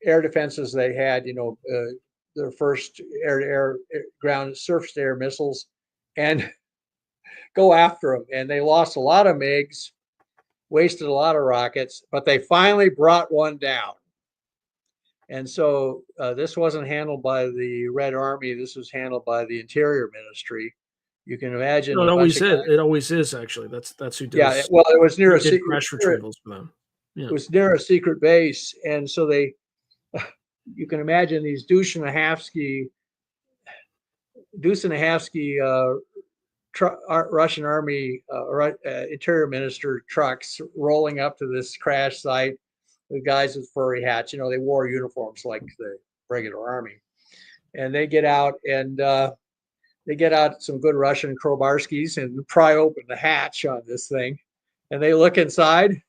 Speaker 2: air defenses they had, their first air ground surface to air missiles, and go after them. And they lost a lot of MiGs, wasted a lot of rockets, but they finally brought one down. And so this wasn't handled by the Red Army. This was handled by the Interior Ministry. You can imagine.
Speaker 1: No, it always is. It always is, actually. That's who does.
Speaker 2: Yeah, well, it was near
Speaker 1: a crash retrievals for them.
Speaker 2: Yeah. It was near a secret base, and so you can imagine these Dushin-Nahavsky Russian Army Interior Minister trucks rolling up to this crash site with guys with furry hats. They wore uniforms like the regular army, and they get out and they get out some good Russian Krobarskis and pry open the hatch on this thing, and they look inside.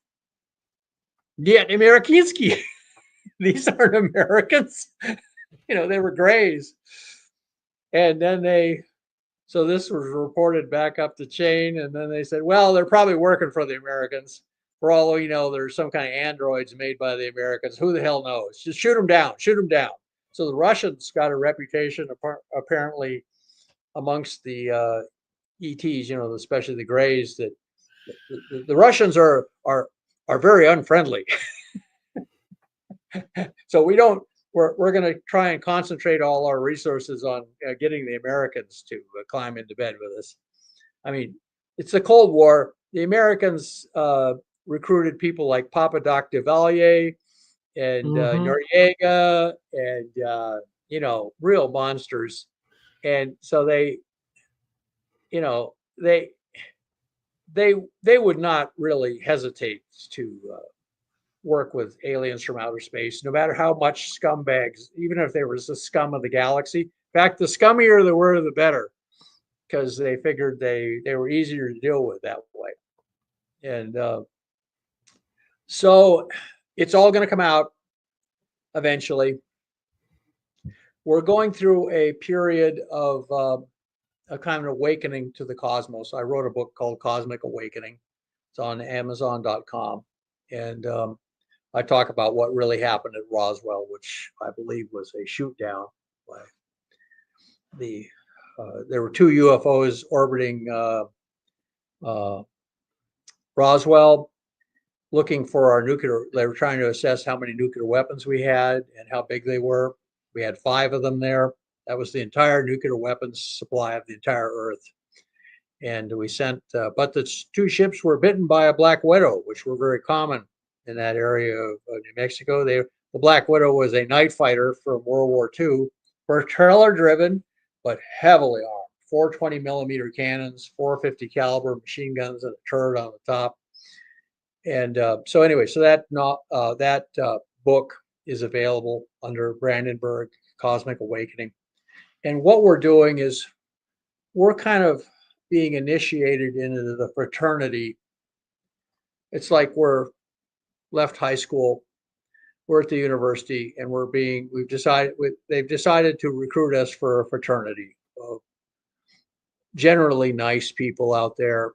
Speaker 2: Get Amerikansky. These aren't Americans. They were Greys. And then so this was reported back up the chain, and then they said, well, they're probably working for the Americans. For all we know, there's some kind of androids made by the Americans. Who the hell knows? Just shoot them down. So the Russians got a reputation, apparently, amongst the ETs, especially the Greys, that the Russians are very unfriendly. So we're going to try and concentrate all our resources on getting the Americans to climb into bed with us. I mean, it's the Cold War. The Americans recruited people like Papa-Doc Duvalier and Noriega and, real monsters. And so they would not really hesitate to work with aliens from outer space, no matter how much scumbags, even if they were the scum of the galaxy. In fact, the scummier they were, the better, because they figured they were easier to deal with that way. And so it's all going to come out eventually. We're going through a period of a kind of awakening to the cosmos. I wrote a book called Cosmic Awakening. It's on Amazon.com. And I talk about what really happened at Roswell, which I believe was a shoot down by there were 2 UFOs orbiting Roswell, looking for our nuclear. They were trying to assess how many nuclear weapons we had and how big they were. We had 5 of them there. That was the entire nuclear weapons supply of the entire Earth. And we sent, but the 2 ships were bitten by a black widow, which were very common in that area of New Mexico. The Black Widow was a night fighter from World War II, propeller driven, but heavily armed. 420 millimeter cannons, 450 caliber machine guns, and a turret on the top. And so anyway, so that book is available under Brandenburg, Cosmic Awakening. And what we're doing is we're kind of being initiated into the fraternity. It's like we're left high school, we're at the university, and they've decided to recruit us for a fraternity of generally nice people out there.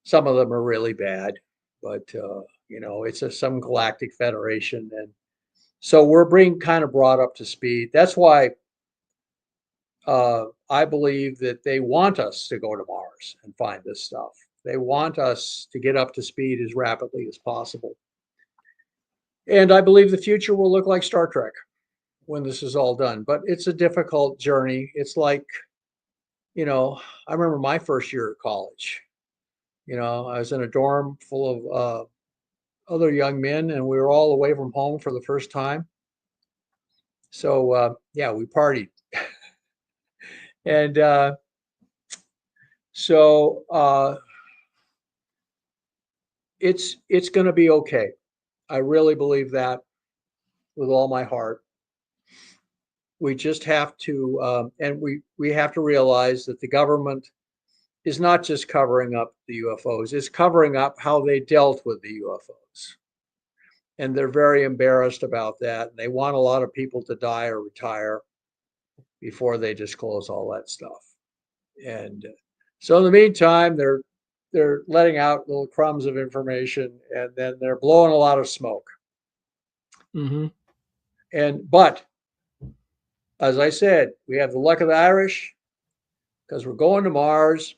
Speaker 2: Some of them are really bad, but it's some galactic federation, and so we're being kind of brought up to speed. That's why I believe that they want us to go to Mars and find this stuff. They want us to get up to speed as rapidly as possible. And I believe the future will look like Star Trek when this is all done. But it's a difficult journey. It's like, I remember my first year at college. I was in a dorm full of other young men, and we were all away from home for the first time. So yeah, we partied, and so it's going to be okay. I really believe that with all my heart. We just have to, and we have to realize that the government is not just covering up the UFOs; it's covering up how they dealt with the UFOs, and they're very embarrassed about that. And they want a lot of people to die or retire before they disclose all that stuff. And so, in the meantime, they're letting out little crumbs of information, and then they're blowing a lot of smoke.
Speaker 1: Mm-hmm.
Speaker 2: But as I said, we have the luck of the Irish because we're going to Mars,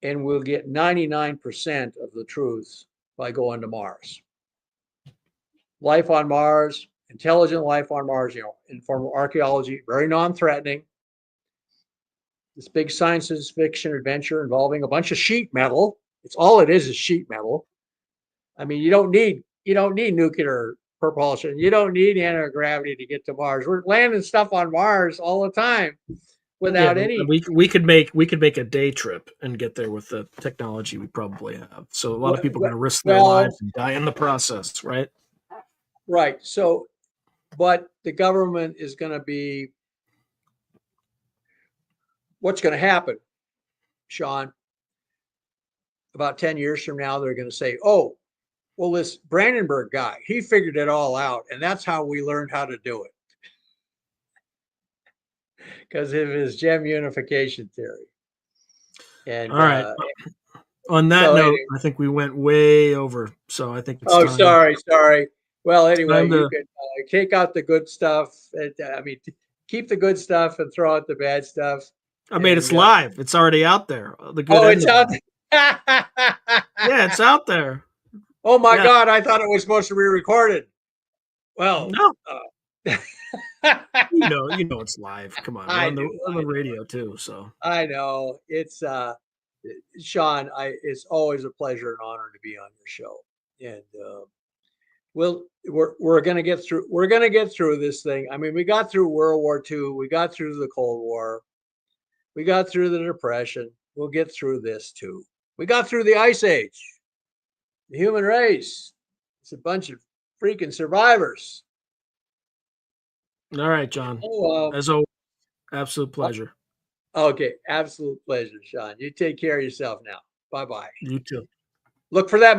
Speaker 2: and we'll get 99% of the truth by going to Mars. Life on Mars, intelligent life on Mars, in form of archaeology, very non-threatening. This big science fiction adventure involving a bunch of sheet metal. It's all it is sheet metal. I mean, you don't need nuclear propulsion. You don't need anti-gravity to get to Mars. We're landing stuff on Mars all the time without any.
Speaker 1: We could make a day trip and get there with the technology we probably have. So a lot of people are going to risk their lives and die in the process, right?
Speaker 2: Right. So, but the government is going to be. What's going to happen, Sean? About 10 years from now, they're going to say, "Oh, well, this Brandenburg guy, he figured it all out, and that's how we learned how to do it." Because of his gem unification theory. And
Speaker 1: all right. On that note, anyway, I think we went way over, so I think it's time.
Speaker 2: Sorry. Well, anyway, you can take out the good stuff. I mean, keep the good stuff and throw out the bad stuff.
Speaker 1: I mean, it's live. It's already out there. The good.
Speaker 2: It's out there.
Speaker 1: Yeah, it's out there.
Speaker 2: Oh my God! I thought it was supposed to be recorded. Well,
Speaker 1: no. you know it's live. Come on, we're on the radio too. So
Speaker 2: I know it's Sean. It's always a pleasure and honor to be on your show, and we're going to get through. We're going to get through this thing. I mean, we got through World War II. We got through the Cold War. We got through the Depression. We'll get through this too. We got through the Ice Age. The human race. It's a bunch of freaking survivors.
Speaker 1: All right, John. As always, absolute pleasure.
Speaker 2: Okay, absolute pleasure, Sean. You take care of yourself now. Bye-bye.
Speaker 1: You too.
Speaker 2: Look for that